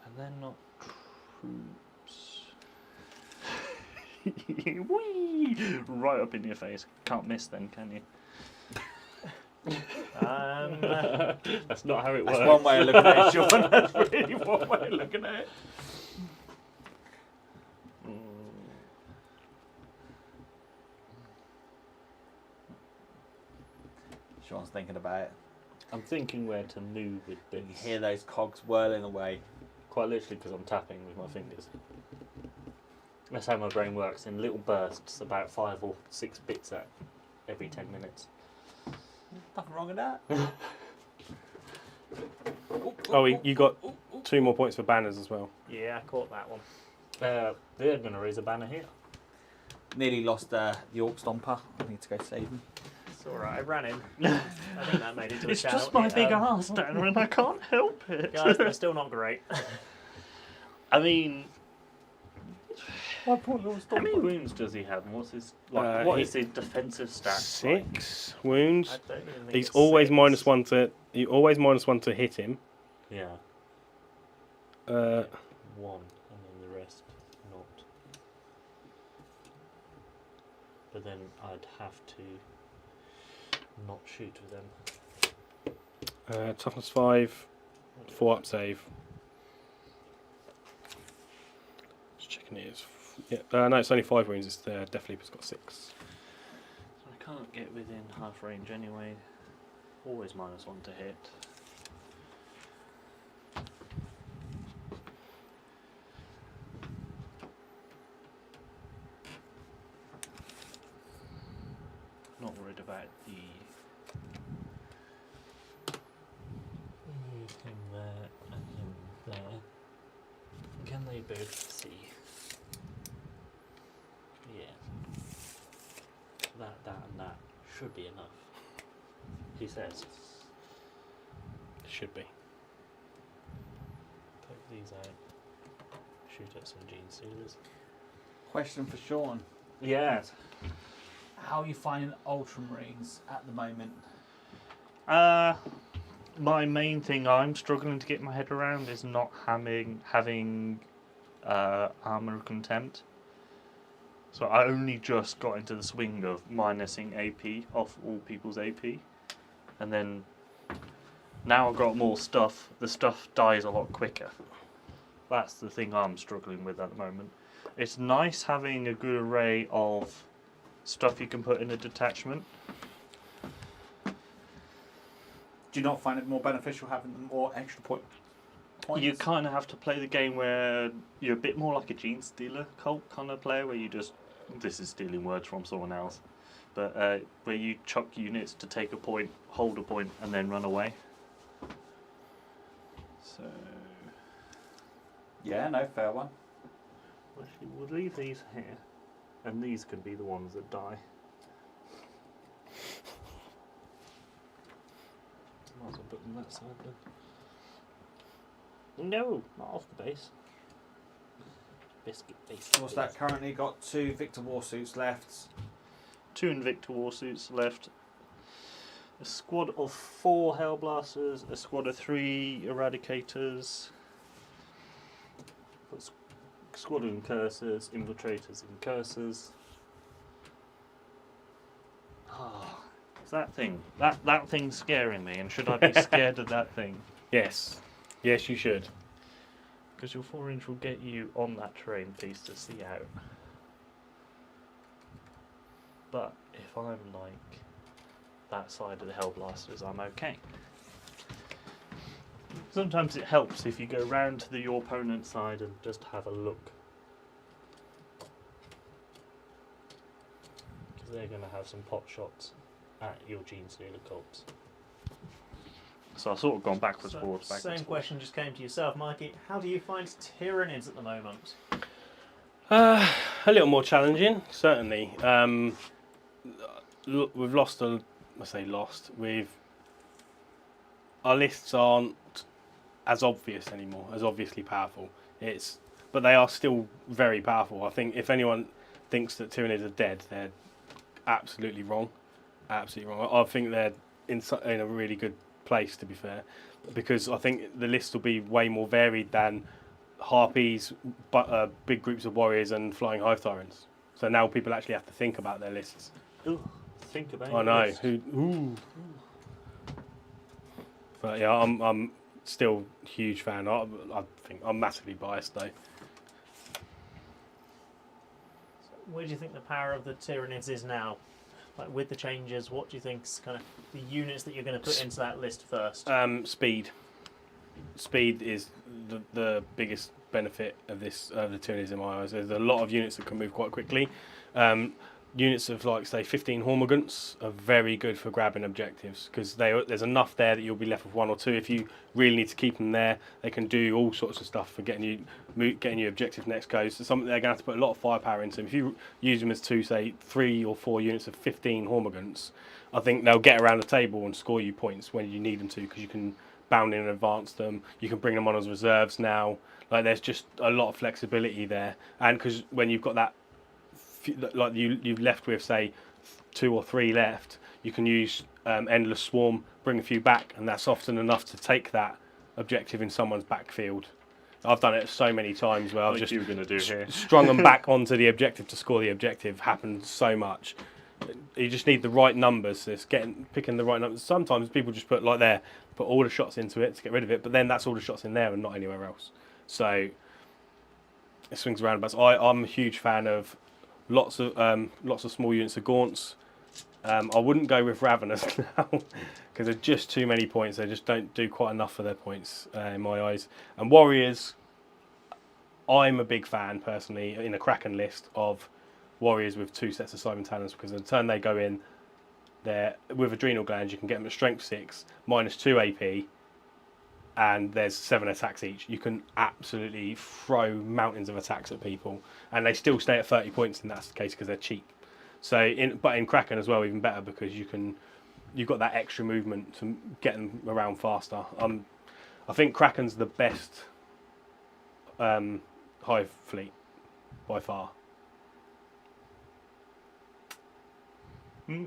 And then not troops. Whee! Right up in your face. Can't miss then, can you? That's not how it works. That's one way of looking at it, Sean. That's really one way of looking at it. Sean's thinking about it. I'm thinking where to move with You this. hear those cogs whirling away. Quite literally because I'm tapping with my fingers. That's how my brain works, in little bursts, about 5 or 6 bits at every 10 minutes. Nothing wrong with that. Oh, you got 2 more points for banners as well. Yeah, I caught that one. They're going to raise a banner here. Nearly lost the Orc Stomper. I need to go save him. It's alright, I ran in. I think that made it to a It's channel. just my big ass, Dan, and I can't help it. Guys, they're still not great. I mean, My poor little how many wounds does he have? And what's his what is his defensive stat? 6 wounds. I don't even think He's it's always 6. -1 to. You always -1 to hit him. Yeah, 1, Uh, and then the rest not. But then I'd have to not shoot with them. toughness 5, 4 up save. Just checking it is. Yeah, no, it's only 5 wounds. It's Death Leaper's got 6. So I can't get within half range anyway. Always -1 to hit. Not worried about the him there and him there. Can they both see? Yeah. That and that should be enough. He says. Should be. Poke these out. Shoot at some gene stealers. Question for Sean. Yes. How are you finding Ultramarines at the moment? My main thing I'm struggling to get my head around is not having armor of contempt. So I only just got into the swing of minusing AP off all people's AP, and then now I've got more stuff. The stuff dies a lot quicker. That's the thing I'm struggling with at the moment. It's nice having a good array of stuff you can put in a detachment. Do you not find it more beneficial having the more extra points? You kind of have to play the game where you're a bit more like a Gene Stealer cult kind of player, where you just, this is stealing words from someone else, but where you chuck units to take a point, hold a point, and then run away. So, Yeah, no, fair one. actually, we'll leave these here, and these could be the ones that die. Might as well put them that side then. No, not off the base. Biscuit base. What's that currently got? 2 Victor Warsuits left. 2 Invicta Warsuits left. A squad of 4 Hellblasters, a squad of 3 Eradicators, squad of Incursors, Infiltrators, and Cursors. Ah, it's that thing. That thing's scaring me, and should I be scared of that thing? Yes. Yes, you should. Because your 4-inch will get you on that terrain piece to see out. But if I'm like that side of the Hellblasters, I'm okay. Sometimes it helps if you go round to your opponent's side and just have a look. Because they're going to have some pot shots at your Gene Stealer cults. So I've sort of gone backwards, forwards, backwards. Same question just came to yourself, Mikey. How do you find Tyranids at the moment? A little more challenging, certainly. We've lost I say lost. Our lists aren't as obvious anymore, as obviously powerful. But they are still very powerful. I think if anyone thinks that Tyranids are dead, they're absolutely wrong. Absolutely wrong. I think they're in a really good place, to be fair, because I think the list will be way more varied than Harpies, big groups of warriors, and flying hive tyrants. So now people actually have to think about their lists. Ooh, think about I know. this. But yeah, I'm still a huge fan. I think I'm massively biased though. Where do you think the power of the Tyranids is now? Like with the changes, what do you think's kind of the units that you're going to put into that list first? Speed. Speed is the biggest benefit of this the Tyranids in my eyes. There's a lot of units that can move quite quickly. Units of like say 15 Hormigants are very good for grabbing objectives because there's enough there that you'll be left with 1 or 2. If you really need to keep them there, they can do all sorts of stuff for getting you objective next goes. So something they're going to have to put a lot of firepower into. If you use them as 3 or 4 units of 15 Hormigants, I think they'll get around the table and score you points when you need them to, because you can bound in and advance them. You can bring them on as reserves now. Like there's just a lot of flexibility there, and because when you've got that. Like you've left with say 2 or 3 left, you can use Endless Swarm, bring a few back, and that's often enough to take that objective in someone's backfield. I've done it so many times where I've just you were going to do here. strung them back onto the objective to score the objective. Happens so much. You just need the right numbers. So it's picking the right numbers. Sometimes people just put all the shots into it to get rid of it, but then that's all the shots in there and not anywhere else. So it swings around. But I'm a huge fan of lots of small units of Gaunts. I wouldn't go with Ravenous now because there's just too many points. They just don't do quite enough for their points in my eyes. And Warriors, I'm a big fan personally in a Kraken list of Warriors with 2 sets of Simon Talons, because the turn they go in, they're with Adrenal Glands. You can get them at Strength 6, -2 AP, and there's 7 attacks each. You can absolutely throw mountains of attacks at people, and they still stay at 30 points in that case because they're cheap. But in Kraken as well, even better, because you've got that extra movement to get them around faster. I think Kraken's the best hive fleet by far. I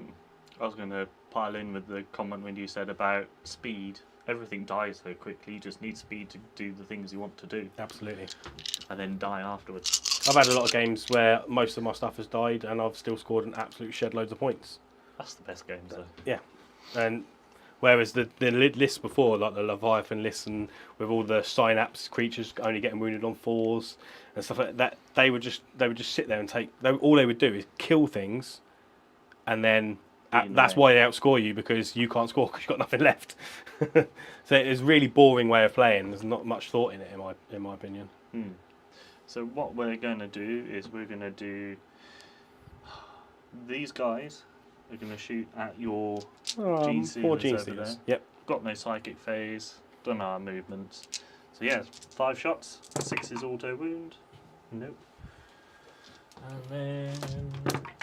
was going to pile in with the comment when you said about speed. Everything dies so quickly, you just need speed to do the things you want to do. Absolutely. And then die afterwards. I've had a lot of games where most of my stuff has died and I've still scored an absolute shed loads of points. That's the best games though. Yeah. And whereas the lists before, like the Leviathan lists and with all the Synapse creatures only getting wounded on 4s and stuff like that, they would just sit there and all they would do is kill things and then That's why they outscore you, because you can't score because you've got nothing left. So it's a really boring way of playing. There's not much thought in it, in my opinion. So what we're going to do is we're going to do... These guys are going to shoot at your Gene Four Gene Stealers over there. Stealers. Yep. Got no psychic phase, don't know our movements. So yeah, 5 shots, 6 is auto wound. Nope. And then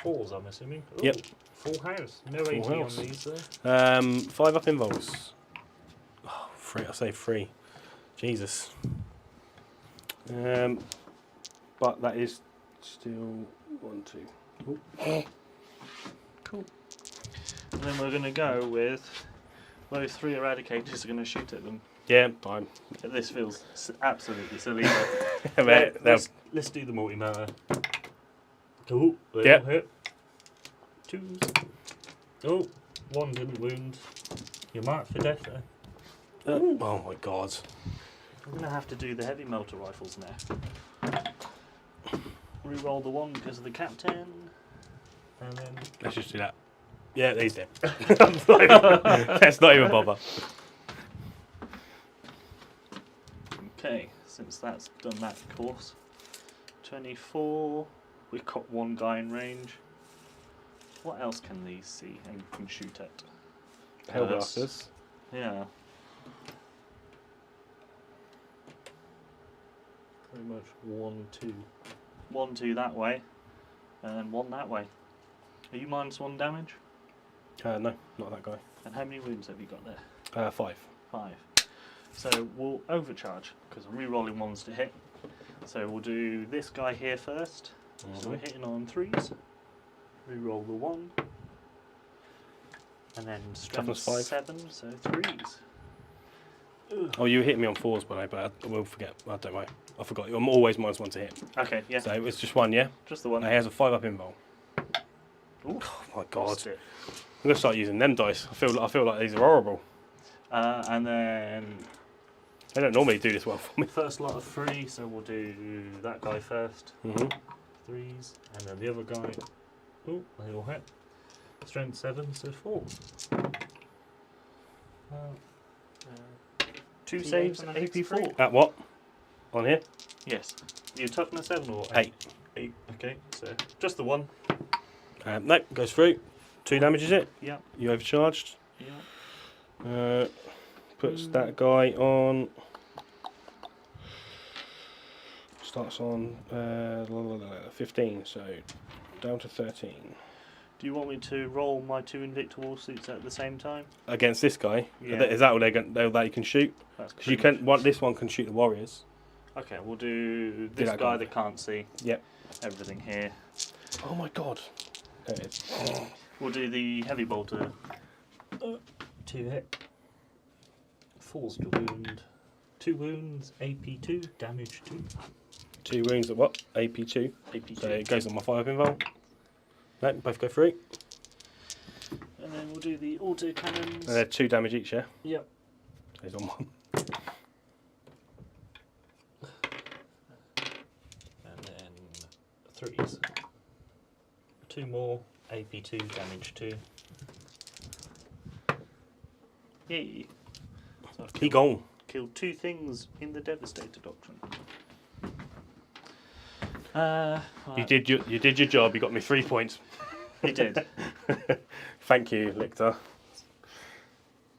4s, I'm assuming. Ooh, Yep. Full house. No AT house. on these there. 5 up involves. Oh, 3. I say 3. Jesus. But that is still 1, 2. Ooh. Cool. And then we're going to go with those 3 eradicators are going to shoot at them. Yeah, fine. This feels absolutely silly. Let's do the multi-motor. Oh, they all hit. 2s. Oh, 1 didn't wound. You're marked for death there. Oh my god. I'm going to have to do the heavy melter rifles now. Reroll the 1 because of the captain. And then... Let's just do that. Yeah, he's dead. Let's not even bother. Okay, since that's done that course. 24. We've got 1 guy in range. What else can these see and can shoot at? Hellblasters. Yeah. Pretty much 1, 2. 1, 2 that way, and then 1 that way. Are you -1 damage? No, not that guy. And how many wounds have you got there? 5. 5. So we'll overcharge, because I'm re-rolling 1s to hit. So we'll do this guy here first. So we're hitting on 3s. Re-roll the 1. And then strength Toughness 5. 7, so 3s. Oh, you hit me on 4s, but I will forget. I don't worry. I forgot. I'm always -1 to hit. Okay, yeah. So it's just 1, yeah? Just the 1. He has a 5 up invul. Ooh, Oh my god. lost it. I'm gonna start using them dice. I feel like these are horrible. And then They don't normally do this well for me. first lot of 3, so we'll do that guy first. 3s, and then the other guy. Oh, they all hit. Strength 7, so 4. 2 saves, and AP 4. At what? On here? Yes. You toughness 7 or 8. 8. Okay, so just the 1. Nope, goes through. 2 damage is it? Yeah. You overcharged. Yeah. Puts that guy on. Starts on 15, so down to 13. Do you want me to roll my 2 Invicta War suits at the same time? Against this guy? Yeah. Is that what that you can shoot? Because you can. This one can shoot the warriors. Okay, we'll do this that guy guy. that can't see. Yep. Everything here. Oh my god. There it is. We'll do the heavy bolter. 2 hit. 4's to wound. 2 wounds, AP 2, damage 2. 2 wounds at what? AP 2. AP 2. So it goes on my 5 invul. No, both go through. And then we'll do the auto cannons. They're 2 damage each, yeah? Yep. So he's on 1. And then 3s. 2 more, AP 2, damage 2. Yay. So I've He gone. killed 2 things in the Devastator Doctrine. You did your job. You got me 3 points. He did. Thank you, Lictor.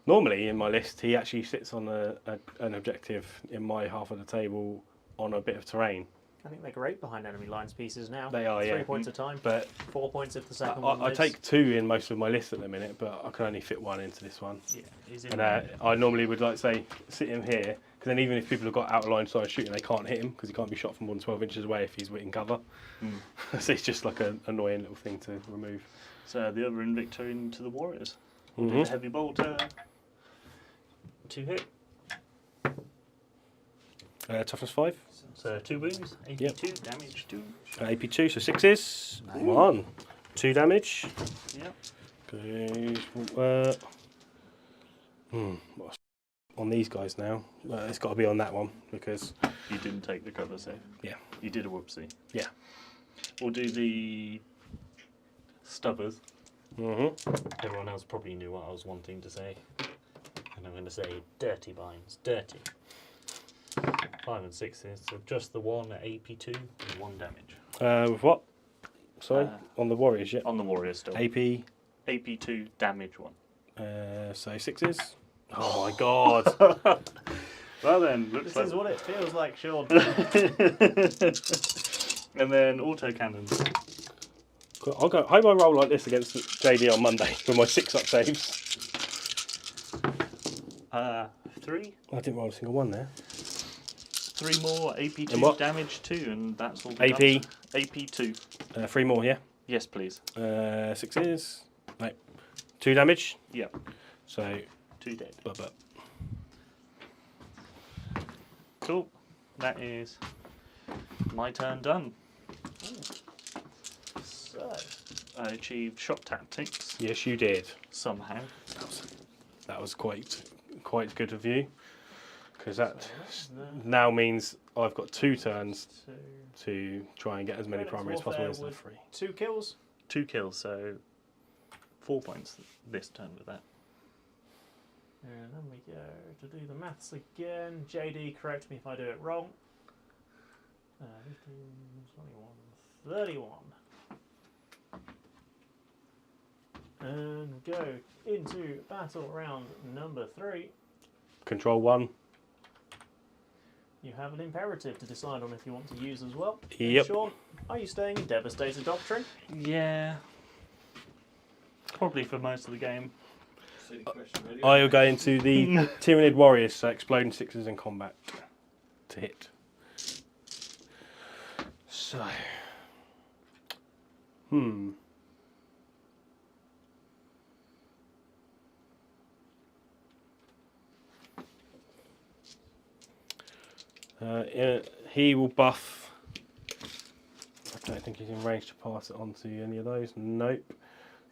Normally in my list, he actually sits on an objective in my half of the table on a bit of terrain. I think they're great behind enemy lines pieces now. They are, 3 yeah. points a time. But 4 points if the second one I lives. take 2 in most of my lists at the minute, but I can only fit 1 into this one. Yeah, he's in And there. I normally would like say sit him here, because then even if people have got out of line side shooting, they can't hit him because he can't be shot from more than 12 inches away if he's in cover. So it's just like an annoying little thing to remove. So the other Invicta into the Warriors. We'll do the heavy bolter. 2 hit. Toughness 5. So 2 wounds, AP Yep. 2, damage 2. AP 2, so 6s. 1. 2 damage. Yep. Goes. On these guys now. It's got to be on that one because. You didn't take the cover save. Yeah. You did a whoopsie. Yeah. We'll do the stubbers. Everyone else probably knew what I was wanting to say. And I'm going to say dirty binds. Dirty. 5 and 6s. So just the one at AP2 and 1 damage. With what? Sorry? On the Warriors, yeah. On the Warriors still. AP. AP2 damage 1. So 6s. Oh my god. Well then, looks This is what it feels like, Sean. And then auto cannons. I'll go. How do I roll like this against JD on Monday with my 6-up saves? 3. I didn't roll a single one there. 3 more And AP2 what? damage 2, and that's all. AP? Done. AP2. 3 more, yeah. Yes, please. 6s. No. 2 damage. Yep. So. 2 dead. But. Cool. That is my turn done. So, I achieved shock tactics Yes, you did. somehow. That was quite good of you, because that that's there. now means I've got 2 turns 2. to try and get as many Credits primary as possible warfare instead of with 3. 2 kills. 2 kills, so 4 points this turn with that. And then we go to do the maths again. JD, correct me if I do it wrong. 15, 21, 31. And go into battle round number 3. Control 1. You have an imperative to decide on if you want to use as well. Yep. Sean, are you staying in Devastator Doctrine? Yeah. Probably for most of the game. Silly question, really. I will go into the Tyranid Warriors, so exploding 6s in combat to hit. So. He will buff. I don't think he's in range to pass it on to any of those. Nope.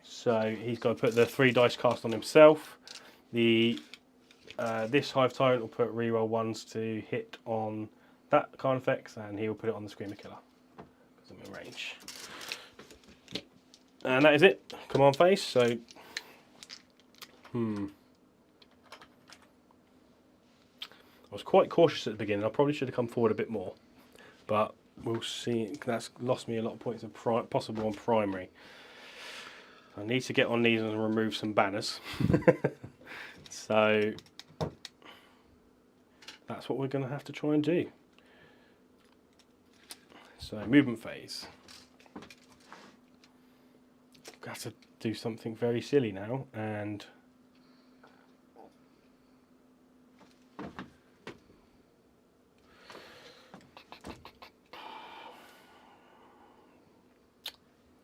So he's got to put the 3 dice cast on himself. The this Hive Tyrant will put reroll 1s to hit on that kind of effects, and he will put it on the Screamer Killer because I'm in range. And that is it. Command phase. So. I was quite cautious at the beginning. I probably should have come forward a bit more, but we'll see. That's lost me a lot of points of possible on primary. I need to get on these and remove some banners. So that's what we're going to have to try and do. So movement phase. Got to do something very silly now, and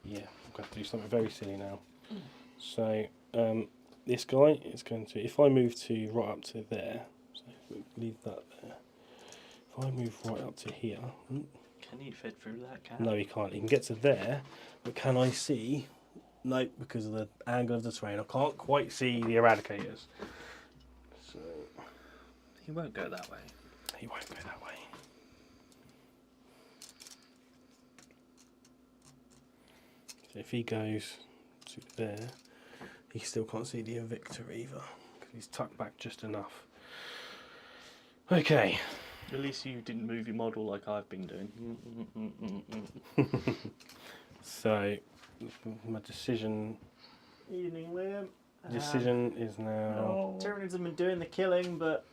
yeah, I've got to do something very silly now. So this guy is going to, if I move to right up to there, so leave that there. If I move right up to here, Can he fit through that gap? no, he can't. He can get to there, but can I see? No, because of the angle of the terrain, I can't quite see the eradicators. So He won't go that way. he won't go that way. So if he goes to there, he still can't see the Invictor either, because he's tucked back just enough. Okay. At least you didn't move your model like I've been doing. So my decision Evening, Liam. is now Tyranids have been doing the killing, but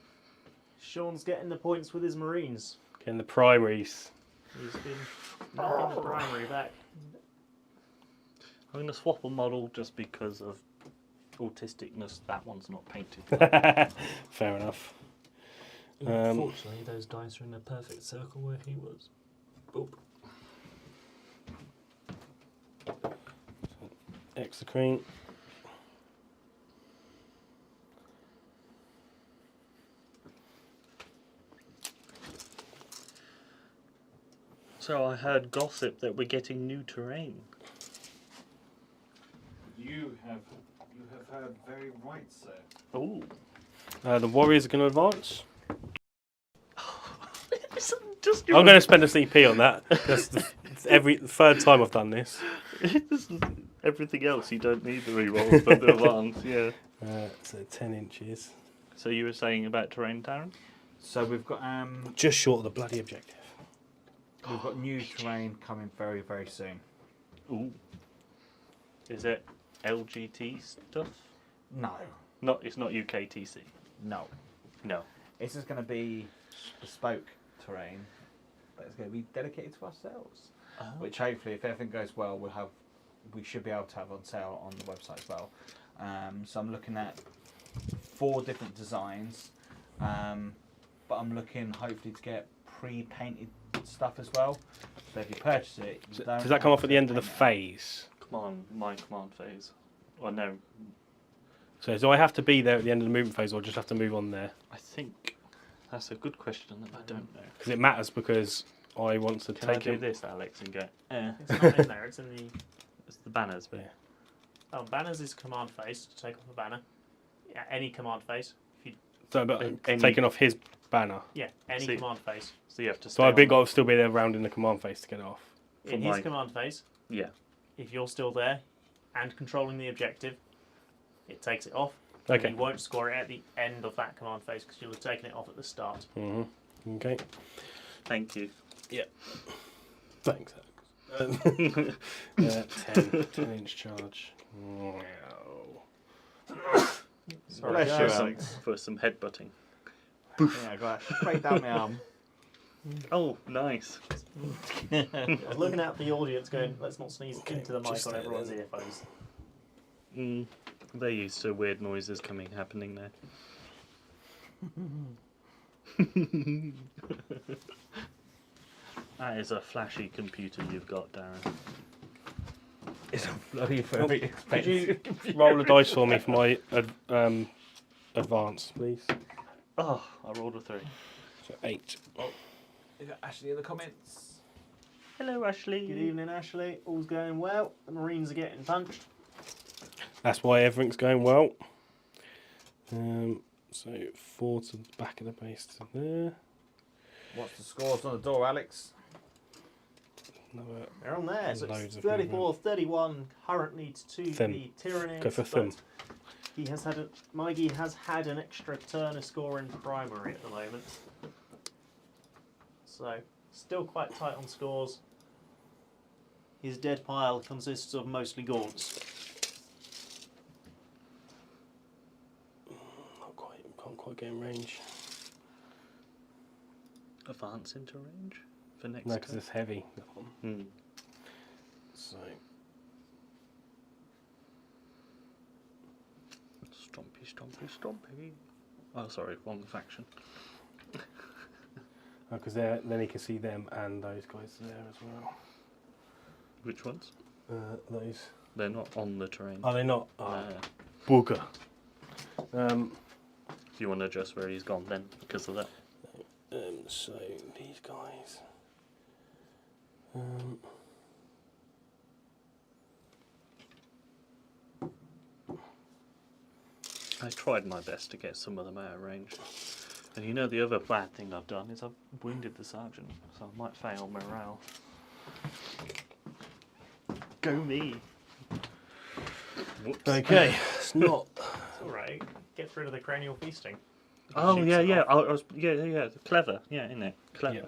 Sean's getting the points with his Marines. getting the primaries. He's been knocking the primary back. I'm going to swap a model just because of autisticness. That one's not painted. Fair enough. Unfortunately, those dice are in a perfect circle where he was. Boop. Execrete. So I heard gossip that we're getting new terrain. You have heard very right, sir. Ooh. The Warriors are going to advance. Just I'm going to spend a CP on that. That's the third time I've done this. Everything else you don't need the rerolls, but the advance, yeah. So 10 inches. So you were saying about terrain, Darren? So we've got Just short of the bloody objective. new terrain coming very, very soon. Ooh. Is it LGT stuff? No, It's not UKTC. no. No. This is going to be bespoke terrain, but it's going to be dedicated to ourselves. Which hopefully, if everything goes well, we should be able to have on sale on the website as well. So I'm looking at 4 different designs, but I'm looking hopefully to get pre-painted stuff as well. So if you purchase it, you don't Does that come have off at to the end of the paint it. phase? My command phase. Or no, So do I have to be there at the end of the movement phase, or just have to move on there? I think that's a good question that I don't know. Because it matters, because I want to Can I take do it. this, Alex, and go, It's not in there. It's in the. it's the banners bit. Yeah. Oh, banners is command phase to take off a banner. Yeah, any command phase. If you, So, but Any- taking off his banner. yeah, any See. command phase. So you have to So stay I on big that. got to still be there round in the command phase to get it off. In my- his command phase, Yeah. if you're still there and controlling the objective, it takes it off. Okay. And you won't score it at the end of that command phase because you'll have taken it off at the start. Mm-hmm. Okay. Thank you. Thanks, Alex. 10-inch charge. Wow. Sorry, Bless you, guys. Alex. For some headbutting. Yeah, got straight down my arm. Oh, nice. I was looking at the audience going, let's not sneeze Okay, into the mic just on there everyone's then. earphones. They're used to weird noises happening there. That is a flashy computer you've got, Darren. It's a bloody very Could you expensive. roll a dice for me for my advance, please? Oh, I rolled a 3. So 8. Is that Ashley in the comments? Hello, Ashley. Good evening, Ashley. All's going well. The Marines are getting punched. That's why everything's going well. So 4 to the back of the base to there. What's the scores on the door, Alex? Another. They're on there. So Loads it's of 34-31 currently to Thin. the Tyranids. Go for but thin. He has had Mikey has had an extra turn of score in primary at the moment. So still quite tight on scores. His dead pile consists of mostly gaunts. Can't quite get in range. Advance into range for next No, because turn? it's heavy. That one. Hmm. So Stompy. Oh, sorry, wrong faction. because then he can see them and those guys there as well. Which ones? Those. They're not on the terrain. Are they not? Oh, Uh, booger. do you want to adjust where he's gone then because of that? So these guys. I tried my best to get some of them out of range. And you know the other bad thing I've done is I've wounded the sergeant, so I might fail morale. Go me! Whoops. Okay, it's not. It's alright. Gets rid of the cranial feasting. Oh Shoots yeah, it yeah. off. I was, yeah. Clever, yeah, isn't it? Clever.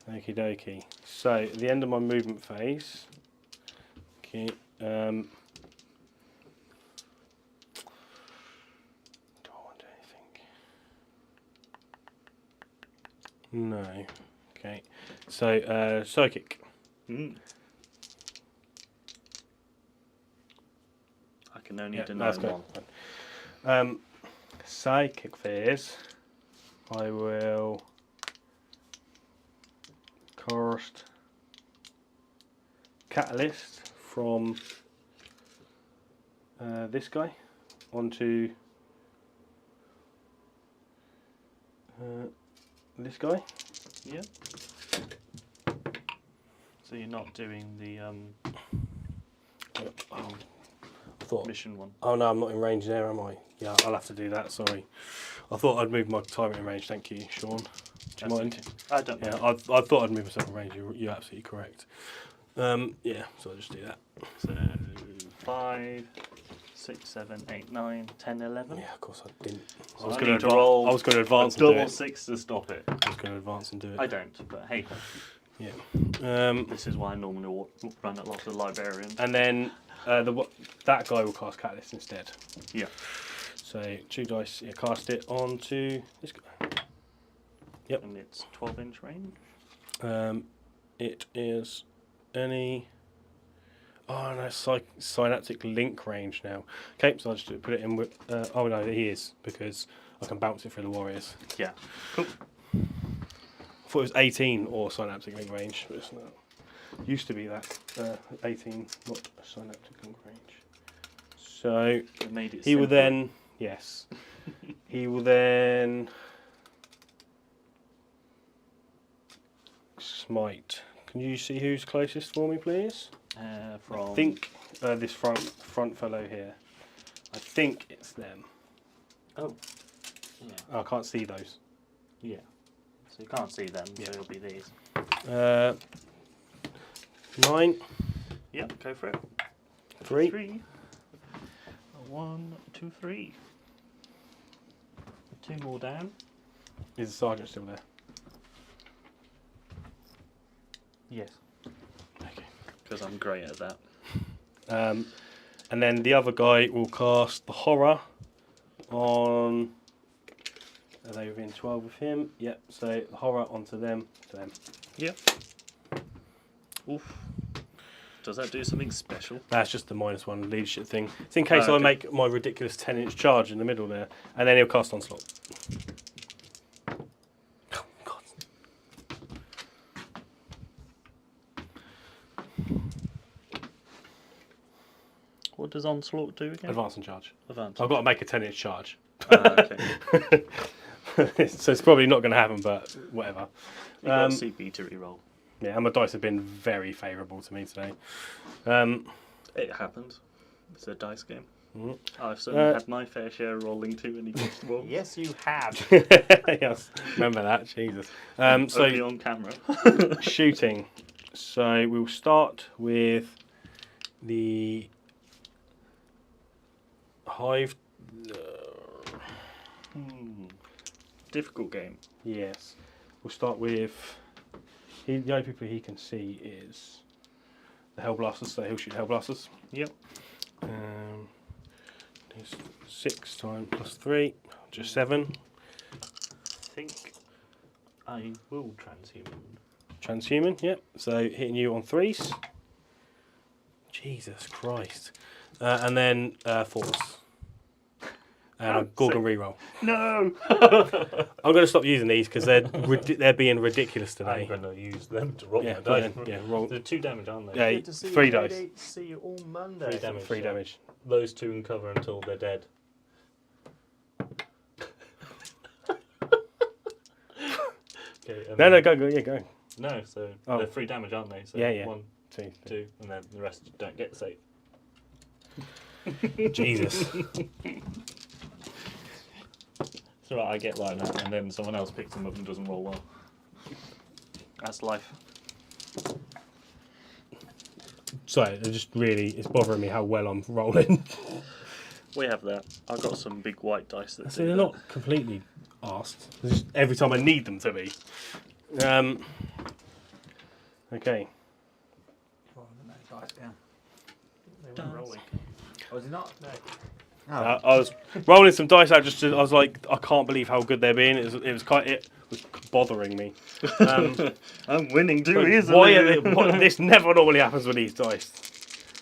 Okie dokie. So at the end of my movement phase. Okay. Do I want anything? No. Okay. So psychic. Mm. I can only Yeah, deny that's good. one. Psychic phase. I will cast Catalyst from this guy onto this guy. Yeah. So you're not doing the I thought. mission one. Oh no, I'm not in range there, am I? Yeah, I'll have to do that. Sorry. I thought I'd move my tyrant in range. Thank you, Sean. Do you mind? Okay. I don't Yeah, know. I thought I'd move myself in range. You're absolutely correct. Yeah, so I'll just do that. So 5, 6, 7, 8, 9, 10, 11. Yeah, of course I didn't. So I was I going need to to roll I was going to advance a and do double it. 6 to stop it. I was going to advance and do it. I don't, but hey, Yeah. this is why I normally run at lots of librarians. And then that guy will cast Catalyst instead. Yeah. So 2 dice. Yeah, cast it onto this guy. Yep. And it's 12-inch range. It is any. Oh no, synaptic link range now. Okay, so I'll just put it in with. Oh no, he is because I can bounce it through the warriors. Yeah. Cool. I thought it was 18 or synaptic link range, but it's not. Used to be that 18, not synaptic link range. So It made it he will simpler. then. Yes. He will then. Smite. Can you see who's closest for me, please? From I think this front fellow here. I think it's them. Oh. Yeah. Oh, I can't see those. Yeah. So you can't see them, Yeah. so it'll be these. 9, Yep, go for it. 3. 3. 1, 2, 3. 2 more down. Is the sergeant still there? Yes. Okay. Because I'm great at that. And then the other guy will cast the horror on. Are they within 12 of him? Yep. So the horror onto them. To them. Yep. Oof. Does that do something special? That's just the -1 leadership thing. It's in case I Okay. make my ridiculous 10-inch charge in the middle there, and then he'll cast onslaught. Oh, God. What does Onslaught do again? Advance and charge. Advance. I've got to make a 10-inch charge. Okay. So it's probably not going to happen, but whatever. You got a CP to reroll. Yeah, and my dice have been very favourable to me today. It happens. It's a dice game. Mhm. I've certainly had my fair share of rolling too many dice to roll. Yes, you have. Yes, remember that, Jesus. Only So on camera. shooting. So we'll start with the hive. Difficult game. Yes, we'll start with. The only people he can see is the Hellblasters, so he'll shoot Hellblasters. Yep. It's 6 times plus 3, just 7. I think I will transhuman. Transhuman, yep. So hitting you on 3s. Jesus Christ. And then 4s. And a Gorgon reroll. No! I'm going to stop using these because they're being ridiculous today. I'm going to use them to roll Yeah, my dice. yeah, roll. They're 2 damage, aren't they? Yeah, Good to see 3 you, dice. Katie. See you all Monday. 3 damage. 3 damage. Those 2 can cover until they're dead. Okay, No, go. Yeah, go. No, so Oh. they're 3 damage, aren't they? So Yeah, yeah. 1, 2. 2, and then the rest don't get the save. Jesus. It's alright, I get like that, and then someone else picks them up and doesn't roll well. That's life. Sorry, it's bothering me how well I'm rolling. We have that. I've got some big white dice that So do they're that. not completely arsed. It's just every time I need them to be. Okay. They weren't rolling. Was it not? No. I was rolling some dice out I was like, I can't believe how good they're being. It was bothering me. I'm winning too Like, easily. this never normally happens with these dice.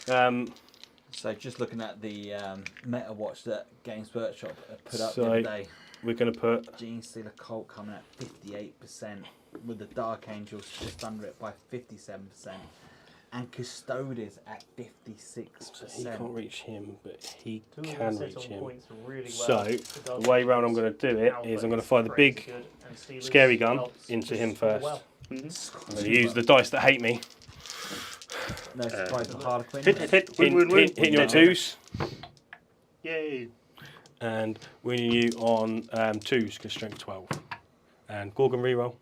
So just looking at the meta watch that Games Workshop put up So- the other day, We're going to put Gene Stealer Colt coming at 58%, with the Dark Angels just under it by 57%, and Custodes at so he 56%. can't reach him, but he Two of them can sit reach on him. points really well. So, The Dark the way round I'm Angels, going to do it Alpha is I'm going to is fire the crazy big good, and Steelers scary gun helps into him just first. well. Mhm. I'm going to use the dice that hate me. No surprise for Harlequin. Hit. Win, win, win. Hitting you on 2s Yay. and winning you on 2s because strength 12. And Gorgon reroll.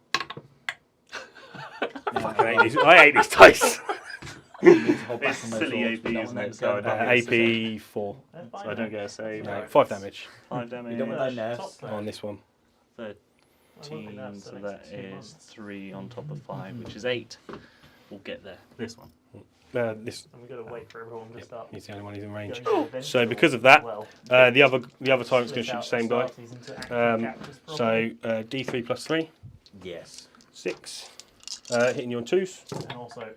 I hate these dice. It's silly AP, isn't it? So I don't get a save. AP 4. So I don't get a save. No, 5 damage 5 damage. You don't want no Top nerfs. player. on this one. 13, so that is 3 on top of 5, which is 8. We'll get there. This one. This And we've got to wait for everyone to start. he's the only one who's in range. going to the So bench because as of that, well. the other tyrant's going to Split shoot out the same guy. starters into active captures probably. So D3 plus 3, Yes. 6. Hitting you on 2s. And also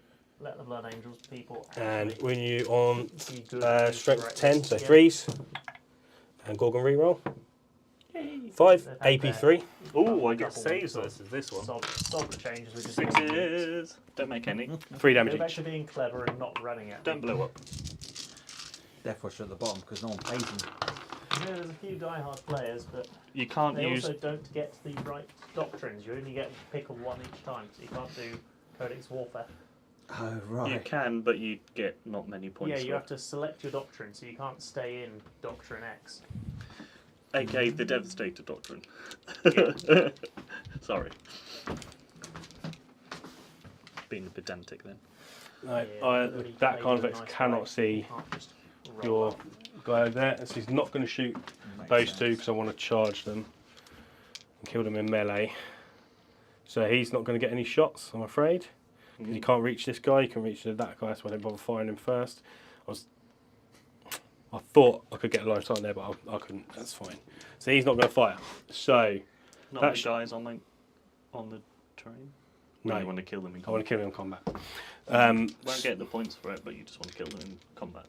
let the Blood Angels people And actually when you on be good strength direct 10, so yeah. 3s. And Gorgon reroll. 5, They've had AP 3. Oh, I get Couple saves ones. versus this one. Sob the changes with just 6s. Don't make any. 3 Go damage back each. to being clever and not running at Don't me. blow up. Death Rusher at the bottom because no one pays them. Yeah, there's a few diehard players, but You can't they use. also don't get the right doctrines. You only get to pick one each time, so you can't do Codex Warfare. Oh, You right. can, but you get not many points. Yeah, you for have to select your doctrine, so you can't stay in Doctrine X. it. AKA the Devastator Doctrine. Yeah. Sorry. Being pedantic then. No, Yeah, really that play kind of it a effect nice cannot way. see You can't just roll your up. guy over there. So he's not going to shoot Makes those sense. two because I want to charge them and kill them in melee. So he's not going to get any shots, I'm afraid. 'Cause you can't reach this guy, you can reach that guy, so I didn't bother firing him first. I thought I could get a line of sight there, but I couldn't. That's fine. So he's not going to fire. So, Not That the sh- guys on the terrain. no, You want to kill them in I want combat. to kill him in combat. Won't get the points for it, but you just want to kill them in combat.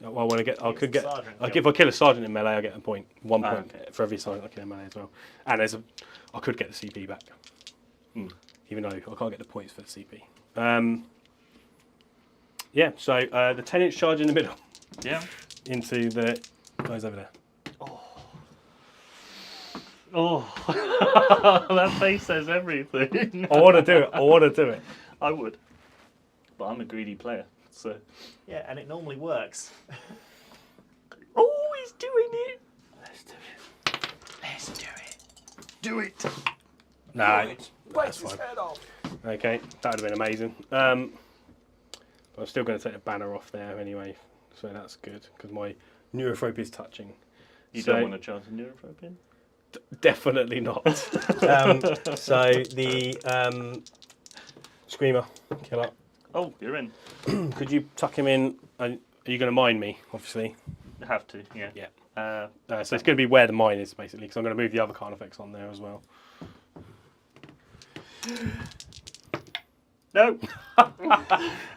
Well, I want to get. I It's could the get. sergeant Like job. if I kill a sergeant in melee, I get a point. 1 Ah, point okay. for every sergeant I kill in melee as well. And I could get the CP back, Hmm. even though I can't get the points for the CP. Yeah. So the 10-inch charge in the middle Yeah. into the guys over there. Oh, that face says everything. I want to do it. I want to do it. I would, but I'm a greedy player, so. Yeah, and it normally works. Oh, he's doing it. Let's do it. Let's do it. Do it. No. Break That's his fine. head off. Okay, that would have been amazing. But I'm still going to take the banner off there anyway, so that's good because my neurophobia is touching. You So- don't want to charge a neurophobia? Definitely not. So the screamer killer. Oh, you're in. Could you tuck him in? Are you going to mine me? Obviously. You have to, yeah. Yeah. Uh, So it's going to be where the mine is basically, because I'm going to move the other card effects on there as well. no.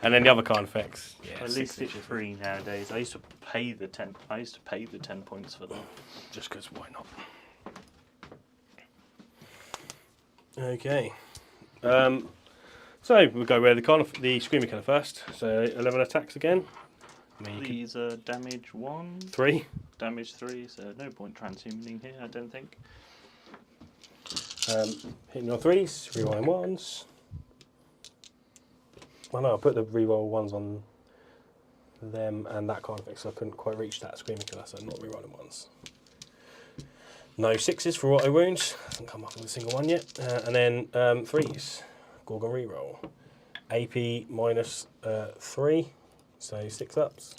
And then the other card effects. Yeah. At 6 least it's inches. free nowadays. I used to pay the 10. I used to pay the 10 points for them. Just because why not? Okay. So we'll go where the screamer killer first. So 11 attacks again. I mean, you could- These are damage 1, 3. damage 3, so no point transhumaning here, I don't think. Hitting your 3s, rerolling 1s. Well, no, I put the reroll 1s on them and that kind of thing, so I couldn't quite reach that screaming killer, so not rerolling 1s. No 6s for auto wounds, hasn't come up with a single one yet. And then 3s, Gorgon reroll. AP minus 3, so 6 ups.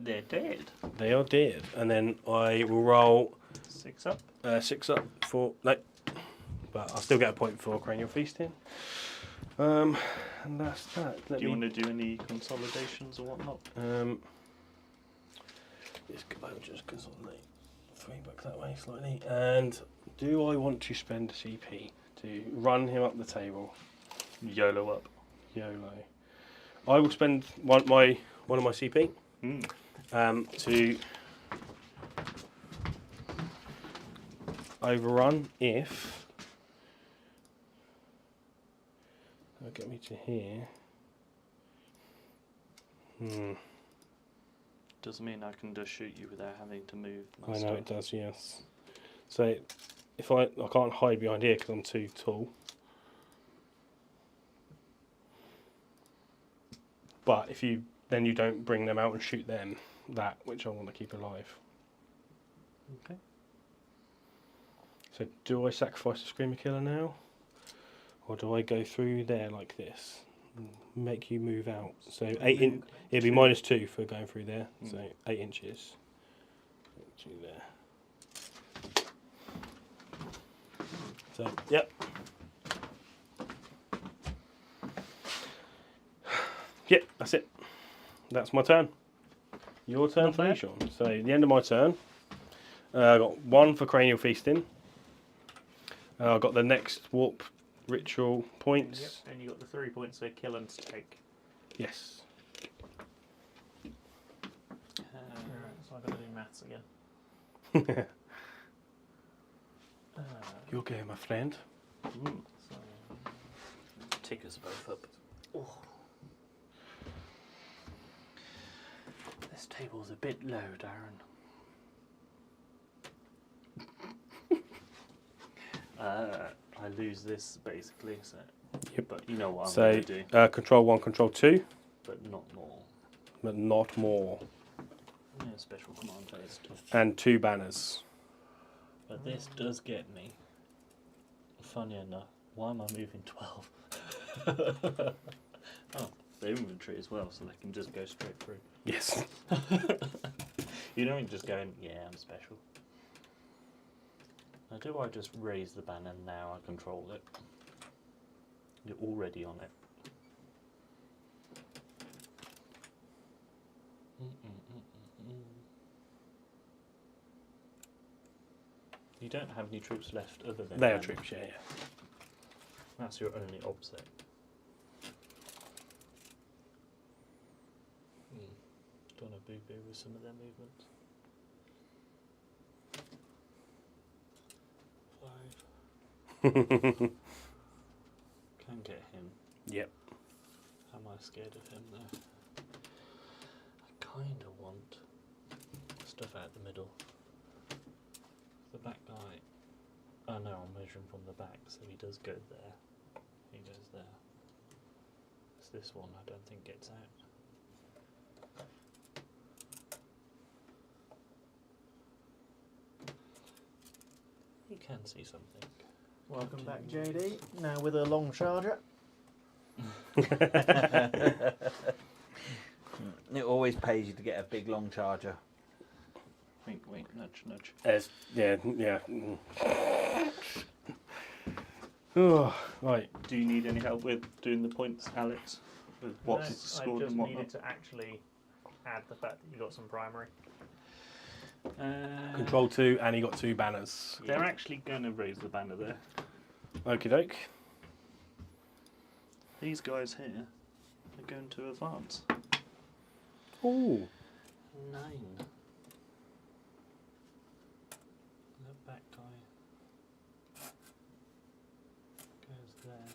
They're dead. They are dead. And then I will roll 6 up. 6 up for no, but I'll still get a point for cranial feasting. And that's that. Do you want to do any consolidations or whatnot? I'll just consolidate 3 back that way slightly. And do I want to spend a CP to run him up the table? YOLO up. YOLO. I will spend one of my CP to overrun if that'll get me to here. Doesn't mean I can just shoot you without having to move my I know stuff. it does, yes. So if I can't hide behind here because I'm too tall. But if you don't bring them out and shoot them, which I want to keep alive. Okay. So do I sacrifice the Screamer Killer now? Or do I go through there like this? Make you move out. So it'd be -2 for going through there. So 8 inches. To there. So yep. Yep, that's it. That's my turn. Your turn, please, Sean. So the end of my turn. I got 1 for Cranial Feasting. I got the next Warp Ritual points. Yep, and you got the 3 points for kill and take. Yes. So I've got to do maths again. You're going, my friend. So, Tick us both up. Oh. This table's a bit low, Darren. I lose this basically, so. Yep. But you know what I'm So going to do. Control 1, Control 2, But not more. but not more. Yeah, special command phase. And 2 banners. But this does get me. Funny enough, why am I moving 12? Oh, the inventory as well, so they can just go straight through. Yes. You don't just go, yeah, I'm special. Now, do I just raise the banner now I control it? You're already on it. You don't have any troops left other than They are banner. troops, yeah. That's your only opposite. Don't want to boo-boo with some of their movements. 5. Can get him. Yep. Am I scared of him though? I kind of want stuff out the middle. The back guy. Oh no, I'm measuring from the back, so he does go there. He goes there. It's this one I don't think gets out. You can see something. welcome back, JD. Now with a long charger. It always pays you to get a big long charger. Wink, wink, nudge, nudge. Yeah. Oh, right. Do you need any help with doing the points, Alex? With what's No, scored I just and whatnot? needed to actually add the fact that you got some primary. Control 2, and he got 2 banners. They're actually going to raise the banner there. Okie doke. These guys here are going to advance. Ooh. 9. The back guy goes there.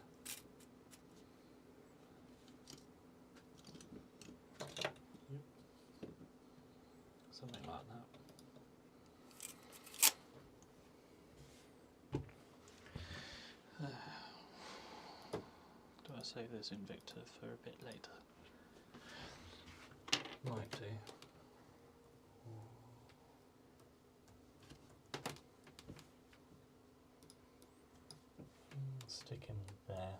Yep. Something like that. Do I save this Invicta for a bit later? Might do. Stick him there.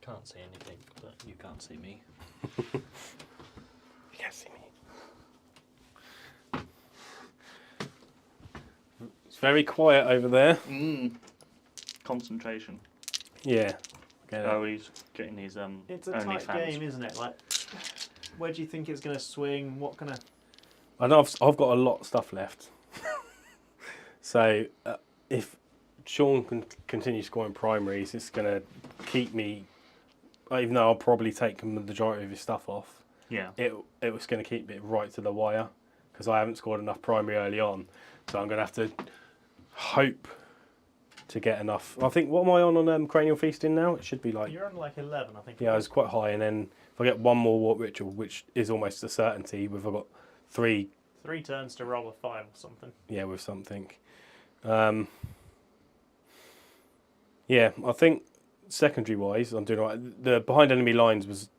Can't see anything, but you can't see me. You can't see me. It's very quiet over there. Concentration. Yeah. Okay. Oh, he's getting his It's a tight OnlyFans. game, isn't it? Like, where do you think it's going to swing? What kind of? I know I've got a lot of stuff left. So if Sean can continue scoring primaries, it's going to keep me, even though I'll probably take the majority of his stuff off, Yeah. it was going to keep it right to the wire because I haven't scored enough primary early on. So I'm going to have to hope to get enough. I think, what am I on Cranial Feasting now? It should be like... You're on like 11, I think. Yeah, it's quite high, and then if I get one more Warp Ritual, which is almost a certainty, if I've got 3... 3 turns to roll a 5 or something. Yeah, with something. Yeah, I think secondary-wise, I'm doing all right. The behind enemy lines was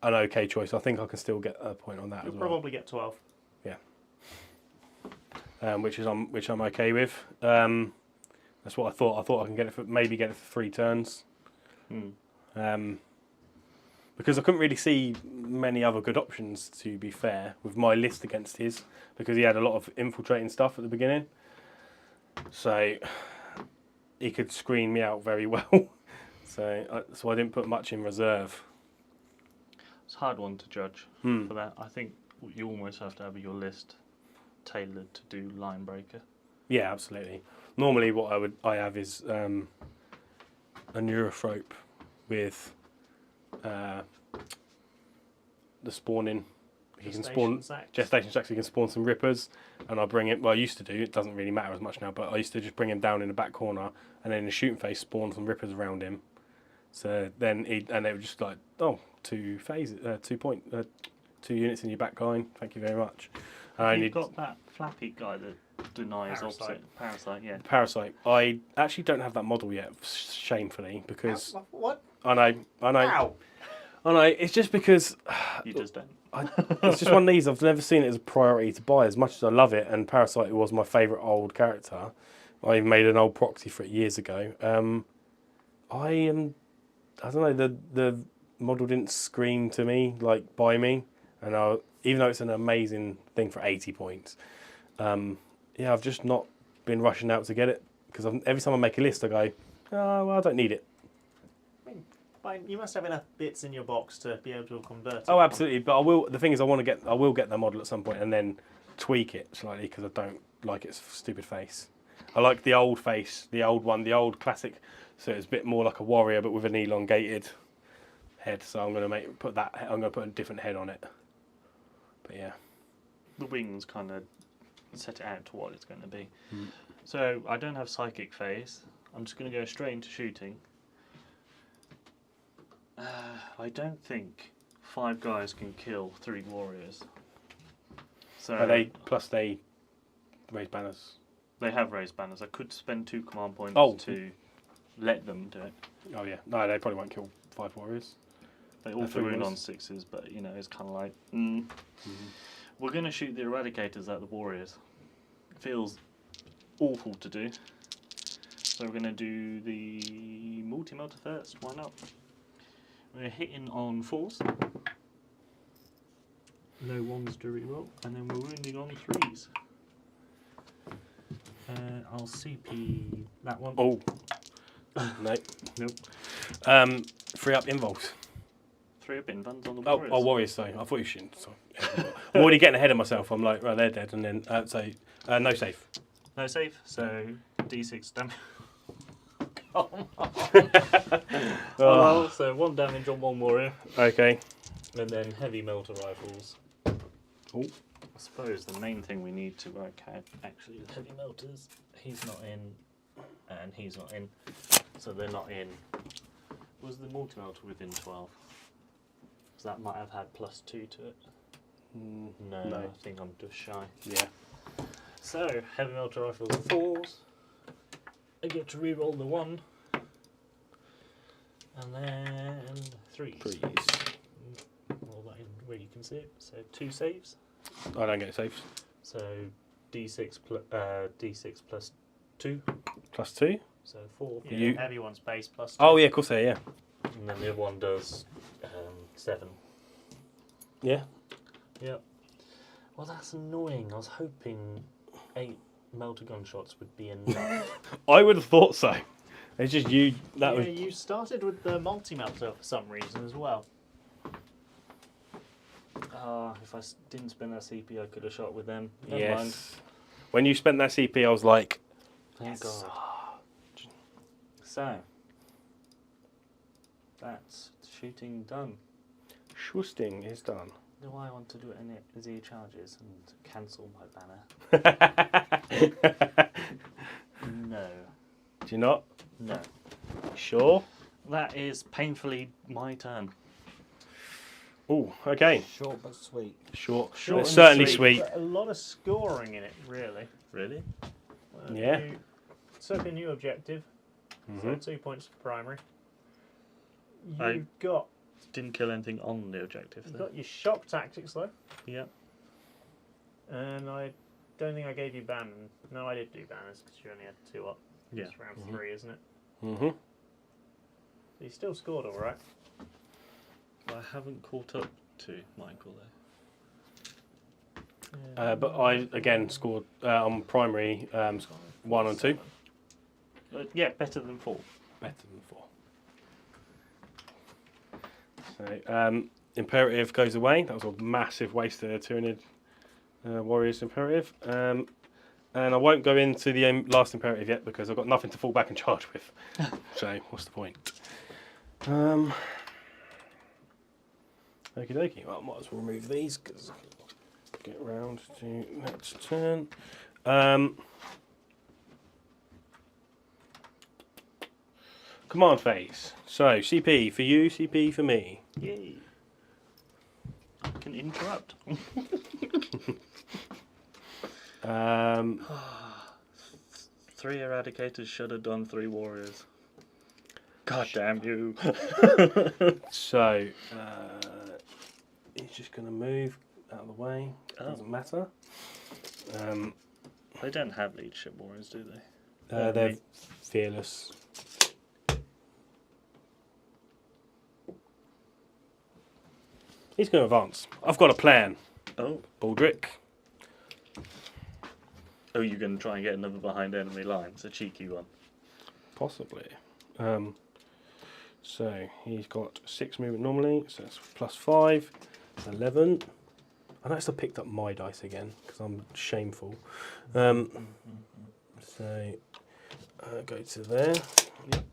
an okay choice. I think I can still get a point on that You'll as well. probably get 12. Yeah. which I'm okay with. That's what I thought. I thought I can get it maybe get it for 3 turns. Because I couldn't really see many other good options, to be fair, with my list against his, because he had a lot of infiltrating stuff at the beginning. So he could screen me out very well. So I didn't put much in reserve. It's a hard one to judge for that. I think you almost have to have your list tailored to do line breaker. Yeah, absolutely. Normally, what I have is a neurothrope with the spawning. He can spawn gestation sacks. He can spawn some rippers, and I bring it. Well, I used to do. It doesn't really matter as much now, but I used to just bring him down in the back corner, and then in the shooting phase, spawn some rippers around him. So then they were just like, 2 phases, 2 units in your back line. Thank you very much. You've got that flappy guy that denies opposite. Parasite, yeah. Parasite. I actually don't have that model yet, shamefully, because What? I know. Ow. I know. It's just because You just don't. it's just one of these. I've never seen it as a priority to buy, as much as I love it. And Parasite was my favourite old character. I made an old proxy for it years ago. I don't know. The model didn't scream to me like buy me, and even though it's an amazing thing for 80 points, I've just not been rushing out to get it, because every time I make a list, I go, oh, well, I don't need it. You must have enough bits in your box to be able to convert it. Oh, absolutely. But I will. The thing is, I will get the model at some point and then tweak it slightly, because I don't like its stupid face. I like the old face, the old one, the old classic. So it's a bit more like a warrior, but with an elongated head. So I'm going to put a different head on it. But yeah, the wings kind of set it out to what it's going to be. So I don't have psychic phase. I'm just going to go straight into shooting. I don't think 5 guys can kill 3 warriors. So are they raise banners? They have raised banners. I could spend 2 command points to let them do it. Oh yeah, no, they probably won't kill 5 warriors. They all rune on 6s, but it's kind of like we're going to shoot the eradicators at the warriors. It feels awful to do, so we're going to do the multi-melter first. Why not? We're hitting on 4s. No 1s to reroll, and then we're wounding on 3s. I'll CP that one. Oh, no. Nope. 3 up involves. 3 up invans on the warriors. Oh, warriors, sorry. I thought you shouldn't. Sorry. I'm already getting ahead of myself. I'm like, right, they're dead, and then, no save. No save, so D6 damage. Come on. So 1 damage on 1 warrior. Okay. And then heavy melter rifles. Oh. I suppose the main thing we need to work out actually is heavy melters. He's not in, and he's not in. So they're not in. Was the multi-melter within 12? So that might have had +2 to it. No, I think I'm just shy. Yeah. So, heavy melter rifles are 4s. I get to reroll the 1. And then 3s. All that in where you can see it. So 2 saves. I don't get saves. So D6 plus 2. +2? So 4. Yeah, the heavy one's base +2. Oh yeah, of course they are, yeah. And then the other one does 7. Yeah. Yep. Well, that's annoying. I was hoping 8 melter gunshots would be enough. I would have thought so. It's just you. You started with the multi-melter for some reason as well. If I didn't spend that CP, I could have shot with them. Never Yes. mind. When you spent that CP, I was like, Thank God. So, that's shooting done. Shusting is done. Do I want to do it in Z charges and cancel my banner? No. Do you not? No. Sure. That is painfully my turn. Oh, okay. Short but sweet. Short. Short It's and certainly sweet. sweet. But a lot of scoring in it, really. Really? Yeah. Took a new objective. So 2 points for primary. I You've got didn't kill anything on the objective. your shock tactics though. Yep. And I don't think I gave you Bannon. No, I did do Banners because you only had 2 up. Yeah. It's round 3, isn't it? Mm-hmm. You still scored all right. I haven't caught up to Michael though. But I again scored on primary 1 and 2. Yeah, better than 4. Better than 4. So imperative goes away. That was a massive waste of Tyranid warriors imperative. And I won't go into the last imperative yet because I've got nothing to fall back and charge with. So what's the point? Okie dokie. Well, I might as well remove these because get round to next turn. Command phase. So CP for you, CP for me. Yay! I can interrupt. 3 eradicators should have done 3 warriors. God damn you! So he's just going to move out of the way. Doesn't matter. They don't have leadership warriors, do they? They're fearless. He's going to advance. I've got a plan. Oh. Baldric. Oh, you're going to try and get another behind enemy lines, a cheeky one. Possibly. So he's got 6 movement normally, so that's +5, 11. I noticed I picked up my dice again because I'm shameful. So go to there. Yep.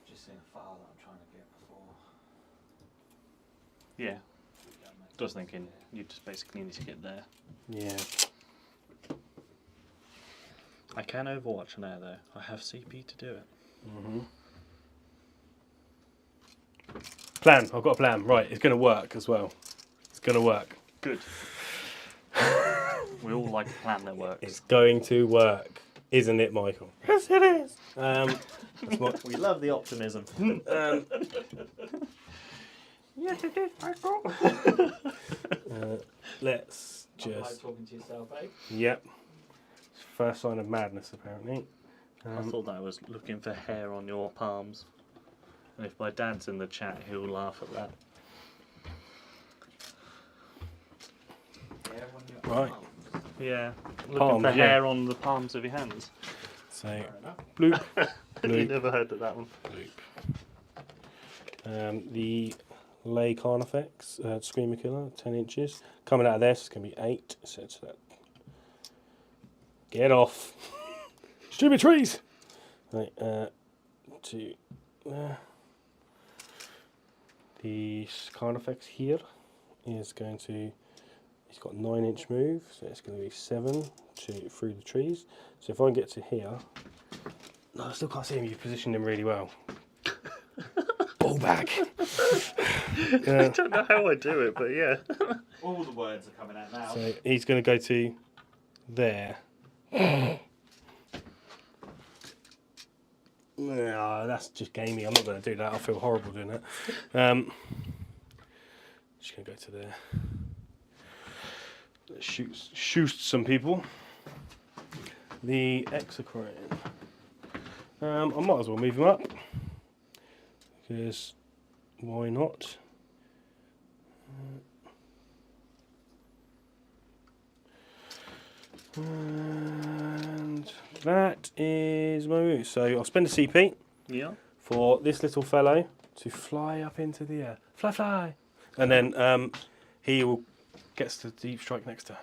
Just seeing a file that I'm trying to get before. Yeah. Just thinking, you just basically need to get there. Yeah. I can Overwatch now though. I have CP to do it. Plan. I've got a plan. Right, it's going to work as well. It's going to work. Good. We all like a plan that works. It's going to work, isn't it, Michael? Yes, it is. That's what, We love the optimism. Yes, it is, Michael. let's Like just. talking to yourself, eh? Yep. First sign of madness, apparently. I thought that was looking for hair on your palms. And if my dad's in the chat, he'll laugh at that. Right. Yeah, looking Palms, for yeah. hair on the palms of your hands. So, bloop, You bloop, never heard of that one. bloop. The Lay Carnifex, Screamer Killer, 10 inches. Coming out of there, so it's going to be 8. So it's that. Get off. Stupid trees! Right, to there. The Carnifex here is going to. He's got 9-inch move, so it's going to be 7 through the trees. So if I get to here, no, I still can't see him. You've positioned him really well. Ball back. I don't know how I do it, but yeah. All the words are coming out now. So he's going to go to there. No, that's just gamey. I'm not going to do that. I feel horrible doing that. Just going to go to there. Let's shoot some people. The Exocrine. I might as well move him up because why not? And that is my move. So I'll spend a CP for this little fellow to fly up into the air. Fly, fly. And then he will gets to deep strike next turn.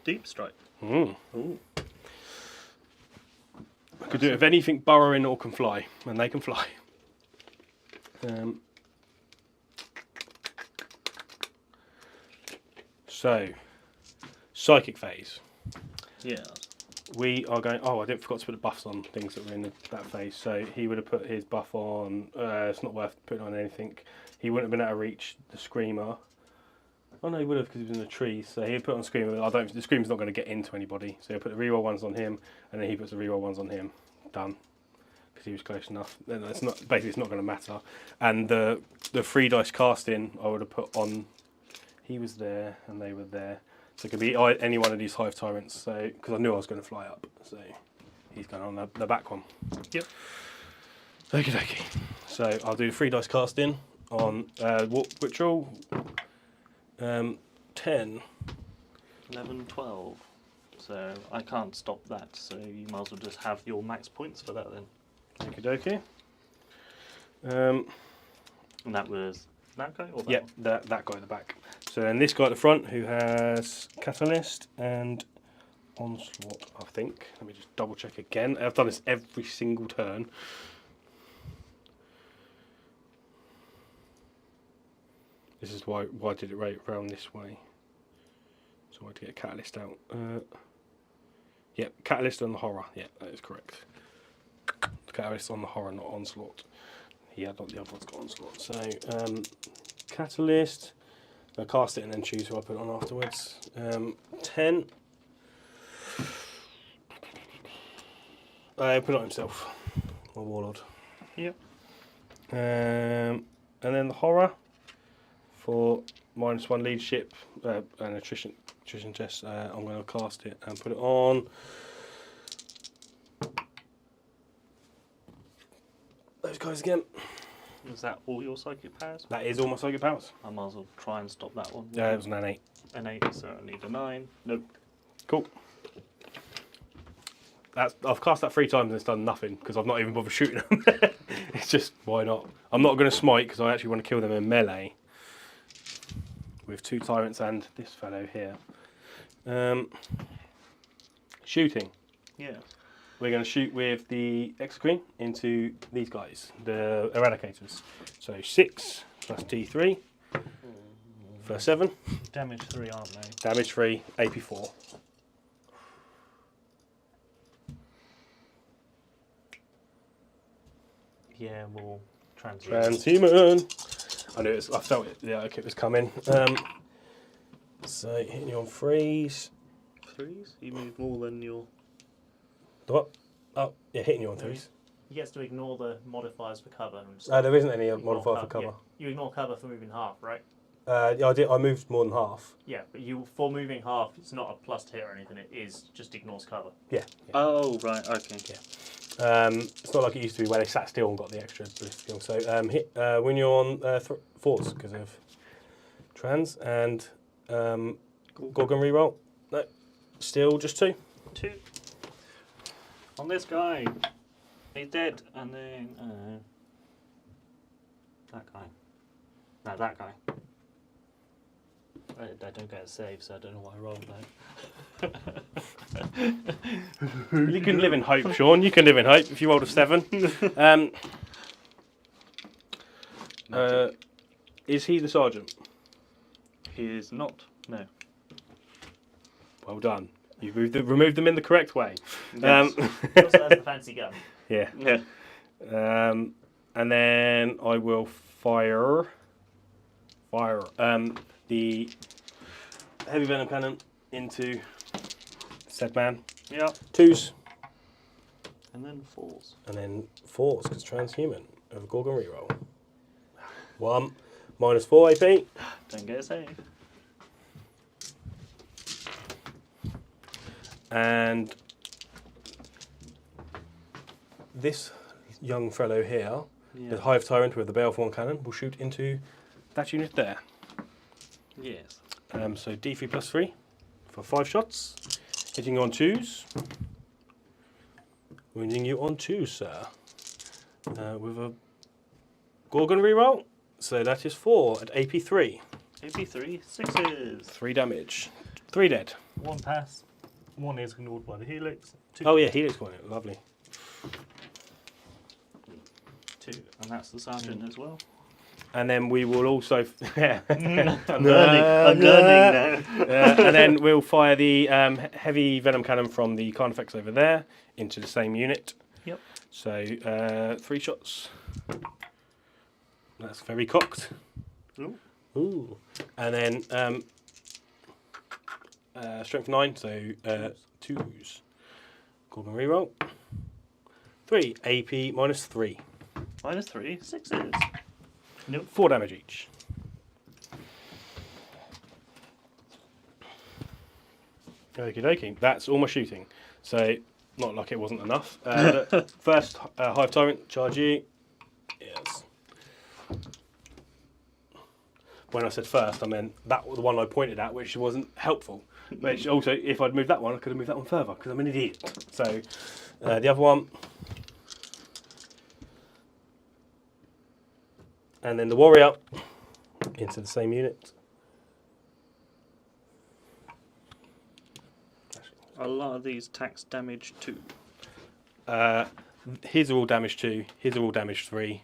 Deep strike. Ooh. Ooh. I could do it with anything burrowing or can fly, and they can fly. So, psychic phase. Yeah. We are going. Oh, I forgot to put the buffs on things that were in that phase. So he would have put his buff on. It's not worth putting on anything. He wouldn't have been able to reach the screamer. Oh no, he would have because he was in the trees. So he'd put on screamer. The screamer's not going to get into anybody. So he'll put the reroll ones on him, and then he puts the reroll ones on him. Done. Because he was close enough. Then it's not basically it's not going to matter. And the 3 dice casting I would have put on. He was there and they were there, so it could be any one of these hive tyrants. So because I knew I was going to fly up, so he's going on the back one. Yep. Okie dokie. So I'll do 3 dice casting on which roll? 10. 11, 12. So I can't stop that. So you might as well just have your max points for that then. Okie dokie. And that was that guy or that Yep, one? that guy at the back. So then this guy at the front who has Catalyst and Onslaught, I think. Let me just double check again. I've done this every single turn. This is why I did it right around this way. So I had to get a Catalyst out. Yep, Catalyst on the Horror. Yeah, that is correct. Catalyst on the Horror, not Onslaught. Yeah, not the other one's got Onslaught. So, Catalyst. I'll cast it and then choose who I put on afterwards. 10. Put it on himself. My Warlord. Yep. And then the Horror for -1 leadership and attrition test. I'm going to cast it and put it on those guys again. Is that all your psychic powers? That is all my psychic powers. I might as well try and stop that one. Yeah, it was an 8. An 8, so I need a 9. Nope. Cool. I've cast that 3 times and it's done nothing because I've not even bothered shooting them. It's just, why not? I'm not going to smite because I actually want to kill them in melee with 2 tyrants and this fellow here. Shooting. Yeah. We're going to shoot with the Exoqueen into these guys, the Eradicators. So 6 plus D3 for 7. Damage 3, aren't they? Damage 3, AP 4. Yeah, we'll transhuman. Transhuman. I knew it. I felt it. Yeah, okay, it was coming. So hitting you on 3s. 3s? You move more than your... What? Oh, yeah, hitting you on 3s. He gets to ignore the modifiers for cover. And just There isn't any ignore modifier for cover. Yeah, you ignore cover for moving half, right? Yeah, I did. I moved more than half. Yeah, but for moving half, it's not a plus to hit or anything. It is just ignores cover. Yeah. Oh, right, okay. Yeah. It's not like it used to be where they sat still and got the extra boost skill. So hit when you're on 4s because of trans and Gorgon reroll. No, still just 2. 2. On this guy. He's dead. And then that guy. No, that guy. I don't get a save, so I don't know why I rolled that. You can live in hope, Sean. You can live in hope if you rolled a 7. Is he the sergeant? He is not. No. Well done. You've removed them in the correct way. Yes. He also has the fancy gun. Yeah. Yeah. And then I will fire the heavy venom cannon into said man. Yeah. 2s. And then 4s. And then 4s because transhuman of a Gorgon reroll. 1 -4 AP. Don't get a save. And this young fellow here, the Hive Tyrant with the Baleful 1 cannon, will shoot into that unit there. Yes. So D3 plus 3 for 5 shots, hitting you on 2s, wounding you on 2s, sir, with a Gorgon reroll. So that is 4 at AP 3. AP 3, 6s. 3 damage, 3 dead. 1 pass. 1 is ignored by the helix. 2. Oh yeah, Helix got it, lovely. 2. And that's the sergeant as well. And then we will also, I'm learning now. and then we'll fire the heavy venom cannon from the Carnifex over there into the same unit. Yep. So 3 shots. That's very cocked. Ooh. Ooh. And then strength 9, so 2s. Gorgon reroll. 3. AP -3. -3, 6s. Nope. 4 damage each. Okie dokie. That's all my shooting. So, not like it wasn't enough. First, Hive Tyrant, charge you. Yes. When I said first, I meant that was the one I pointed at, which wasn't helpful. Which also, if I'd moved that one, I could have moved that one further, because I'm an idiot. So, the other one. And then the warrior into the same unit. A lot of these attacks damage 2. His are all damage 2, his are all damage 3,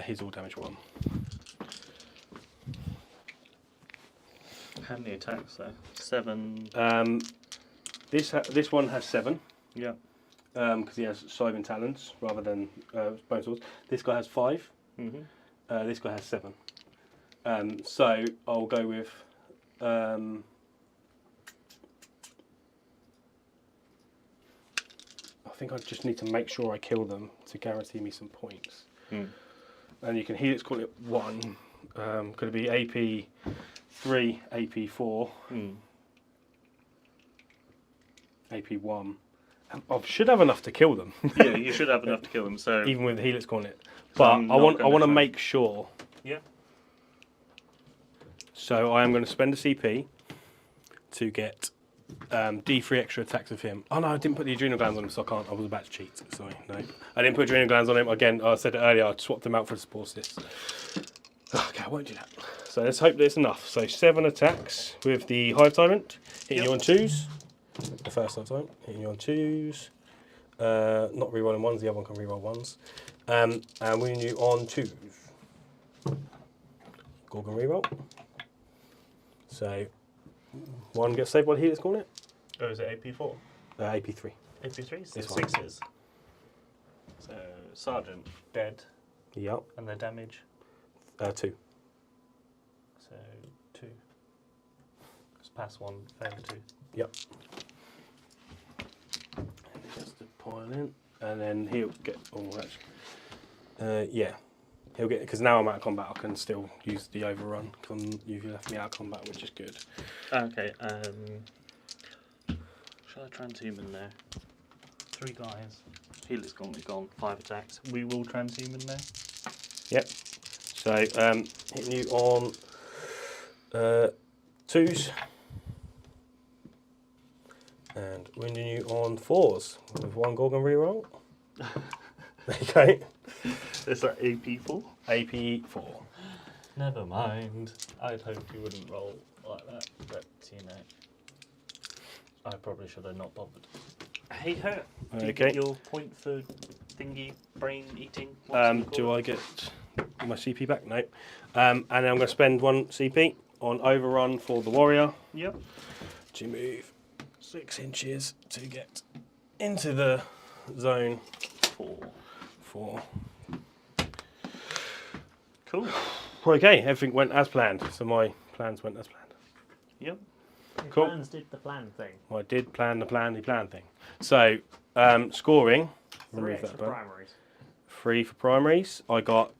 his all damage 1. How many attacks though? 7. This one has 7. Yeah. Because he has Scythe Talons rather than Bone Swords. This guy has 5. Mm-hmm. This guy has 7. So I'll go with. I think I just need to make sure I kill them to guarantee me some points. Mm. And you can heal it, call it 1. Could it be AP 3, AP 4, AP 1? I should have enough to kill them. Yeah, you should have enough to kill them. So Even with the Helix Gauntlet. But I'm I want not gonna to try. make sure. Yeah. So I am going to spend a CP to get D3 extra attacks of him. Oh no, I didn't put the adrenal glands on him, so I can't. I was about to cheat. Sorry, no. I didn't put adrenal glands on him. Again, I said it earlier, I swapped them out for the support assist. Okay, I won't do that. So let's hope that's enough. So 7 attacks with the Hive Tyrant, hitting you on 2s. The first time, hitting you on 2s. Not rerolling 1s, the other one can reroll 1s. And winning you on 2s. Gorgon reroll. So 1 gets saved by the Helix Gauntlet. Oh, is it AP4? AP3. AP3? So This one. 6s. So Sergeant dead, Yep. and their damage. 2. So 2. Just pass 1, fail 2. Yep. Just to pile in, and then he'll get. Oh, actually, yeah, he'll get because now I'm out of combat. I can still use the overrun because you've left me out of combat, which is good. Okay. Shall I transhuman there? 3 guys. Helix Gauntlet gone. 5 attacks. We will transhuman there. Yep. So hitting you on 2s. And winning you on 4s with 1 Gorgon reroll. There you go. Is that AP4? AP4. Never mind. I'd hope you wouldn't roll like that, but you know. I probably should have not bothered. Hey ho. Do you Okay. get your point for thingy brain eating? Do I get my CP back? No. And then I'm going to spend 1 CP on overrun for the warrior Yep. to move 6 inches to get into the zone 4. Cool. Okay, everything went as planned. So my plans went as planned. Yep. Your Cool. plans did the plan thing. I did plan the plan thing. So scoring. 3 Remove extra that. primaries. 3 for primaries. I got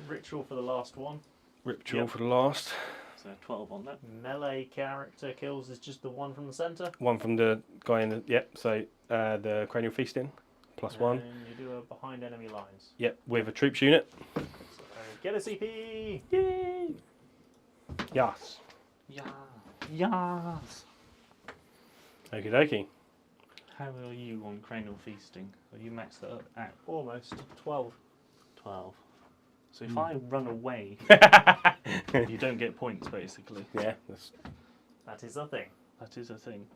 Ritual for the last one. ritual Yep. for the last. So 12 on that. Melee character kills is just the one from the centre. 1 from the guy in the so the cranial feasting +1. And you do a behind enemy lines. Yep, with a troops unit. So get a CP! Yay! Yes. Yeah. Yes. Okie dokie. How are you on cranial feasting? Are you maxed it up at Almost 12. 12? So if I run away, you don't get points basically. Yeah, That is the thing. That is a thing.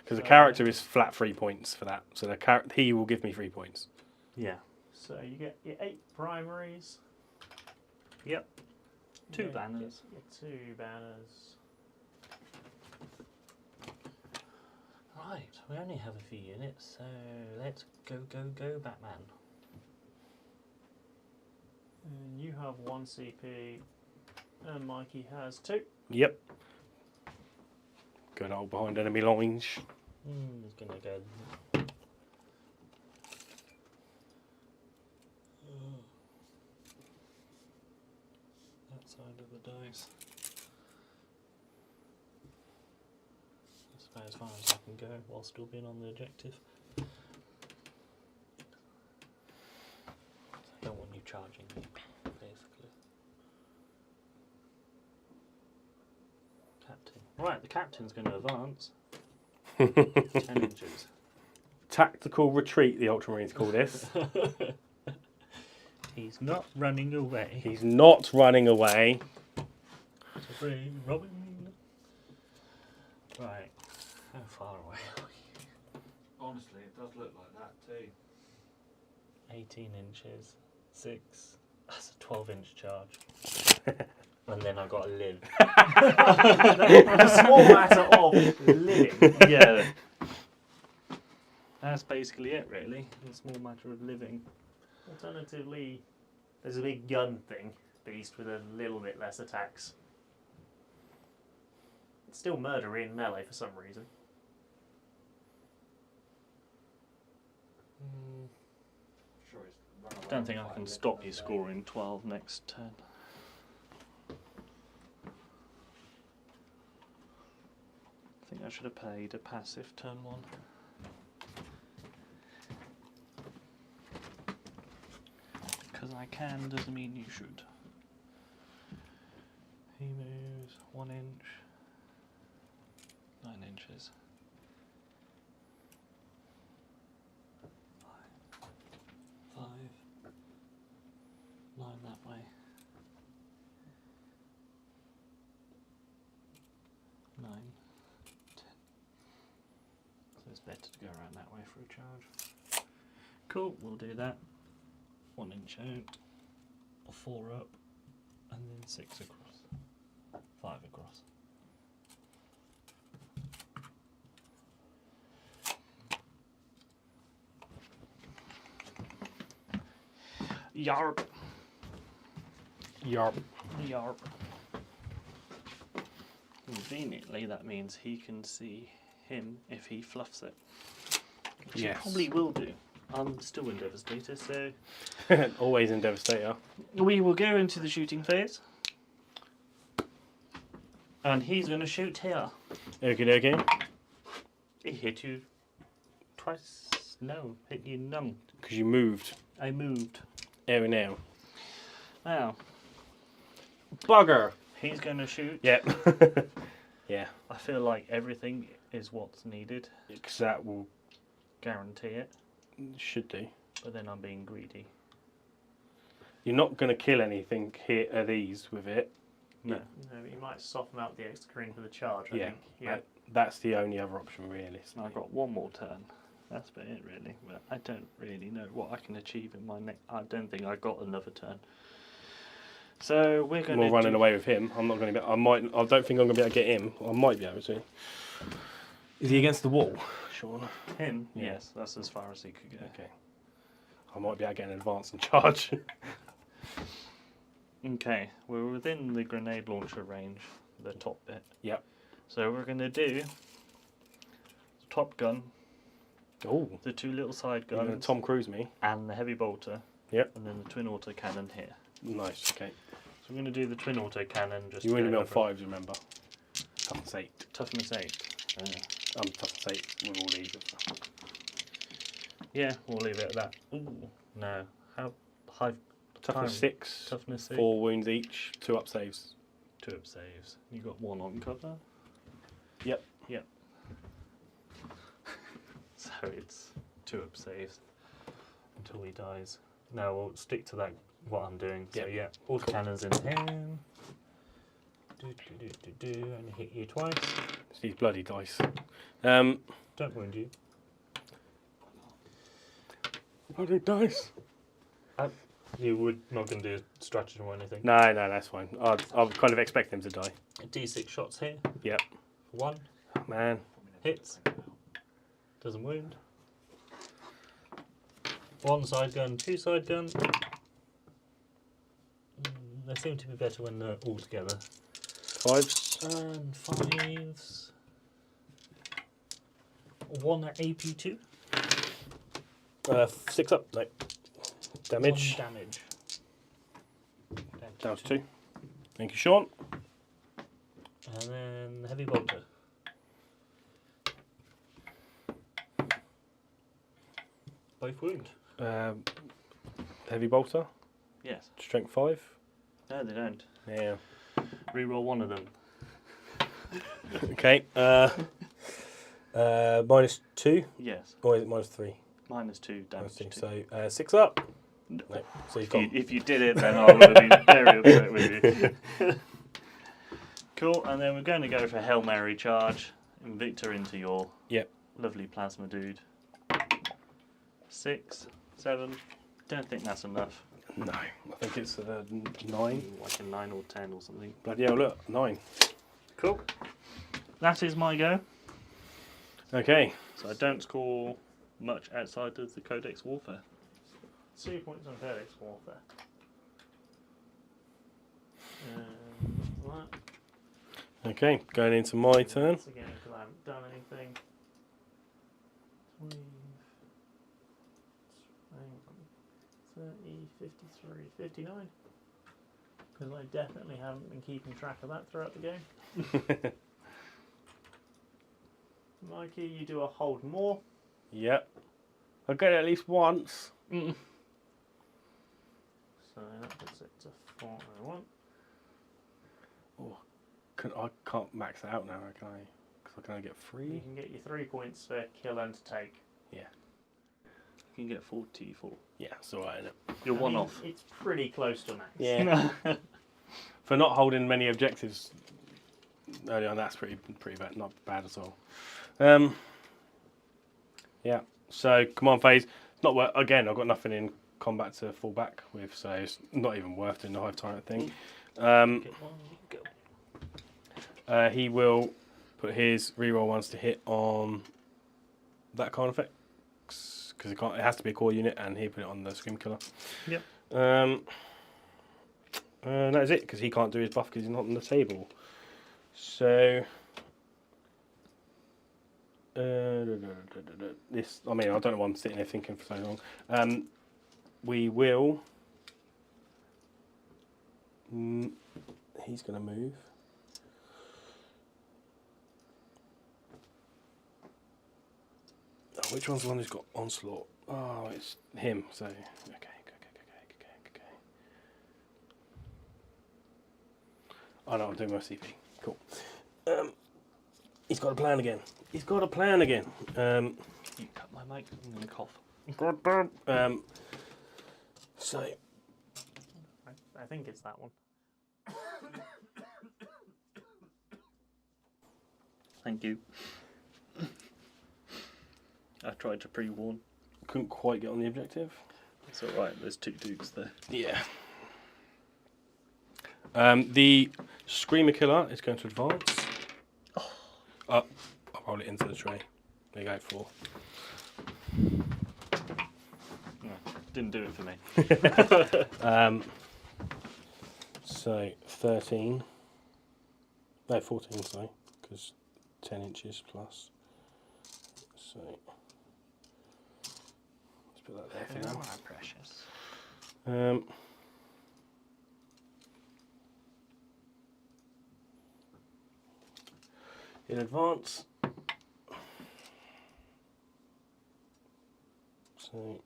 because the character is flat 3 points for that. So he will give me 3 points. Yeah. So you get your 8 primaries. Yep. 2 You banners. get your 2 banners. Right, we only have a few units, so let's go, Batman. And you have 1 CP. And Mikey has 2. Yep. Good old behind enemy lines. He's gonna go side of the dice. That's about as far as I can go while still being on the objective. I don't want you charging me, basically. Captain. Right, the captain's going to advance 10 inches. Tactical retreat, the Ultramarines call this. He's not running away. He's not running away. It's a free Robin. Right, how far away are we? Honestly, it does look like that too. 18 inches. 6. That's a 12-inch charge. And then I got to live. A small matter of living. Yeah. That's basically it, really. A small matter of living. Alternatively, there's a big gun thing, beast with a little bit less attacks. It's still murder in melee for some reason. Sure, it's run away Don't think I by can 11 stop you and then- scoring 12 next turn. I think I should have played a passive turn 1. Because I can doesn't mean you should. He moves 1 inch, 9 inches. 5, 9 that way. 9, 10. So it's better to go around that way for a charge. Cool, we'll do that. 1 inch out, a 4 up, and then 6 across, 5 across. Yarp. Yarp. Yarp. Conveniently, that means he can see him if he fluffs it. Which Yes. he probably will do. I'm still in Devastator, so Always in Devastator. we will go into the shooting phase. And he's going to shoot here. Okie dokie. He hit you twice. No, hit you none. Because you moved. I moved. Air and air. Now, Bugger. he's going to shoot. Yep. Yeah. I feel like everything is what's needed. Because that will... Guarantee it. Should do. But then I'm being greedy. You're not going to kill anything here at these with it. No. No, you might soften out the extra green for the charge, I Yeah. think. Yeah. That's the only other option, really. I've got one more turn. That's about it, really. But I don't really know what I can achieve in my next. I don't think I got another turn. So we're going More to running away with him. I'm not going to be... I don't think I'm going to be able to get him. I might be able to. Is he against the wall, Sean? him. Yeah. Yes, that's as far as he could go. Okay. I might be able to get an advance and charge. Okay, we're within the grenade launcher range, the top bit. Yep. So we're going to do the top gun, Oh. the 2 little side You're going guns, to Tom Cruise me. and the heavy bolter. Yep. And then the twin autocannon here. Nice, okay. So we're going to do the twin autocannon. Just You only go on over- 5s, remember? Toughness 8. Toughness 8. I'm toughness 8 with all these. Yeah, we'll leave it at that. Ooh, no. How high? Toughness Time. 6. Toughness 6. 4 wounds each, 2 up saves. 2 up saves. You got 1 on cover. Yep. Yep. So it's 2 up saves until he dies. No, we'll stick to that. What I'm doing. So Yep. yeah, all the cannons in him. And hit you twice. It's these bloody dice. Don't wound you. Bloody dice. You would not going to do a stratagem or anything. No, that's fine. I'll kind of expect him to die. D6 shots here. Yep. 1 Oh, man. hits. Doesn't wound. 1 side gun, 2 side gun. They seem to be better when they're all together. 5s. And 5s. 1 at AP2. 6 up. No. Damage. 1 damage. Down to 2. Thank you, Sean. And then heavy bolter. Both wound. Heavy bolter, Yes. strength 5. No, they don't. Yeah. Reroll one of them. Okay. -2, Yes. or is it -3? -2 damage. -2. to- So 6 up. No. So you've got. If you did it, then I would have been very upset with you. Cool, and then we're going to go for Hail Mary charge. Invictor into your Yep. lovely plasma dude. 6, 7. Don't think that's enough. No, I think it's 9. Like a 9 or 10 or something. Bloody hell, look, 9. Cool. That is my go. Okay. So I don't score much outside of the Codex Warfare. 2 points on Codex Warfare. Right. Okay, going into my turn. Once again, because I haven't done anything. 20, 30, 53, 59. Because I definitely haven't been keeping track of that throughout the game. Mikey, you do a hold more. Yep. I get it at least once. Mm. So that puts it to 401. Oh, I can't max it out now, can I? Because I can only get 3. You can get your 3 points for kill and to take. Yeah. You can get 44. Yeah, it's alright, isn't it? You're I one mean, off. It's pretty close to max. Yeah. For not holding many objectives early on, that's pretty bad. Not bad at all. Yeah. So command phase. It's not worth. Again, I've got nothing in combat to fall back with, so it's not even worth doing the hive tyrant thing. Get one, go. He will put his reroll ones to hit on that kind of effects because it can't. It has to be a core unit, and he put it on the scream killer. Yep. And that is it because he can't do his buff because he's not on the table. So this. I mean, I don't know why I'm sitting there thinking for so long. We will. He's going to move. Oh, which one's the one who's got onslaught? Oh, it's him. So okay. Oh no, I'm doing my CP. Cool. He's got a plan again. You cut my mic. I'm going to cough. So I think it's that one. Thank you. I tried to pre-warn. couldn't quite get on the objective. It's alright, there's 2 dukes there. Yeah. The Screamer Killer is going to advance. I'll roll it into the tray. There you go, 4. No, didn't do it for me. So 13. No, 14, sorry, because 10 inches plus. So let's put that there for now. Oh, precious. In advance. So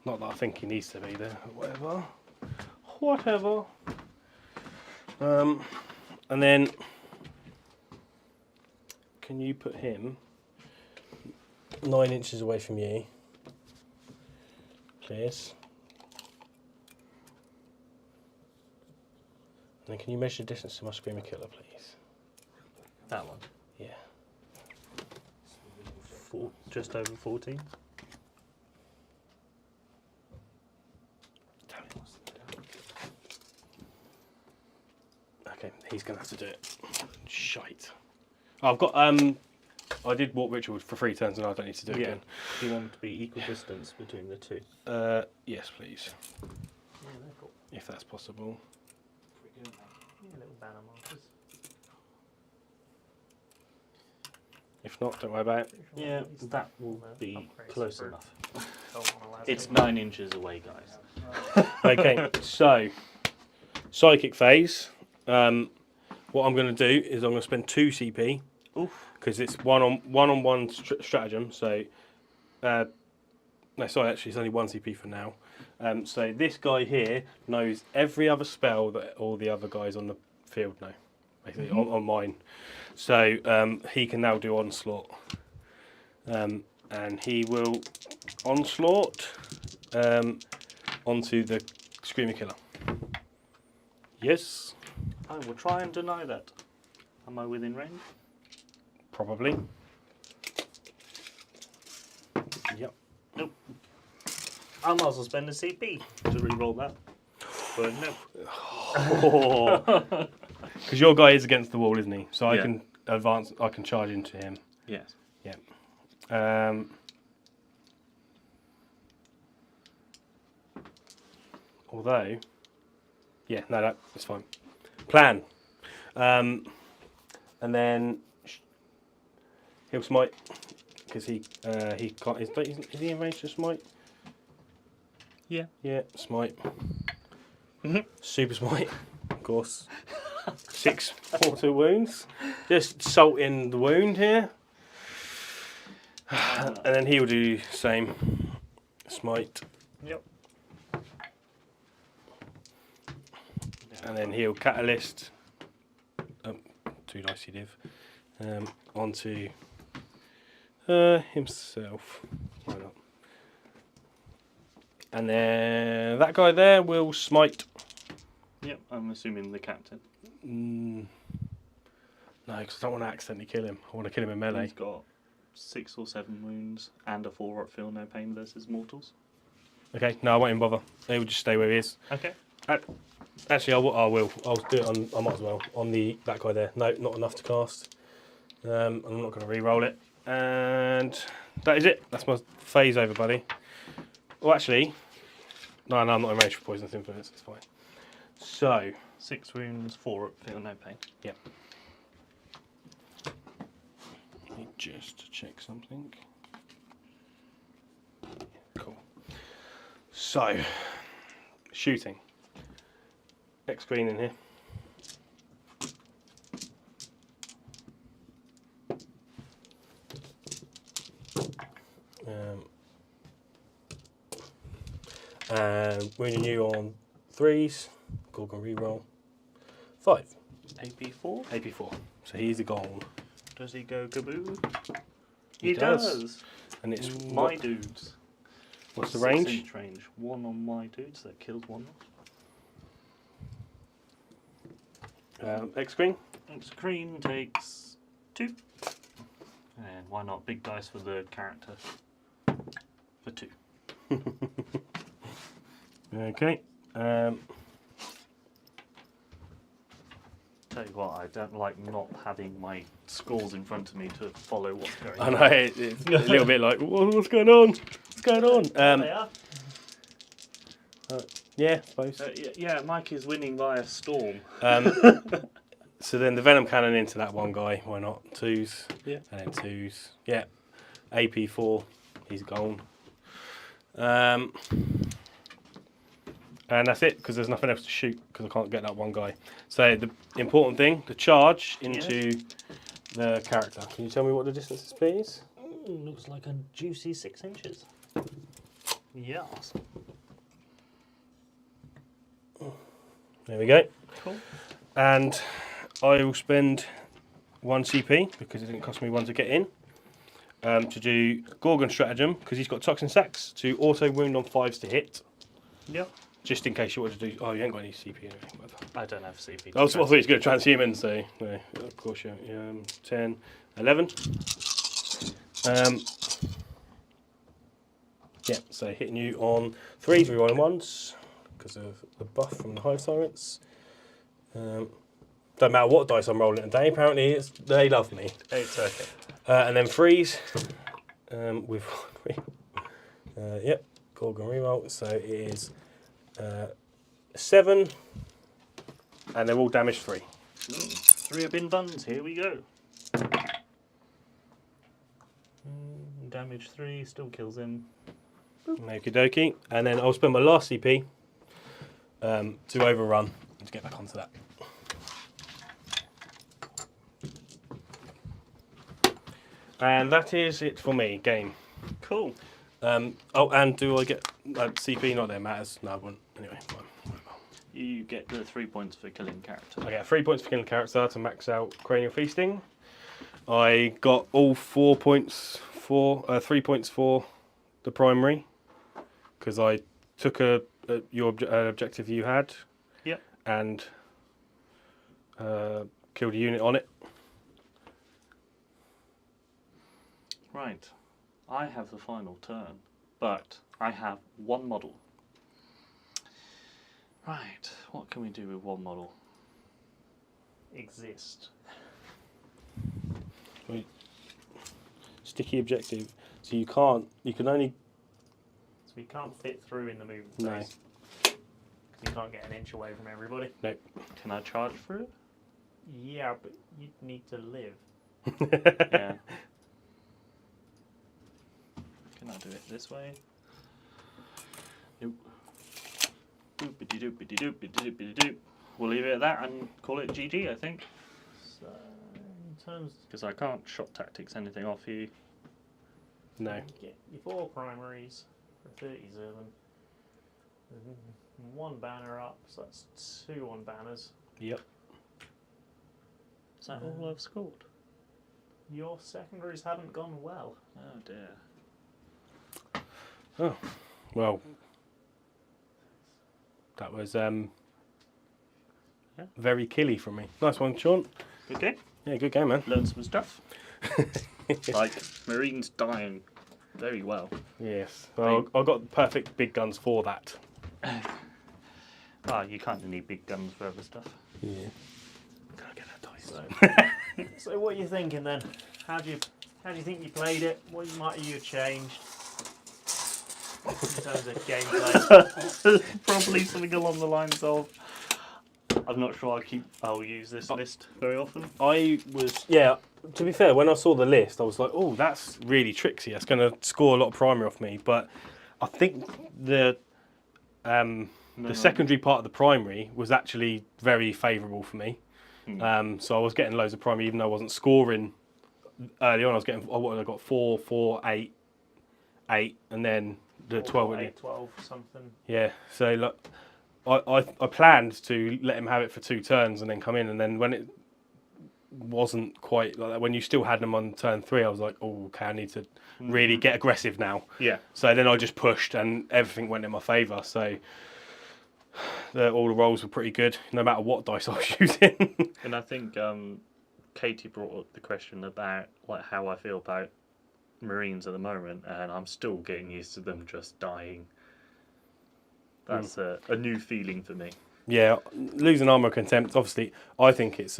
not that I think he needs to be there, whatever. And then can you put him 9 inches away from you, please? And then can you measure the distance to my Screamer Killer, please? That one. Yeah. Just over 14. Okay, he's gonna have to do it. Shite. Oh, I've got I did walk ritual for 3 turns and I don't need to do it again. Do you want to be equal distance between the 2? Yes, please. Yeah, they're cool. If that's possible. Yeah, little banner markers. If not, don't worry about it. Yeah, that will be Upgrades close for- enough. Don't wanna allow It's them. 9 inches away, guys. Okay, so psychic phase. What I'm going to do is I'm going to spend 2 CP Oof. because it's one-on-one stratagem. So, no, sorry, actually, it's only 1 CP for now. So this guy here knows every other spell that all the other guys on the field know, basically on mine. So he can now do onslaught, and he will onslaught onto the Screamer Killer. Yes, I will try and deny that. Am I within range? probably. Yep. Nope. I might as well spend a CP to re-roll that. But no. Because your guy is against the wall, isn't he? So I Yeah. can advance. I can charge into him. Yes. Although, yeah, no, that's fine. Plan, and then he'll smite because he can't. Is he in range to smite? Yeah. Yeah, smite. Super smite, of course. 6 mortal wounds. Just salting the wound here. And then he will do the same. Smite. Yep. And then he'll catalyst. 2 dice he div. Onto himself. Why not? And then that guy there will smite. Yep, I'm assuming the captain. No, because I don't want to accidentally kill him. I want to kill him in melee. He's got 6 or 7 wounds and a 4-up feel no pain versus mortals. Okay, no, I won't even bother. He will just stay where he is. Okay. Actually, I will. I'll do it on. I might as well on that guy there. No, not enough to cast. I'm not going to re-roll it. And that is it. That's my phase over, buddy. Well, actually, no, I'm not in range for poisonous influence. It's fine. So, 6 wounds, 4-up feel no pain. yep. Let me just check something. Cool. So, shooting. Next screen in here. And wounding you on 3s. Gorgon reroll. 5. AP4? AP4. So he's a gone. Does he go kaboo? He does. does. And it's My dudes. what's the 6 range? inch range. 1 on my dudes, that kills 1. X screen. Screen takes 2. And why not big dice for the character? For 2. Okay. Tell you what, I don't like not having my scores in front of me to follow what's going I on. know it's a little bit like what's going on? What's going on? They are. Yeah, I suppose. Yeah, Mike is winning by a storm. So then the venom cannon into that one guy. Why not? 2s. Yeah. And then 2s. Yeah. AP4. He's gone. And that's it because there's nothing else to shoot because I can't get that one guy. So the important thing, the charge into the character. Can you tell me what the distance is, please? Looks like a juicy 6 inches. Yes. There we go. Cool. And I will spend 1 CP because it didn't cost me 1 to get in. To do Gorgon stratagem because he's got toxin sacks to auto wound on 5s to hit. Yep. Just in case you want to do. Oh, you ain't got any CP or anything. I don't have CP. I thought he was going to transhuman, so no, of course you. 10, 11. Yeah, so hitting you on 3s, rerolling 1s because of the buff from the Hive Tyrants. Don't matter what dice I'm rolling today. Apparently, they love me. It's okay. And then 3s with yep, Gorgon reroll. So it is 7, and they're all damage 3. 3 up in buns. Here we go. damage 3, still kills him. Okie dokie. And then I'll spend my last CP to overrun. Let's get back onto that. And that is it for me. Game. Cool. Oh, and do I get CP? Not that it matters. No, I wouldn't. Anyway, fine. You get the 3 points for killing character. I get 3 points for killing character to max out cranial feasting. I got all 4 points for 3 points for the primary because I took your objective you had. Yep. And killed a unit on it. Right. I have the final turn, but I have one model. Right. What can we do with one model? Exist. Sticky objective. So you can't. You can only. So we can't fit through in the movement No. phase. You can't get an inch away from everybody. Nope. Can I charge for it? Yeah, but you'd need to live. Yeah. Can I do it this way? Nope. Doopity doopity doopity doopity doop. We'll leave it at that and call it GG, I think. So, in terms, Because I can't shot tactics anything off you. No. you get your 4 primaries for 37. One banner up, so that's 2 on banners. Yep. Is that all I've scored? Your secondaries haven't gone well. Oh dear. Oh. Well. That was very killy from me. Nice one, Sean. Good game. Yeah, good game, man. Learned some stuff. Like Marines dying very well. Yes. Well, I got perfect big guns for that. Ah, you kind of need big guns for other stuff. Yeah. Can I get that dice? So what are you thinking then? How do you think you played it? What might you have changed in terms of gameplay? Probably something along the lines of, I'm not sure I'll use this list very often. I was, yeah, to be fair, when I saw the list, I was like, oh, that's really tricksy. That's going to score a lot of primary off me. But I think the secondary part of the primary was actually very favourable for me. So I was getting loads of primary, even though I wasn't scoring early on. I got 4, 4, 8, 8, and then the 12. 8, 12, something. Yeah, so look, I planned to let him have it for 2 turns and then come in, and then when it wasn't quite like that, when you still had them on turn 3, I was like, oh, okay, I need to really get aggressive now. Yeah. So then I just pushed and everything went in my favour. So all the rolls were pretty good, no matter what dice I was using. And I think Katie brought up the question about like how I feel about Marines at the moment, and I'm still getting used to them just dying. That's a new feeling for me. Yeah, losing armour contempt, obviously, I think it's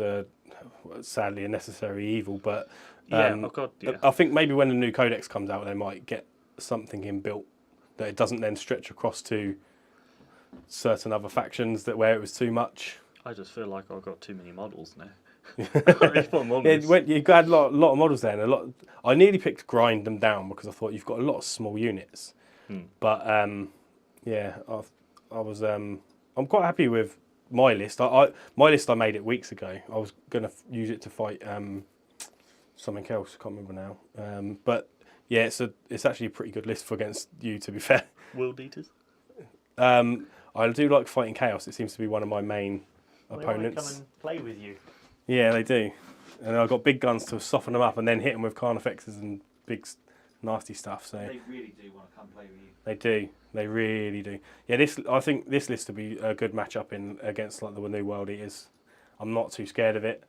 sadly a necessary evil, but I think maybe when the new codex comes out, they might get something inbuilt that it doesn't then stretch across to certain other factions that where it was too much. I just feel like I've got too many models now. You had a lot of models there, and I nearly picked grind them down because I thought you've got a lot of small units. But yeah, I'm quite happy with my list. My list I made it weeks ago. I was going to use it to fight something else. I can't remember now. But yeah, it's actually a pretty good list for against you, to be fair. World Eaters. I do like fighting chaos. It seems to be one of my main opponents. They want to come and play with you. Yeah, they do. And I've got big guns to soften them up and then hit them with carnifexes and big nasty stuff. So They really do want to come play with you. they do. They really do. Yeah, I think this list will be a good matchup against like the new World Eaters. I'm not too scared of it.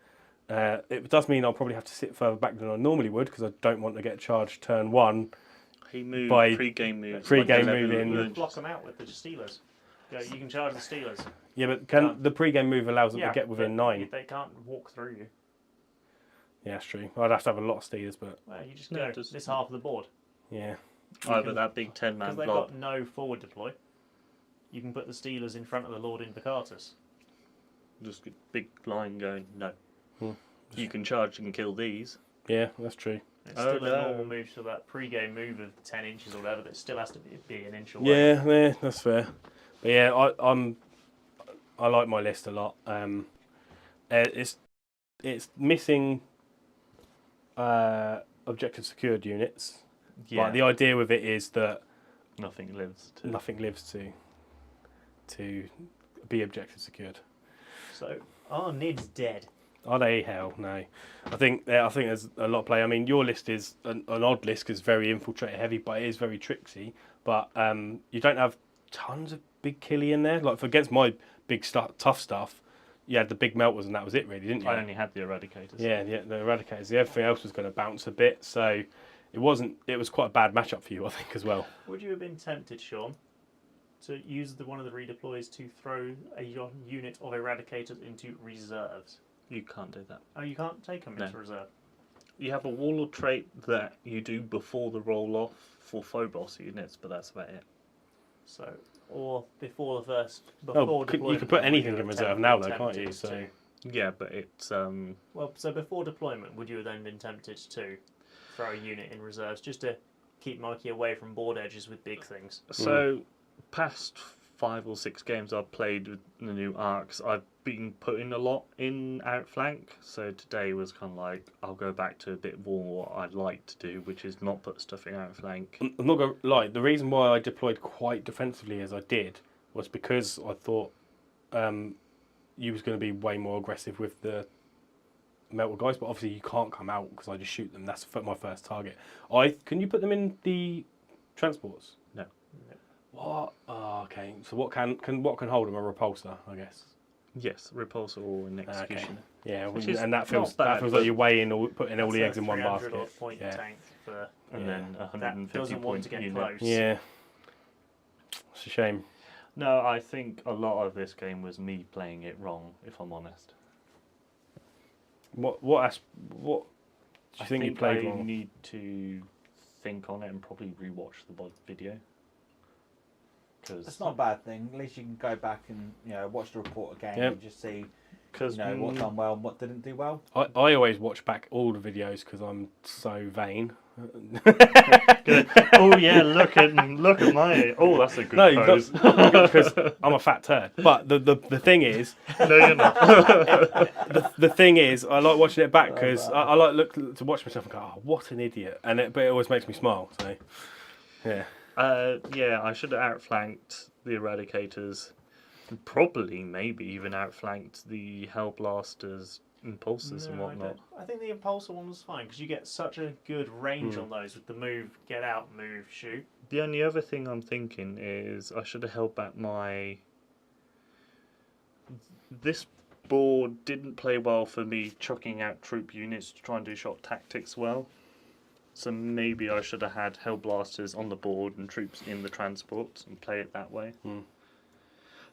It does mean I'll probably have to sit further back than I normally would because I don't want to get charged turn 1. He moved By pre-game move. pre-game move in. You block them out with the Steelers. You can charge the Steelers. Yeah, but the pre-game move allows them to get within 9. They can't walk through you. Yeah, that's true. I'd have to have a lot of Steelers, but Well, you just No, go just- this half of the board. yeah. But that big 10-man Because they've blob. got no forward deploy. You can put the Steelers in front of the Lord Invocatus. Just a big line going, no. Hmm. You can charge and kill these. Yeah, that's true. It's still a normal move, so that pre-game move of 10 inches or whatever, that still has to be an inch away. Yeah, that's fair. But yeah, I like my list a lot. It's missing objective secured units. Yeah. But the idea with it is that Nothing lives to be objective secured. So, Nid's dead. Are they? Hell no. I think there's a lot of play. I mean, your list is an odd list because it's very infiltrator heavy, but it is very tricksy. But you don't have tons of big killy in there. Like for against my big tough stuff, you had the big melters and that was it, really, didn't you? I only had the eradicators. Yeah, the eradicators. Everything else was going to bounce a bit, so it wasn't. It was quite a bad matchup for you, I think, as well. Would you have been tempted, Sean, to use one of the redeploys to throw a unit of eradicators into reserves? You can't do that. Oh, you can't take them into reserve? You have a warlord trait that you do before the roll-off for Phobos units, but that's about it. So, or before the first... You could put anything in reserve now, though, can't you? So yeah, but it's... Well, so before deployment, would you have then been tempted to throw a unit in reserves just to keep Mikey away from board edges with big things? So, past 5 or 6 games I've played with the new arcs, I've been putting a lot in outflank. So today was kind of like, I'll go back to a bit more what I'd like to do, which is not put stuff in outflank. I'm not going to lie, the reason why I deployed quite defensively as I did was because I thought you was going to be way more aggressive with the metal guys, but obviously you can't come out because I just shoot them. That's my first target. Can you put them in the transports? No. What? Oh, okay. So what can hold them? A repulsor, I guess. Yes, repulsor or an executioner. Okay. Yeah, and that feels like you're weighing putting all the eggs in one 300 basket. odd point tank for, and then 150 that doesn't want to get unit. close. Yeah, it's a shame. No, I think a lot of this game was me playing it wrong, if I'm honest. What do you think you played I wrong? need to think on it and probably rewatch the video. It's not a bad thing. At least you can go back and watch the report again and just see what done well and what didn't do well. I always watch back all the videos because I'm so vain. Oh yeah, look at my. Oh, that's a good pose. Because I'm a fat turd. But the thing is, no, you're not. the thing is, I like watching it back because I like to watch myself and go, oh, what an idiot, but it always makes me smile. So, yeah. Yeah, I should have outflanked the eradicators. Probably, maybe even outflanked the Hellblasters, impulsors and whatnot. I think the impulsor one was fine because you get such a good range on those with the move, get out, move, shoot. The only other thing I'm thinking is I should have held back my... This board didn't play well for me chucking out troop units to try and do shot tactics well. So maybe I should have had Hellblasters on the board and troops in the transports and play it that way.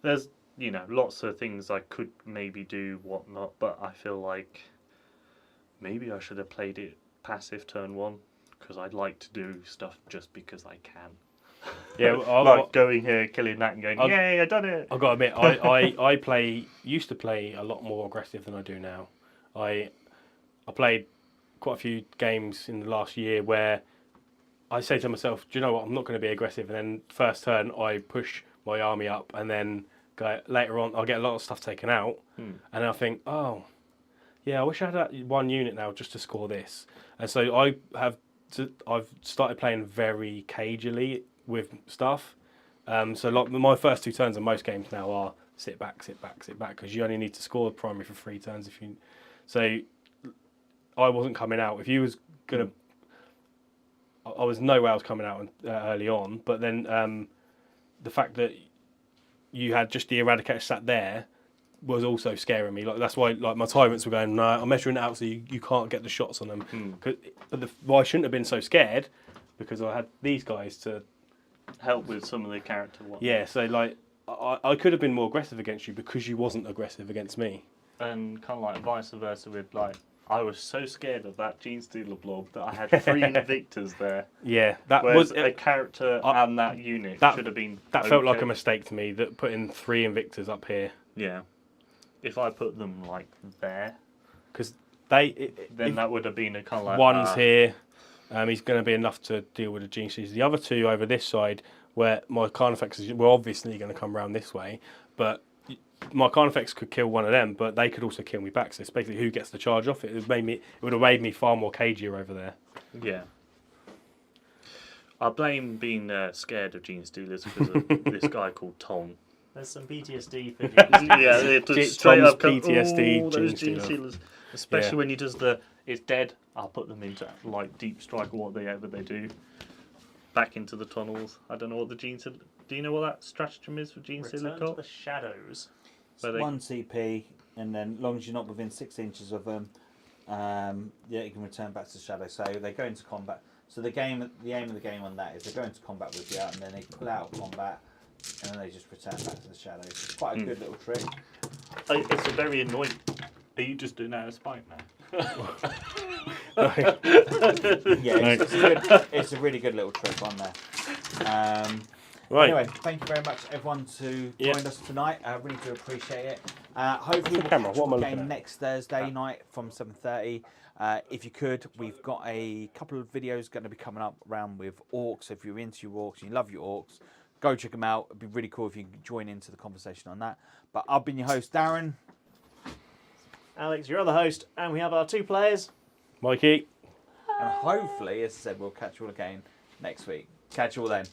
There's, lots of things I could maybe do, whatnot, but I feel like maybe I should have played it passive turn 1 because I'd like to do stuff just because I can. Yeah, like going here, killing that, and going, yay, I done it. I've got to admit, I used to play a lot more aggressive than I do now. I played quite a few games in the last year where I say to myself, do you know what, I'm not going to be aggressive, and then first turn I push my army up, and then later on I'll get a lot of stuff taken out, and I think, oh, yeah, I wish I had that one unit now just to score this. And so I've started playing very cagily with stuff. So like my first 2 turns on most games now are sit back, because you only need to score the primary for 3 turns if you. So I wasn't coming out. If you was gonna, I was no way I was coming out early on. But then the fact that you had just the eradicator sat there was also scaring me. Like that's why, like my tyrants were going, no, I'm measuring it out so you can't get the shots on them. But I shouldn't have been so scared because I had these guys to help with some of the character work. Yeah, so like I could have been more aggressive against you because you wasn't aggressive against me. And kind of like vice versa with like, I was so scared of that Gene Stealer blob that I had 3 Invictors there. Yeah, that Whereas was a character and that unit should have been. That felt like a mistake to me. That putting 3 Invictors up here. Yeah, if I put them like there, because then that would have been a kind of like one's here, He's going to be enough to deal with the Gene Stealers. The other two over this side, where my Carnifexes were obviously going to come around this way, but my Carnifex could kill one of them, but they could also kill me back. So it's basically who gets the charge off. It would have made me far more cagier over there. Yeah. I blame being scared of Gene Stealers because of this guy called Tom. There's some PTSD for Yeah, it just straight Tom's up come, PTSD those Gene Gene Stealers. Stealers. Especially when he does it's dead. I'll put them into like deep strike or whatever they do. Back into the tunnels. I don't know what the Gene Stealer. Do you know what that stratagem is for Gene Stealer? Return to the shadows. It's 1 CP, and then as long as you're not within 6 inches of them, you can return back to the shadow. So they go into combat. So the aim of the game on that is they go into combat with you, and then they pull out of combat, and then they just return back to the shadows. It's quite a good little trick. It's a very annoying. Are you just doing that as spite now? Yeah, it's a really good little trick on there. Right. Anyway, thank you very much everyone who joined us tonight. I really do appreciate it. Hopefully we'll camera? catch What am I up looking again at? next Thursday night from 7:30. If you could, we've got a couple of videos going to be coming up around with orcs. If you're into your orcs and you love your orcs, go check them out. It'd be really cool if you can join into the conversation on that. But I've been your host, Darren. Alex, you're the host, and we have our 2 players. Mikey. And hopefully, as I said, we'll catch you all again next week. Catch you all then.